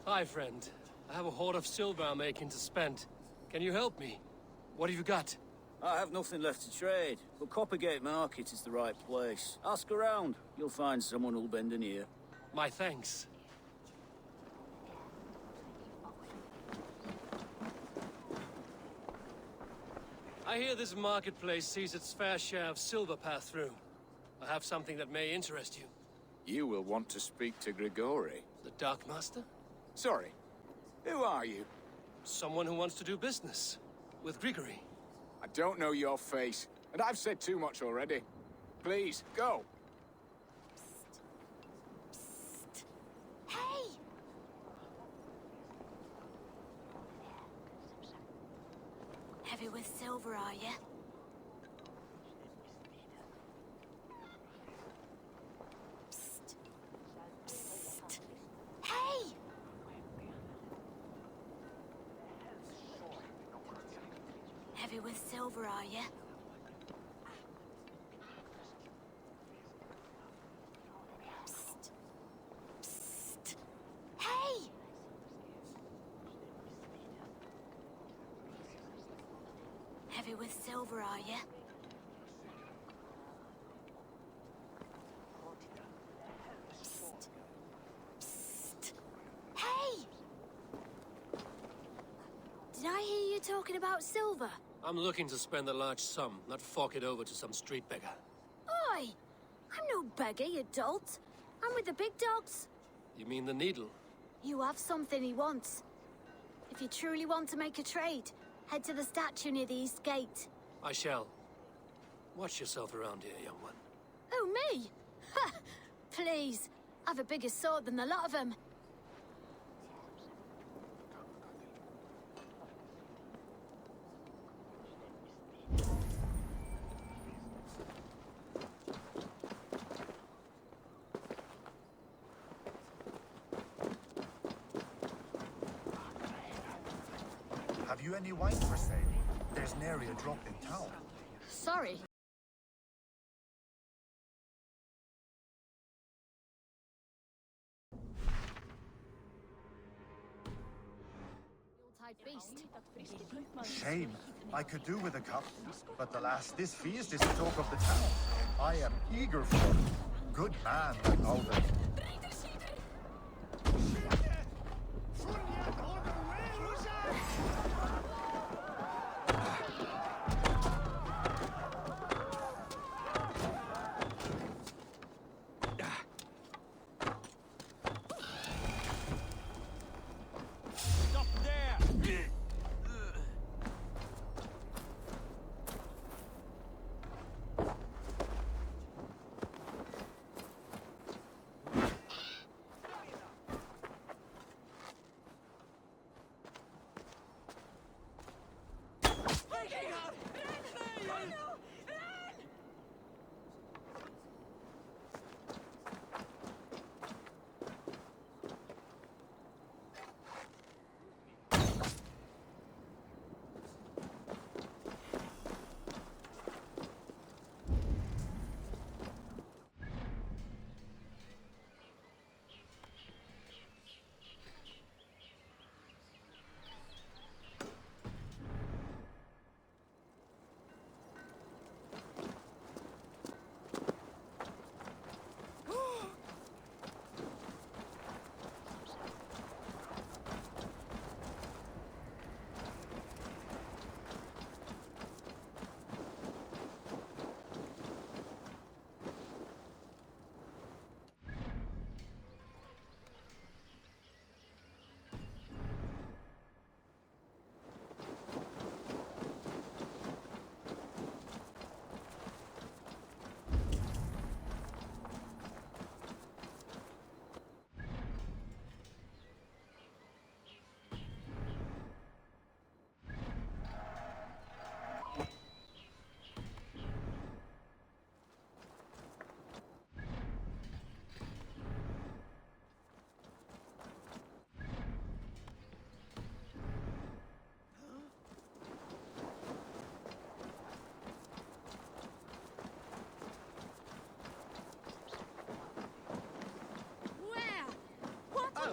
Speaker 6: Hi, friend. I have a hoard of silver I'm making to spend. Can you help me? What have you got?
Speaker 17: I have nothing left to trade, but Coppergate Market is the right place. Ask around. You'll find someone who'll bend an ear.
Speaker 6: My thanks. I hear this marketplace sees its fair share of silver pass through. I have something that may interest you.
Speaker 7: You will want to speak to Grigori.
Speaker 6: The Darkmaster?
Speaker 7: Sorry. Who are you?
Speaker 6: Someone who wants to do business. With Grigori.
Speaker 7: I don't know your face, and I've said too much already. Please, go.
Speaker 19: Hey! Heavy with silver, are you? Psst. Psst. Hey! Heavy with silver, are you? Psst. Psst. Hey! Heavy with silver, are you? Psst. Psst. Hey! Did I hear you talking about silver?
Speaker 6: I'm looking to spend a large sum, not fork it over to some street beggar.
Speaker 19: Oi! I'm no beggar, you dolt. I'm with the big dogs.
Speaker 6: You mean the needle?
Speaker 19: You have something he wants. If you truly want to make a trade, head to the statue near the east gate.
Speaker 6: I shall. Watch yourself around here, young one.
Speaker 19: Oh, me? Ha! Please. I've a bigger sword than the lot of them.
Speaker 18: Have you any wine for sale? There's nary a drop in town.
Speaker 19: Sorry. Beast.
Speaker 18: Shame. I could do with a cup, but alas, this feast is the talk of the town. I am eager for it. Good man, that Alden.
Speaker 12: Stop there!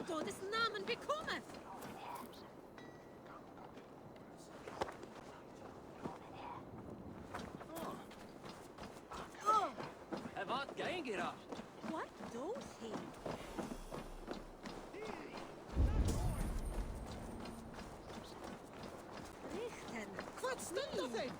Speaker 19: Mordor, this Namen becometh!
Speaker 22: Vad gängira?
Speaker 19: What does he? Richten.
Speaker 2: What's nothing?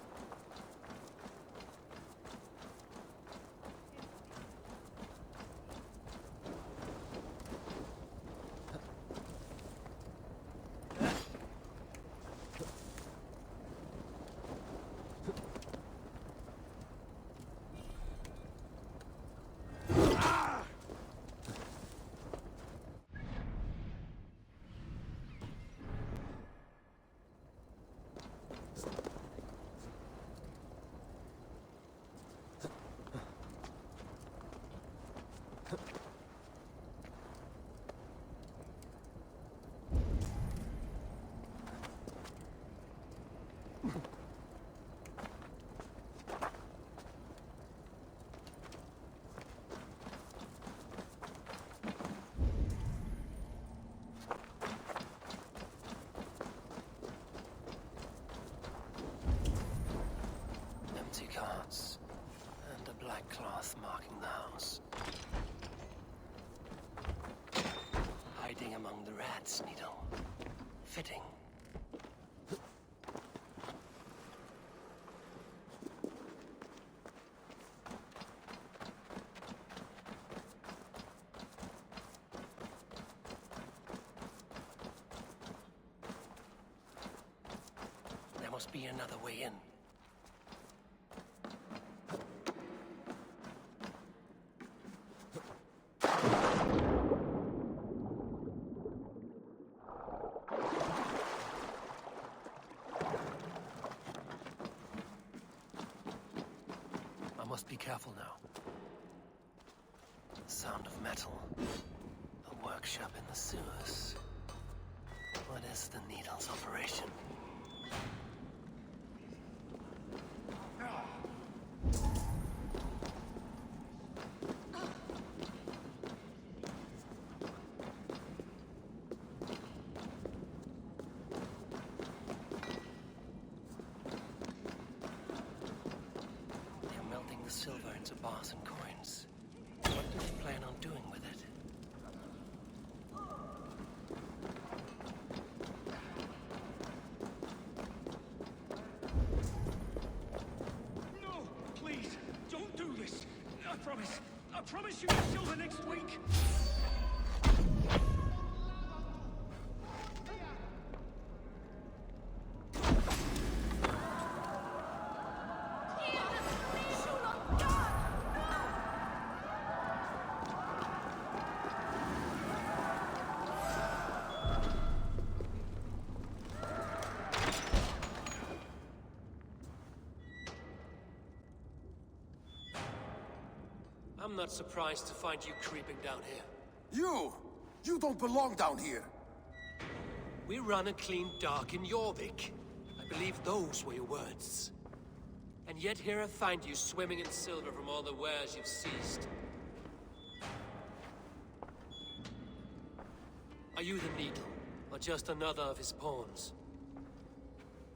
Speaker 6: Empty carts, and a black cloth marking the house. Hiding among the rats, Needle. Fitting. There must be another way in. I must be careful now. The sound of metal. The workshop in the sewers. What is the Needle's operation? They're melting the silver into bars and coins. What do they plan on doing with it?
Speaker 14: No! Please, don't do this! I promise you silver next week!
Speaker 6: I'm not surprised to find you creeping down here.
Speaker 3: You! You don't belong down here!
Speaker 6: We run a clean dock in Jorvik. I believe those were your words. And yet here I find you swimming in silver from all the wares you've seized. Are you the Needle, or just another of his pawns?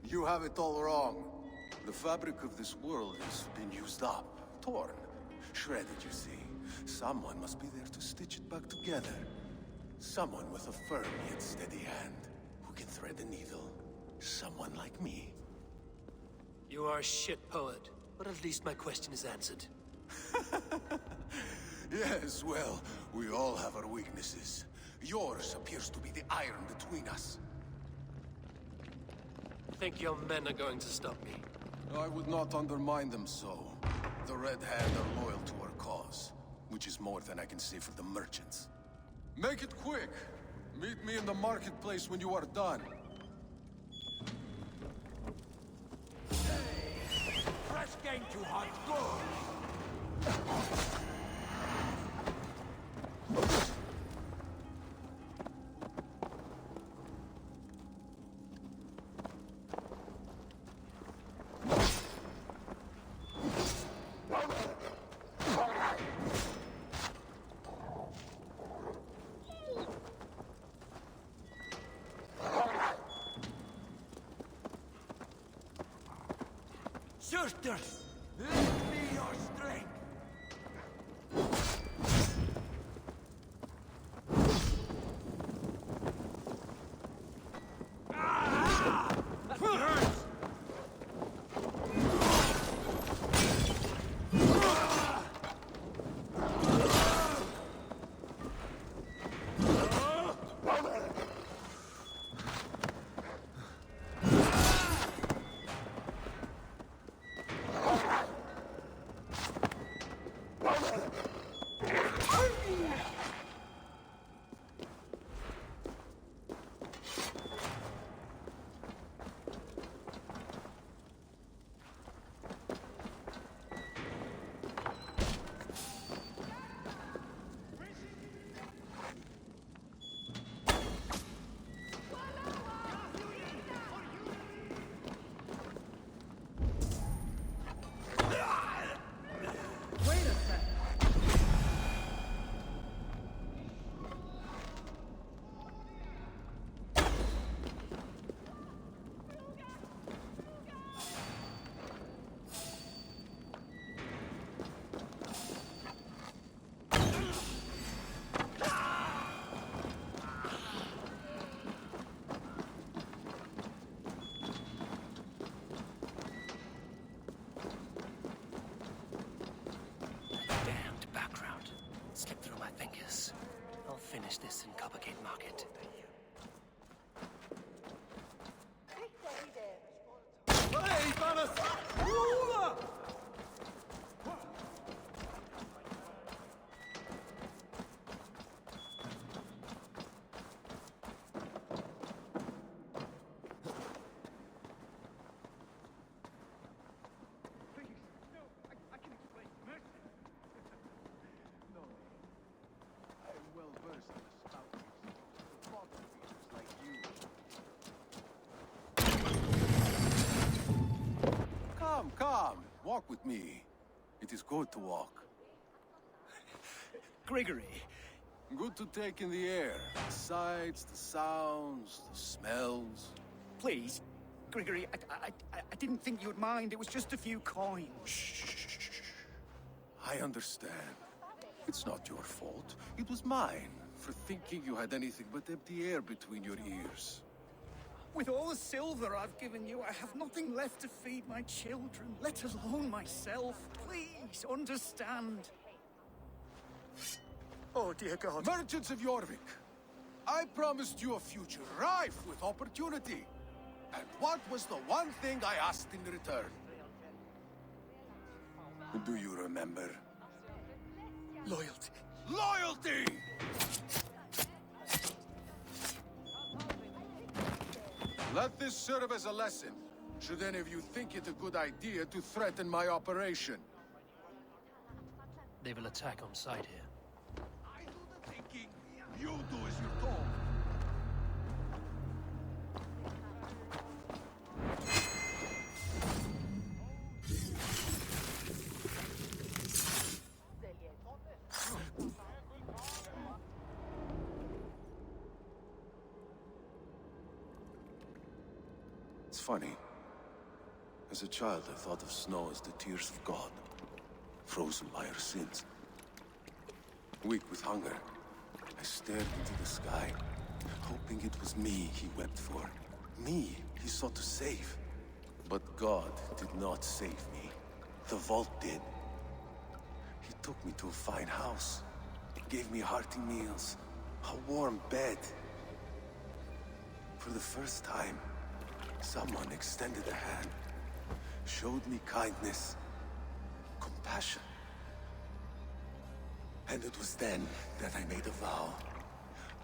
Speaker 3: You have it all wrong. The fabric of this world has been used up, torn, shredded, you see. Someone must be there to stitch it back together. Someone with a firm yet steady hand, who can thread the needle. Someone like me.
Speaker 6: You are a shit poet, but at least my question is answered.
Speaker 3: Yes, well, we all have our weaknesses. Yours appears to be the iron between us.
Speaker 6: Think your men are going to stop me?
Speaker 3: I would not undermine them so. The Red Hand are loyal to our cause, which is more than I can say for the merchants. Make it quick! Meet me in the marketplace when you are done.
Speaker 14: Press game too hard, good!
Speaker 1: Surtur! Lend me your strength!
Speaker 6: Finish this in Coppergate Market.
Speaker 1: Hey, Vanas! Ruler!
Speaker 3: Come, walk with me. It is good to walk.
Speaker 2: Grigory.
Speaker 3: Good to take in the air. The sights, the sounds, the smells.
Speaker 2: Please, Grigory, I didn't think you'd mind. It was just a few coins.
Speaker 3: Shh. I understand. It's not your fault. It was mine, for thinking you had anything but empty air between your ears.
Speaker 2: With all the silver I've given you, I have nothing left to feed my children, let alone myself. Please, understand. Oh, dear God.
Speaker 3: Merchants of Jorvik, I promised you a future rife with opportunity. And what was the one thing I asked in return? Do you remember?
Speaker 2: Loyalty.
Speaker 3: Loyalty! Let this serve as a lesson, should any of you think it a good idea to threaten my operation.
Speaker 6: They will attack on sight here.
Speaker 3: I do the thinking, you do as you're told. It's funny. As a child, I thought of snow as the tears of God, frozen by our sins. Weak with hunger, I stared into the sky, hoping it was me he wept for. Me he sought to save. But God did not save me. The vault did. He took me to a fine house, gave me hearty meals, a warm bed. For the first time, someone extended a hand, showed me kindness, compassion. And it was then that I made a vow.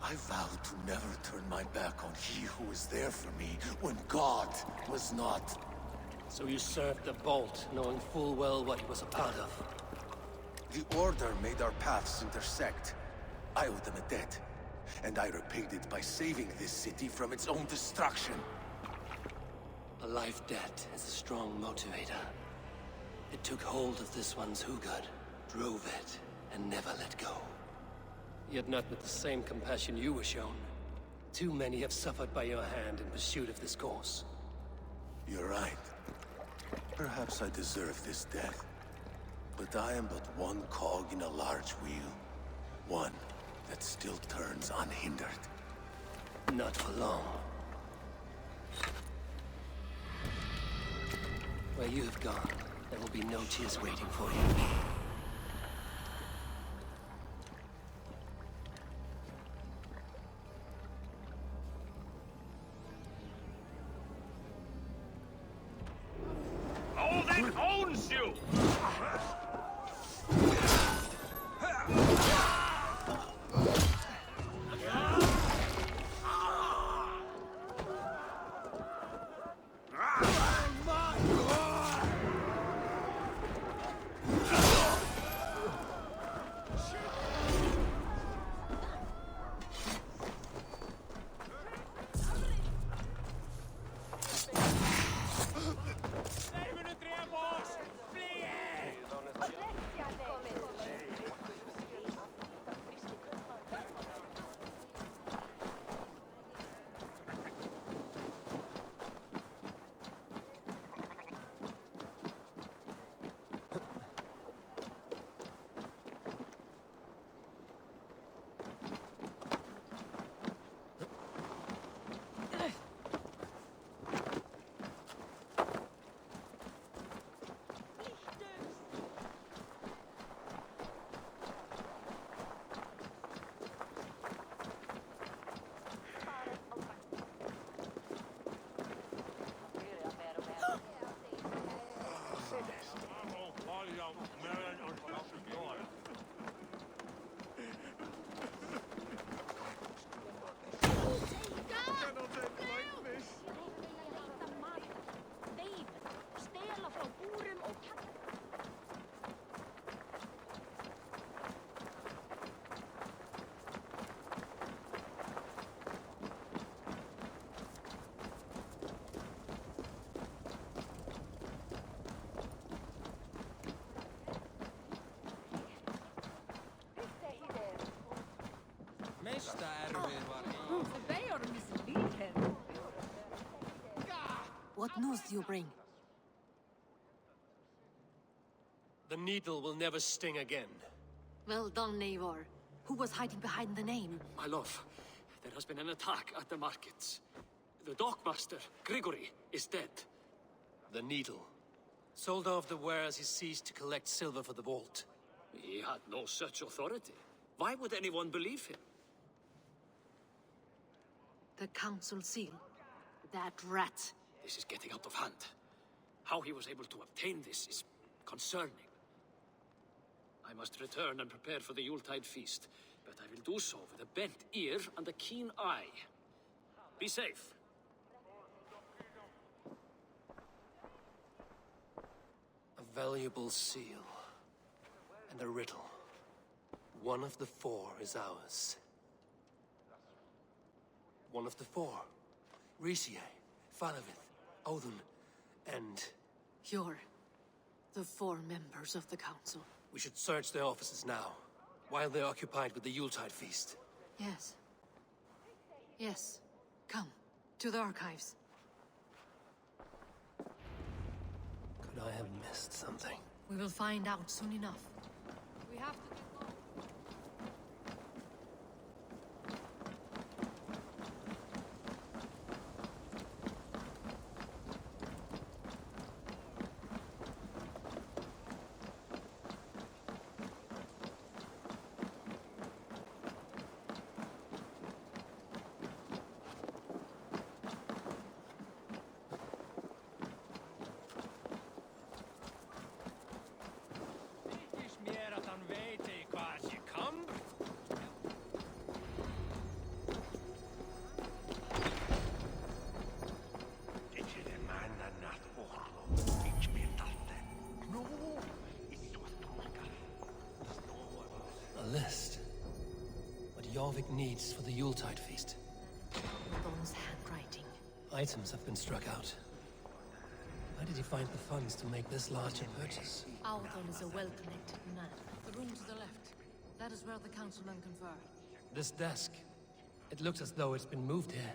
Speaker 3: I vowed to never turn my back on he who was there for me when God was not.
Speaker 6: So you served the Bolt, knowing full well what he was a part of.
Speaker 3: The Order made our paths intersect. I owed them a debt, and I repaid it by saving this city from its own destruction.
Speaker 6: A life debt is a strong motivator. It took hold of this one's Hugad, drove it, and never let go. Yet not with the same compassion you were shown. Too many have suffered by your hand in pursuit of this cause.
Speaker 3: You're right. Perhaps I deserve this death. But I am but one cog in a large wheel. One that still turns unhindered.
Speaker 6: Not for long. Where you have gone, there will be no tears waiting for you.
Speaker 14: Odin owns you!
Speaker 5: What news do you bring?
Speaker 6: The needle will never sting again.
Speaker 5: Well done, Eivor. Who was hiding behind the name?
Speaker 22: My love, there has been an attack at the markets. The dockmaster, Grigory, is dead.
Speaker 6: The needle. Sold off the wares he ceased to collect silver for the vault.
Speaker 22: He had no such authority. Why would anyone believe him?
Speaker 5: The council seal. That rat.
Speaker 22: This is getting out of hand. How he was able to obtain this is concerning. I must return and prepare for the Yuletide feast, but I will do so with a bent ear and a keen eye. Be safe.
Speaker 6: A valuable seal. And a riddle. One of the four is ours. One of the four. Risie, Falavith, Odin, and...
Speaker 5: You're the four members of the council.
Speaker 6: We should search their offices now, while they're occupied with the Yuletide feast.
Speaker 5: Yes. Yes. Come, to the archives.
Speaker 6: Could I have missed something?
Speaker 5: We will find out soon enough. We have to get going.
Speaker 6: A list. What Jorvik needs for the Yuletide feast.
Speaker 5: Don's handwriting.
Speaker 6: Items have been struck out. Where did he find the funds to make this large a purchase?
Speaker 5: Audon is a well-connected man. The room to the left. That is where the councilmen confer.
Speaker 6: This desk. It looks as though it's been moved here.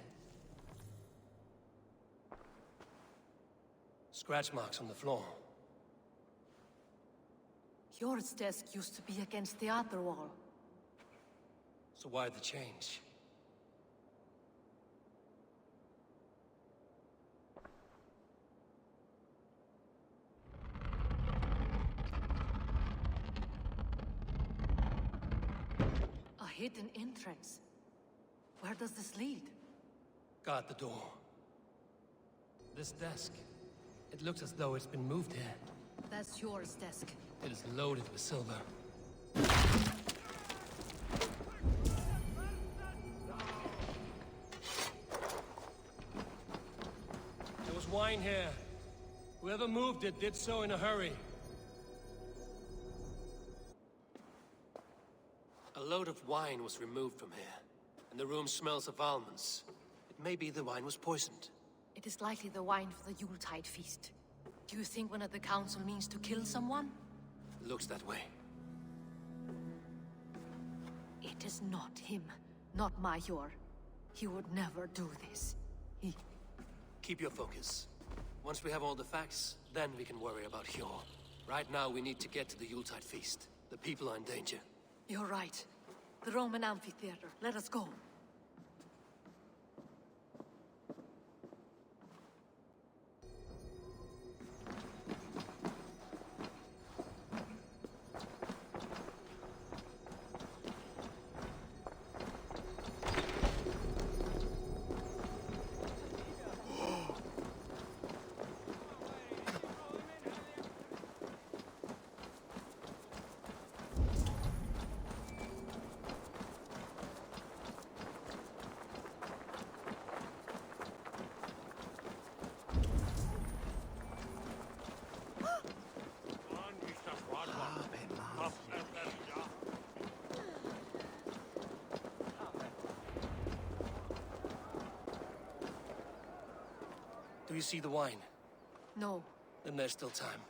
Speaker 6: Scratch marks on the floor.
Speaker 5: Yours desk used to be against the other wall.
Speaker 6: So why the change?
Speaker 5: A hidden entrance. Where does this lead?
Speaker 6: Guard the door. This desk. It looks as though it's been moved here.
Speaker 5: That's yours desk.
Speaker 6: It is loaded with silver. There was wine here. Whoever moved it did so in a hurry. A load of wine was removed from here, and the room smells of almonds. It may be the wine was poisoned.
Speaker 5: It is likely the wine for the Yuletide feast. Do you think one of the council means to kill someone?
Speaker 6: Looks that way.
Speaker 5: It is not him, not Major. He would never do this.
Speaker 6: Keep your focus. Once we have all the facts, then we can worry about Hjor. Right now, we need to get to the Yuletide feast. The people are in danger.
Speaker 5: You're right. The Roman amphitheater. Let us go.
Speaker 6: Do you see the wine?
Speaker 5: No.
Speaker 6: Then there's still time.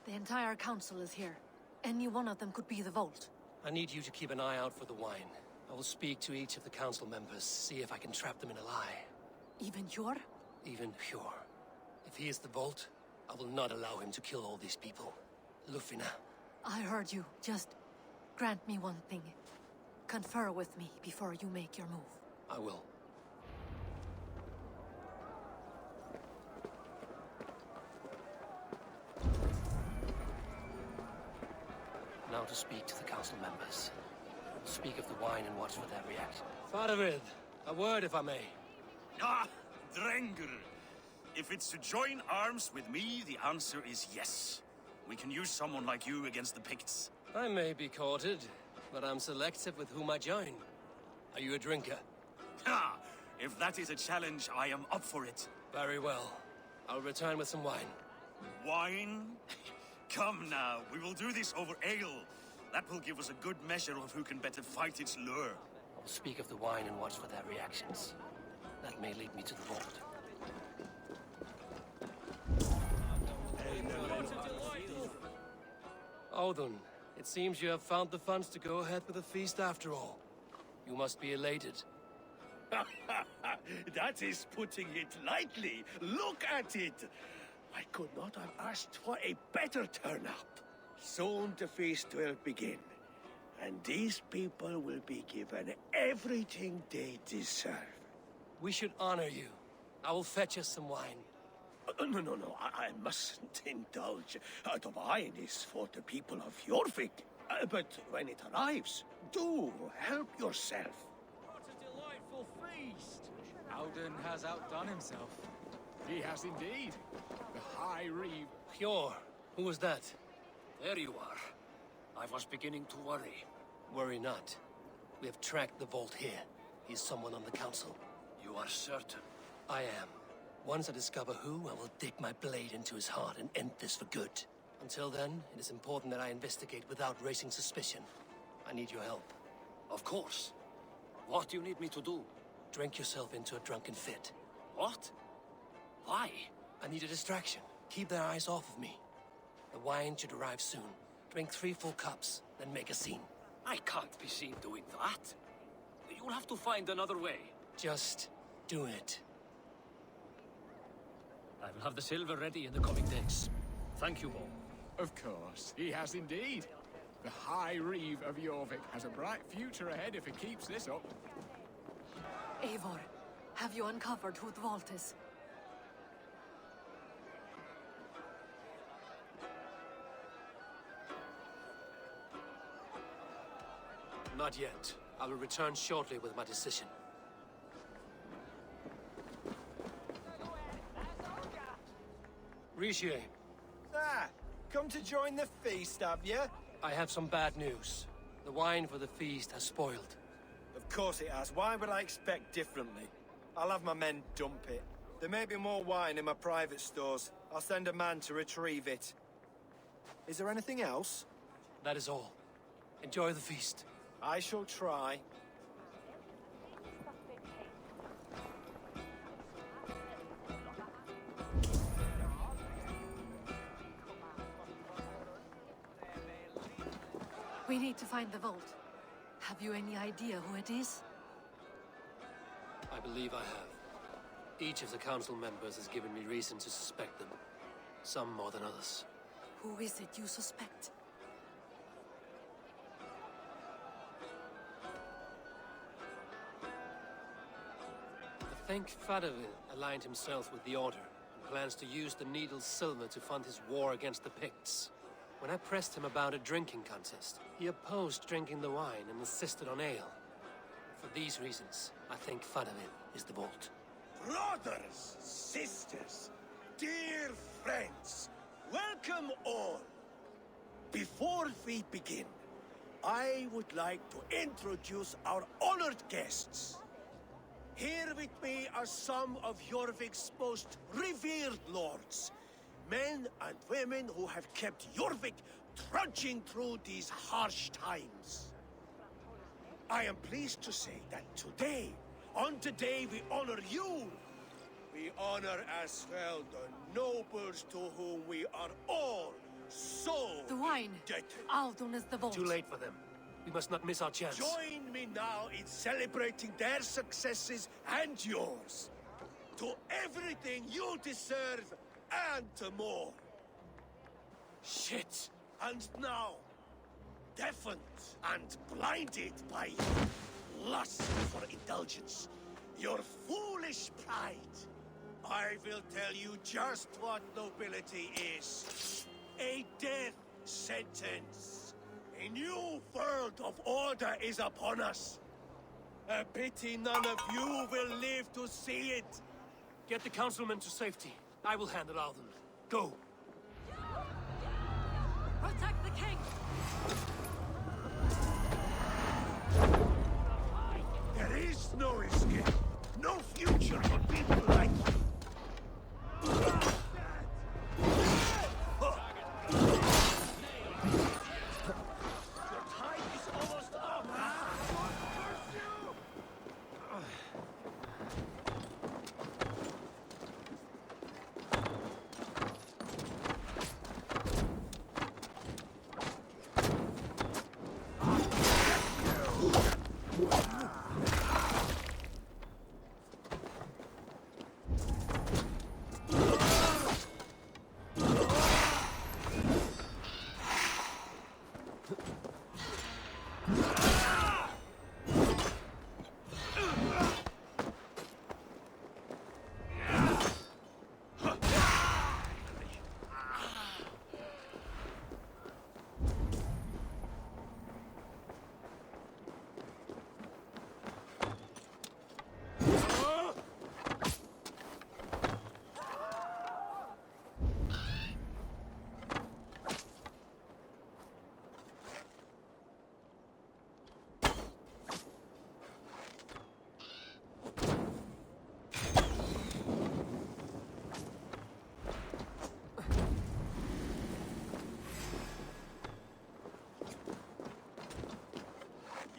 Speaker 5: The entire council is here. Any one of them could be the vault.
Speaker 6: I need you to keep an eye out for the wine. I will speak to each of the council members, see if I can trap them in a lie.
Speaker 5: Even Hjor?
Speaker 6: Even Hjor. If he is the vault, I will not allow him to kill all these people. Lufina.
Speaker 5: I heard you. Just grant me one thing. Confer with me before you make your move.
Speaker 6: I will. Now to speak to the council members. Speak of the wine and watch for their reaction. Faravid, a word if I may.
Speaker 23: Ah, Drengr. If it's to join arms with me, the answer is yes. We can use someone like you against the Picts.
Speaker 6: I may be courted, but I'm selective with whom I join. Are you a drinker?
Speaker 23: Ha! If that is a challenge, I am up for it.
Speaker 6: Very well. I'll return with some wine.
Speaker 23: Wine? Come now, we will do this over ale. That will give us a good measure of who can better fight its lure.
Speaker 6: I'll speak of the wine and watch for their reactions. That may lead me to the vault. Odun, it seems you have found the funds to go ahead with the feast after all. You must be elated.
Speaker 1: That is putting it lightly. Look at it. I could not have asked for a better turnout. Soon the feast will begin, and these people will be given everything they deserve.
Speaker 6: We should honor you. I will fetch us some wine.
Speaker 1: No, I mustn't indulge. The wine is for the people of Jorvik. But when it arrives, do help yourself.
Speaker 22: What a delightful feast!
Speaker 16: Auden has outdone himself.
Speaker 8: He has indeed. The High Reeve.
Speaker 6: Hjor, who was that?
Speaker 22: There you are. I was beginning to worry.
Speaker 6: Worry not. We have tracked the vault here. He's someone on the council.
Speaker 22: You are certain?
Speaker 6: I am. Once I discover who, I will dig my blade into his heart and end this for good. Until then, it is important that I investigate without raising suspicion. I need your help.
Speaker 22: Of course. What do you need me to do?
Speaker 6: Drink yourself into a drunken fit.
Speaker 22: What? Why?
Speaker 6: I need a distraction. Keep their eyes off of me. The wine should arrive soon. Drink 3 full cups, then make a scene.
Speaker 22: I can't be seen doing that. You'll have to find another way.
Speaker 6: Just do it.
Speaker 22: I will have the silver ready in the coming days. Thank you all.
Speaker 8: Of course, he has indeed. The High Reeve of Jorvik has a bright future ahead if he keeps this up.
Speaker 5: Eivor, have you uncovered who the vault is?
Speaker 6: Not yet. I will return shortly with my decision. Richier,
Speaker 9: Ah, come to join the feast, have you?
Speaker 6: I have some bad news. The wine for the feast has spoiled.
Speaker 9: Of course it has. Why would I expect differently? I'll have my men dump it. There may be more wine in my private stores. I'll send a man to retrieve it. Is there anything else?
Speaker 6: That is all. Enjoy the feast.
Speaker 9: I shall try.
Speaker 5: We need to find the vault. Have you any idea who it is?
Speaker 6: I believe I have. Each of the council members has given me reason to suspect them. Some more than others.
Speaker 5: Who is it you suspect?
Speaker 6: I think Fadavin aligned himself with the Order and plans to use the Needle's silver to fund his war against the Picts. When I pressed him about a drinking contest, he opposed drinking the wine and insisted on ale. For these reasons, I think Fadavin is the vault.
Speaker 1: Brothers, sisters, dear friends, welcome all. Before we begin, I would like to introduce our honored guests. Here with me are some of Jorvik's most revered lords. Men and women who have kept Jorvik trudging through these harsh times. I am pleased to say that today, on the day we honor you, we honor as well the nobles to whom we are all so
Speaker 5: The wine.
Speaker 1: indebted.
Speaker 5: Aldon is the vault.
Speaker 6: Too late for them. We must not miss our chance.
Speaker 1: Join me now in celebrating their successes and yours. To everything you deserve and to more.
Speaker 6: Shit!
Speaker 1: And now, deafened and blinded by lust for indulgence, your foolish pride, I will tell you just what nobility is. A death sentence. A new world of order is upon us. A pity none of you will live to see it.
Speaker 6: Get the councilmen to safety. I will handle Alden. Go!
Speaker 5: Protect the king!
Speaker 1: There is no escape. No future for people like you.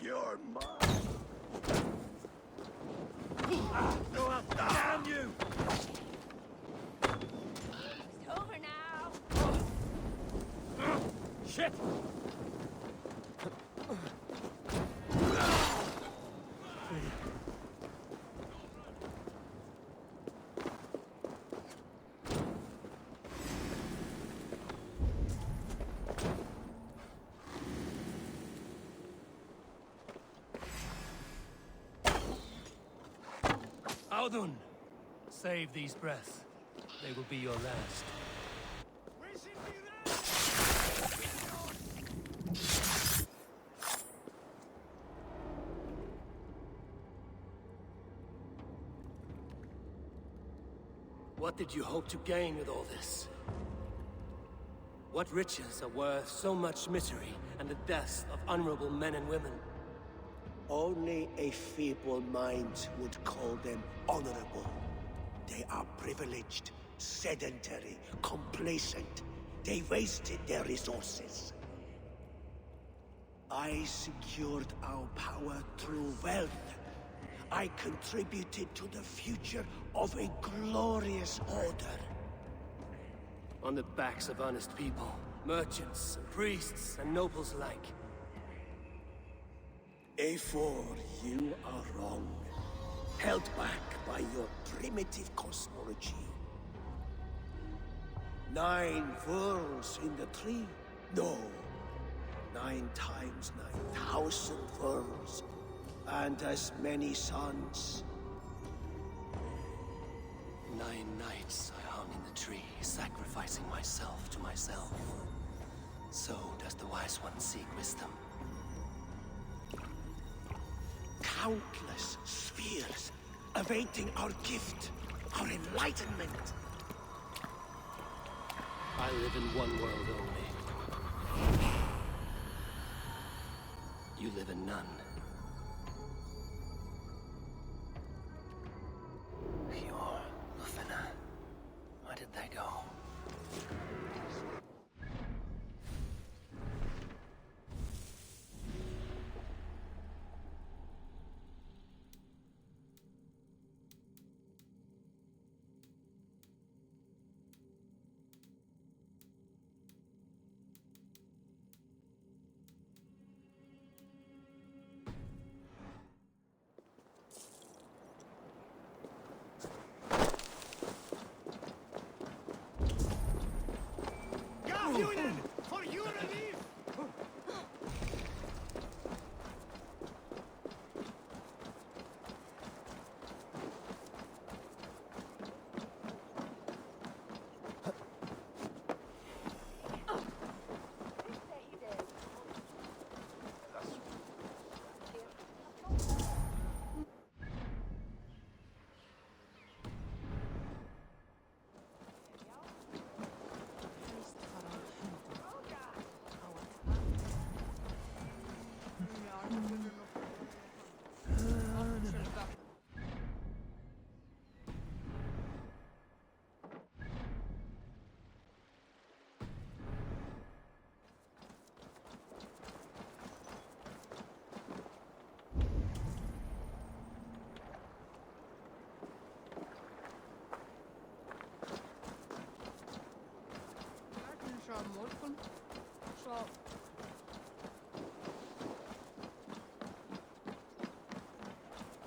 Speaker 1: You're mine. Go out, damn you!
Speaker 4: It's over now.
Speaker 6: Shit! Audun, save these breaths. They will be your last. What did you hope to gain with all this? What riches are worth so much misery and the deaths of honorable men and women?
Speaker 1: Only a feeble mind would call them honorable. They are privileged, sedentary, complacent. They wasted their resources. I secured our power through wealth. I contributed to the future of a glorious order.
Speaker 6: On the backs of honest people, merchants, priests, and nobles alike.
Speaker 1: Eivor, you are wrong. Held back by your primitive cosmology. 9 worlds in the tree? No. 9 times 9,000 worlds. And as many suns.
Speaker 6: 9 nights I hung in the tree, sacrificing myself to myself. So does the wise one seek wisdom.
Speaker 1: Countless spheres, awaiting our gift, our enlightenment.
Speaker 6: I live in one world only. You live in none. Your Lufina. Where did they go?
Speaker 9: For you relief!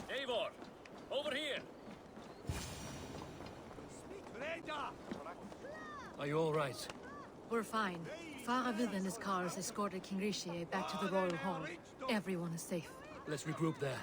Speaker 22: Eivor, over here.
Speaker 6: Are you all right?
Speaker 5: We're fine. Faravid and his cars escorted King Rishi back to the Royal Hall. Everyone is safe.
Speaker 6: Let's regroup there.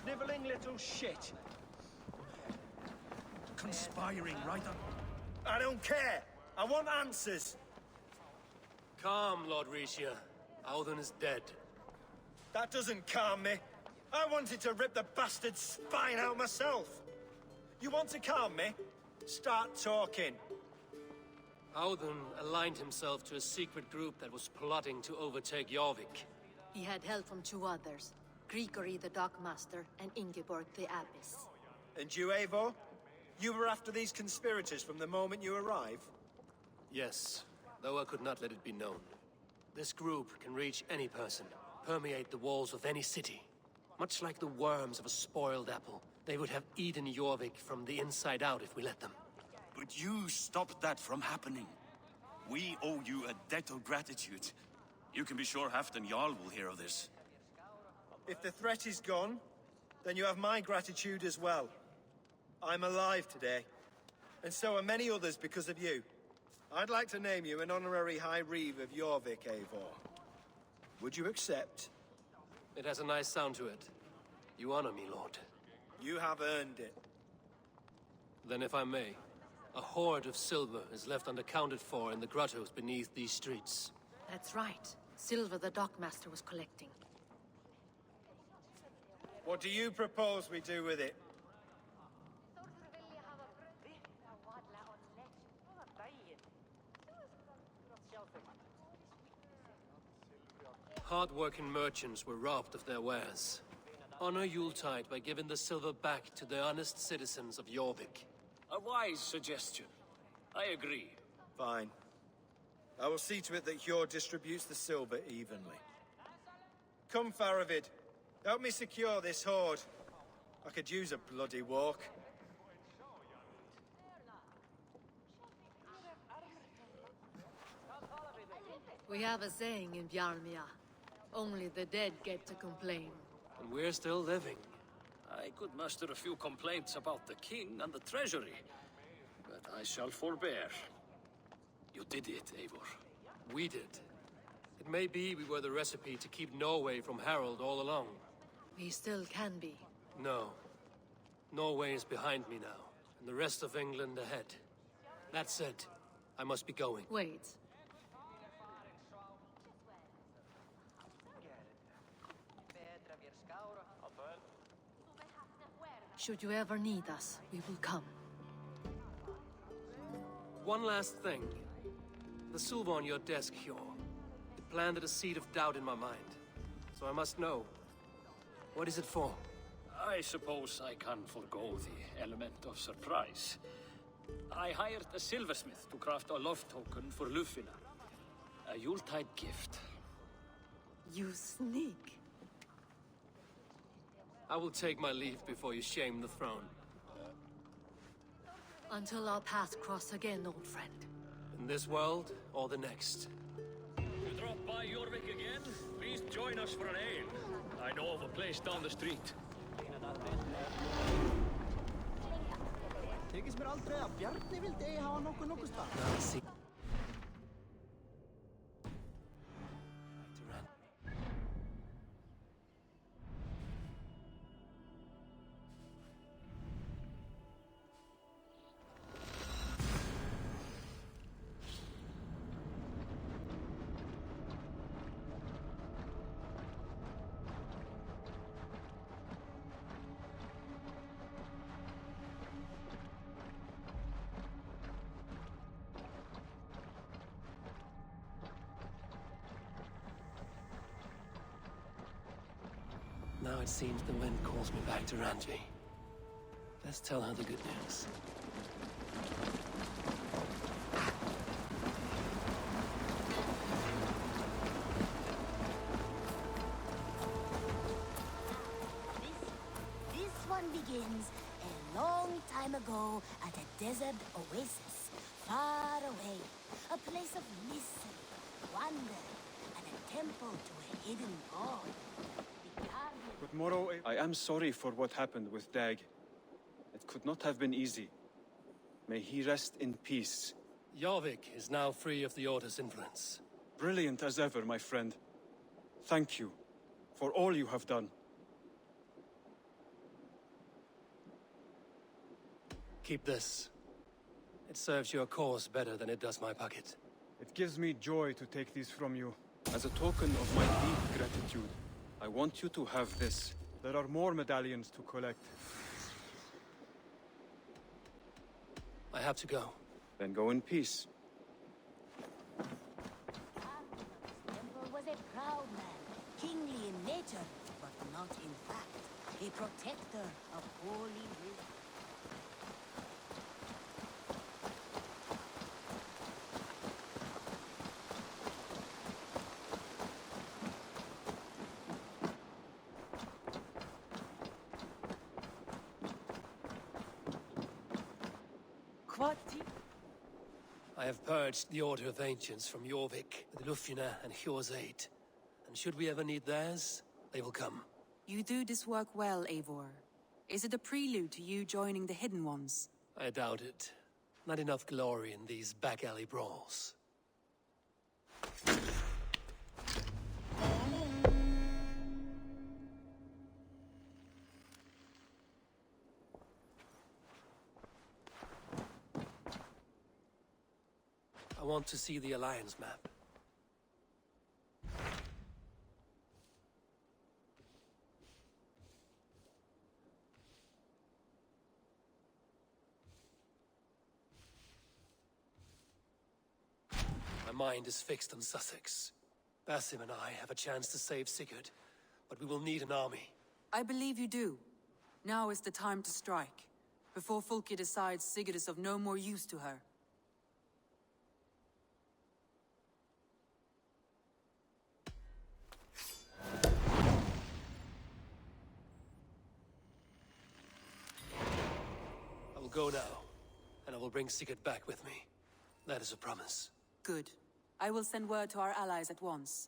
Speaker 9: Sniveling little shit.
Speaker 1: Conspiring, right on.
Speaker 9: I don't care. I want answers.
Speaker 6: Calm, Lord Rishia. Audun is dead.
Speaker 9: That doesn't calm me. I wanted to rip the bastard's spine out myself. You want to calm me? Start talking.
Speaker 6: Audun aligned himself to a secret group that was plotting to overtake Jorvik.
Speaker 5: He had help from two others, Grigory the Dockmaster and Ingeborg the Abbess.
Speaker 9: And you, Eivor? You were after these conspirators from the moment you arrived?
Speaker 6: Yes, though I could not let it be known. This group can reach any person, permeate the walls of any city. Much like the worms of a spoiled apple, they would have eaten Jorvik from the inside out if we let them.
Speaker 23: But you stopped that from happening. We owe you a debt of gratitude. You can be sure Halfdan Jarl will hear of this.
Speaker 9: If the threat is gone, then you have my gratitude as well. I'm alive today, and so are many others because of you. I'd like to name you an honorary High Reeve of Jorvik, Eivor. Would you accept?
Speaker 6: It has a nice sound to it. You honor me, Lord.
Speaker 9: You have earned it.
Speaker 6: Then if I may, a hoard of silver is left unaccounted for in the grottos beneath these streets.
Speaker 5: That's right. Silver the Dockmaster was collecting.
Speaker 9: What do you propose we do with it?
Speaker 6: Hard-working merchants were robbed of their wares. Honor Yuletide by giving the silver back to the honest citizens of Jorvik.
Speaker 22: A wise suggestion. I agree.
Speaker 9: Fine. I will see to it that Hjord distributes the silver evenly. Come, Faravid. Help me secure this hoard. I could use a bloody walk.
Speaker 5: We have a saying in Bjarmia. Only the dead get to complain.
Speaker 6: And we're still living.
Speaker 22: I could muster a few complaints about the king and the treasury, but I shall forbear. You did it, Eivor.
Speaker 6: We did. It may be we were the recipe to keep Norway from Harald all along.
Speaker 5: We still can be.
Speaker 6: No. Norway is behind me now, and the rest of England ahead. That said, I must be going.
Speaker 5: Wait. Should you ever need us, we will come.
Speaker 6: One last thing. The silver on your desk, Hjor. It planted a seed of doubt in my mind. So I must know. What is it for?
Speaker 22: I suppose I can forego the element of surprise. I hired a silversmith to craft a love token for Lufina. A Yuletide gift.
Speaker 5: You sneak.
Speaker 6: I will take my leave before you shame the throne.
Speaker 5: Until our paths cross again, old friend.
Speaker 6: In this world, or the next.
Speaker 22: You drop by Jorvik again? Please join us for an ale. I know of a place down the street.
Speaker 12: Tekist mér aldrei að Bjarni vildi eigi hafa nokkuð stað.
Speaker 6: Now it seems the wind calls me back to Randvi. Let's tell her the good news.
Speaker 10: This one begins a long time ago at a desert oasis, far away. A place of mystery, wonder, and a temple to a hidden god.
Speaker 20: But Moro, I am sorry for what happened with Dag. It could not have been easy. May he rest in peace.
Speaker 6: Jorvik is now free of the Order's influence.
Speaker 20: Brilliant as ever, my friend. Thank you for all you have done.
Speaker 6: Keep this. It serves your cause better than it does my pocket.
Speaker 20: It gives me joy to take these from you. As a token of my deep gratitude, I want you to have this. There are more medallions to collect.
Speaker 6: I have to go.
Speaker 20: Then go in peace.
Speaker 10: a proud man, kingly in nature, but not in fact. A protector of holy writ.
Speaker 6: I have purged the Order of Ancients from Jorvik with Lufina and Hjor's aid. And should we ever need theirs, they will come.
Speaker 13: You do this work well, Eivor. Is it a prelude to you joining the Hidden Ones?
Speaker 6: I doubt it. Not enough glory in these back-alley brawls. I want to see the Alliance map. My mind is fixed on Sussex. Basim and I have a chance to save Sigurd, but we will need an army.
Speaker 13: I believe you do. Now is the time to strike, before Fulke decides Sigurd is of no more use to her.
Speaker 6: I will go now, and I will bring Sigurd back with me. That is a promise.
Speaker 13: Good. I will send word to our allies at once.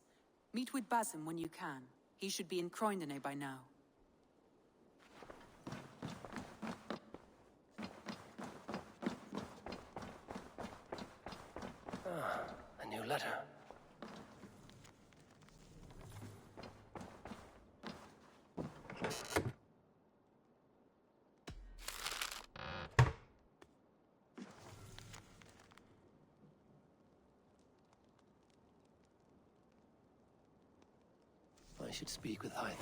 Speaker 13: Meet with Basim when you can. He should be in Croydon by now.
Speaker 6: A new letter. I should speak with Hytham.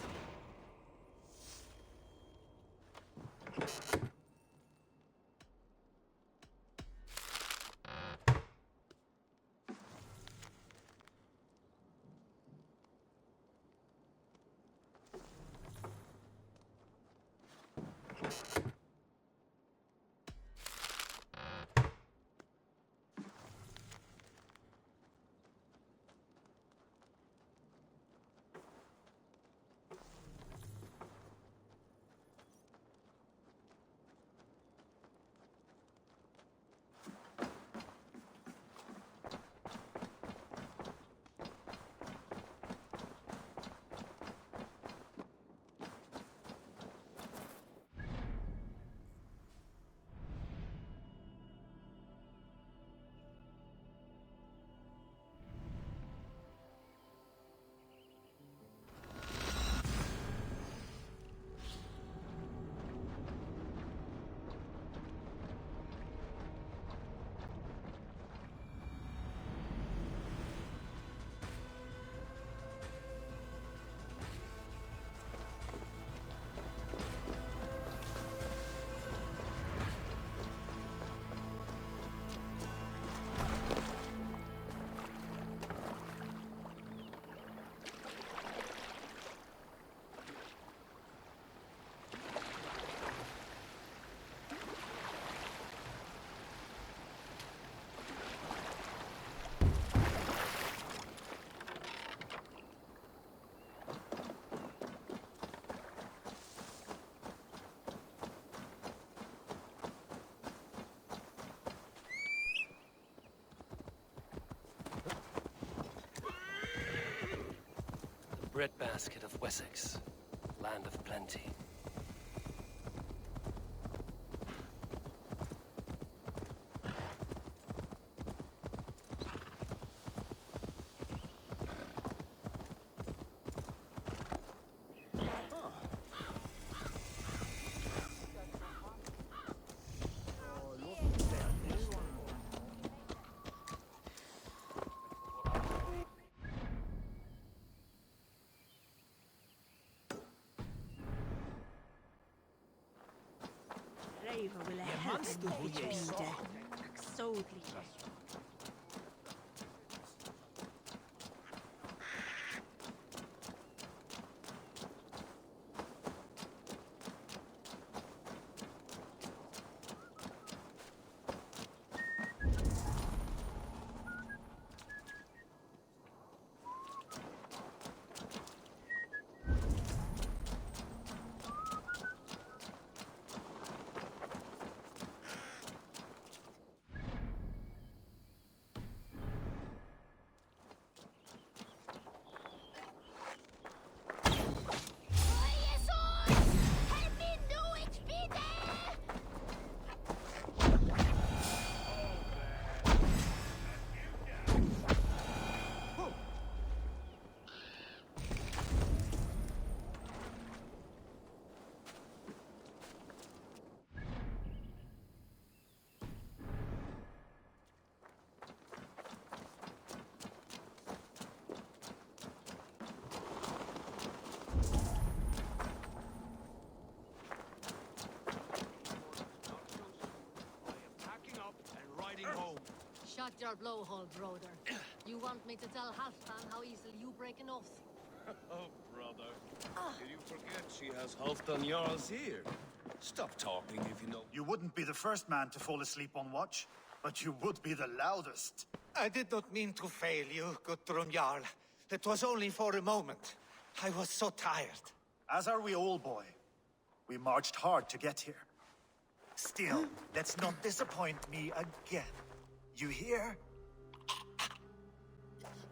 Speaker 6: Breadbasket of Wessex, land of plenty.
Speaker 10: Reiva ville helpen utbinde. Sodlig.
Speaker 5: Shut your blowhole, brother. You want me to tell Halfdan how easily you break an oath?
Speaker 14: Oh, brother. Did you forget she has Halfdan Jarl's ear? Stop talking if you know...
Speaker 18: You wouldn't be the first man to fall asleep on watch, but you would be the loudest.
Speaker 11: I did not mean to fail you, Guthrum Jarl. It was only for a moment. I was so tired.
Speaker 18: As are we all, boy. We marched hard to get here. Still, let's not disappoint me again. You hear?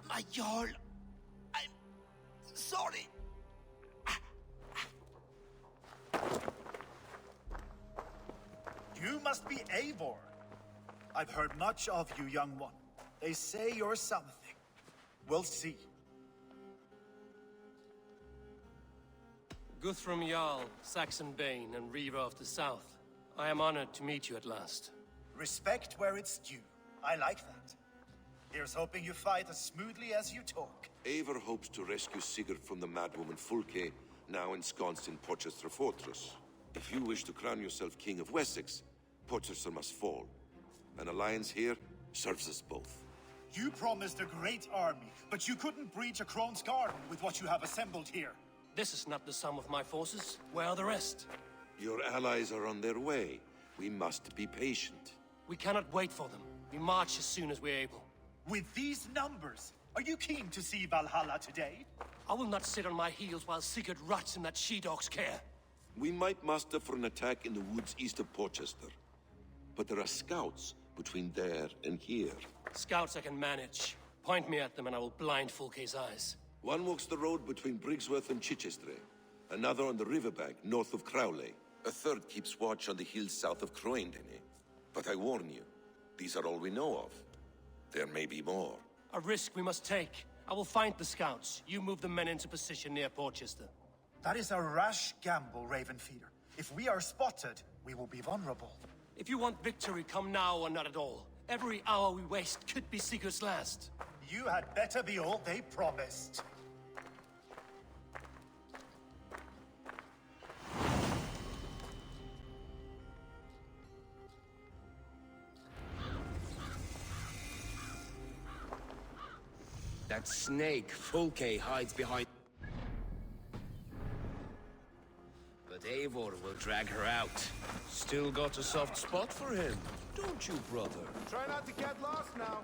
Speaker 11: My Jarl, I'm sorry.
Speaker 18: You must be Eivor. I've heard much of you, young one. They say you're something. We'll see.
Speaker 6: Guthrum Jarl, Saxon Bane, and Reaver of the South. I am honored to meet you at last.
Speaker 18: Respect where it's due. I like that. Here's hoping you fight as smoothly as you talk.
Speaker 15: Eivor hopes to rescue Sigurd from the madwoman Fulke, now ensconced in Porchester Fortress. If you wish to crown yourself King of Wessex, Porchester must fall. An alliance here serves us both.
Speaker 18: You promised a great army, but you couldn't breach a Krone's garden with what you have assembled here.
Speaker 6: This is not the sum of my forces. Where are the rest?
Speaker 15: Your allies are on their way. We must be patient.
Speaker 6: We cannot wait for them. We march as soon as we're able.
Speaker 18: With these numbers, are you keen to see Valhalla today?
Speaker 6: I will not sit on my heels while Sigurd rots in that she-dog's care.
Speaker 15: We might muster for an attack in the woods east of Porchester. But there are scouts between there and here.
Speaker 6: Scouts I can manage. Point me at them and I will blind Fulke's eyes.
Speaker 15: One walks the road between Briggsworth and Chichester. Another on the riverbank north of Crowley. A third keeps watch on the hills south of Croendene. But I warn you, these are all we know of. There may be more.
Speaker 6: A risk we must take. I will find the scouts. You move the men into position near Porchester.
Speaker 18: That is a rash gamble, Ravenfeeder. If we are spotted, we will be vulnerable.
Speaker 6: If you want victory, come now or not at all. Every hour we waste could be Sigurd's last.
Speaker 18: You had better be all they promised.
Speaker 14: That snake Fulke hides behind... But Eivor will drag her out. Still got a soft spot for him, don't you, brother?
Speaker 9: Try not to get lost now.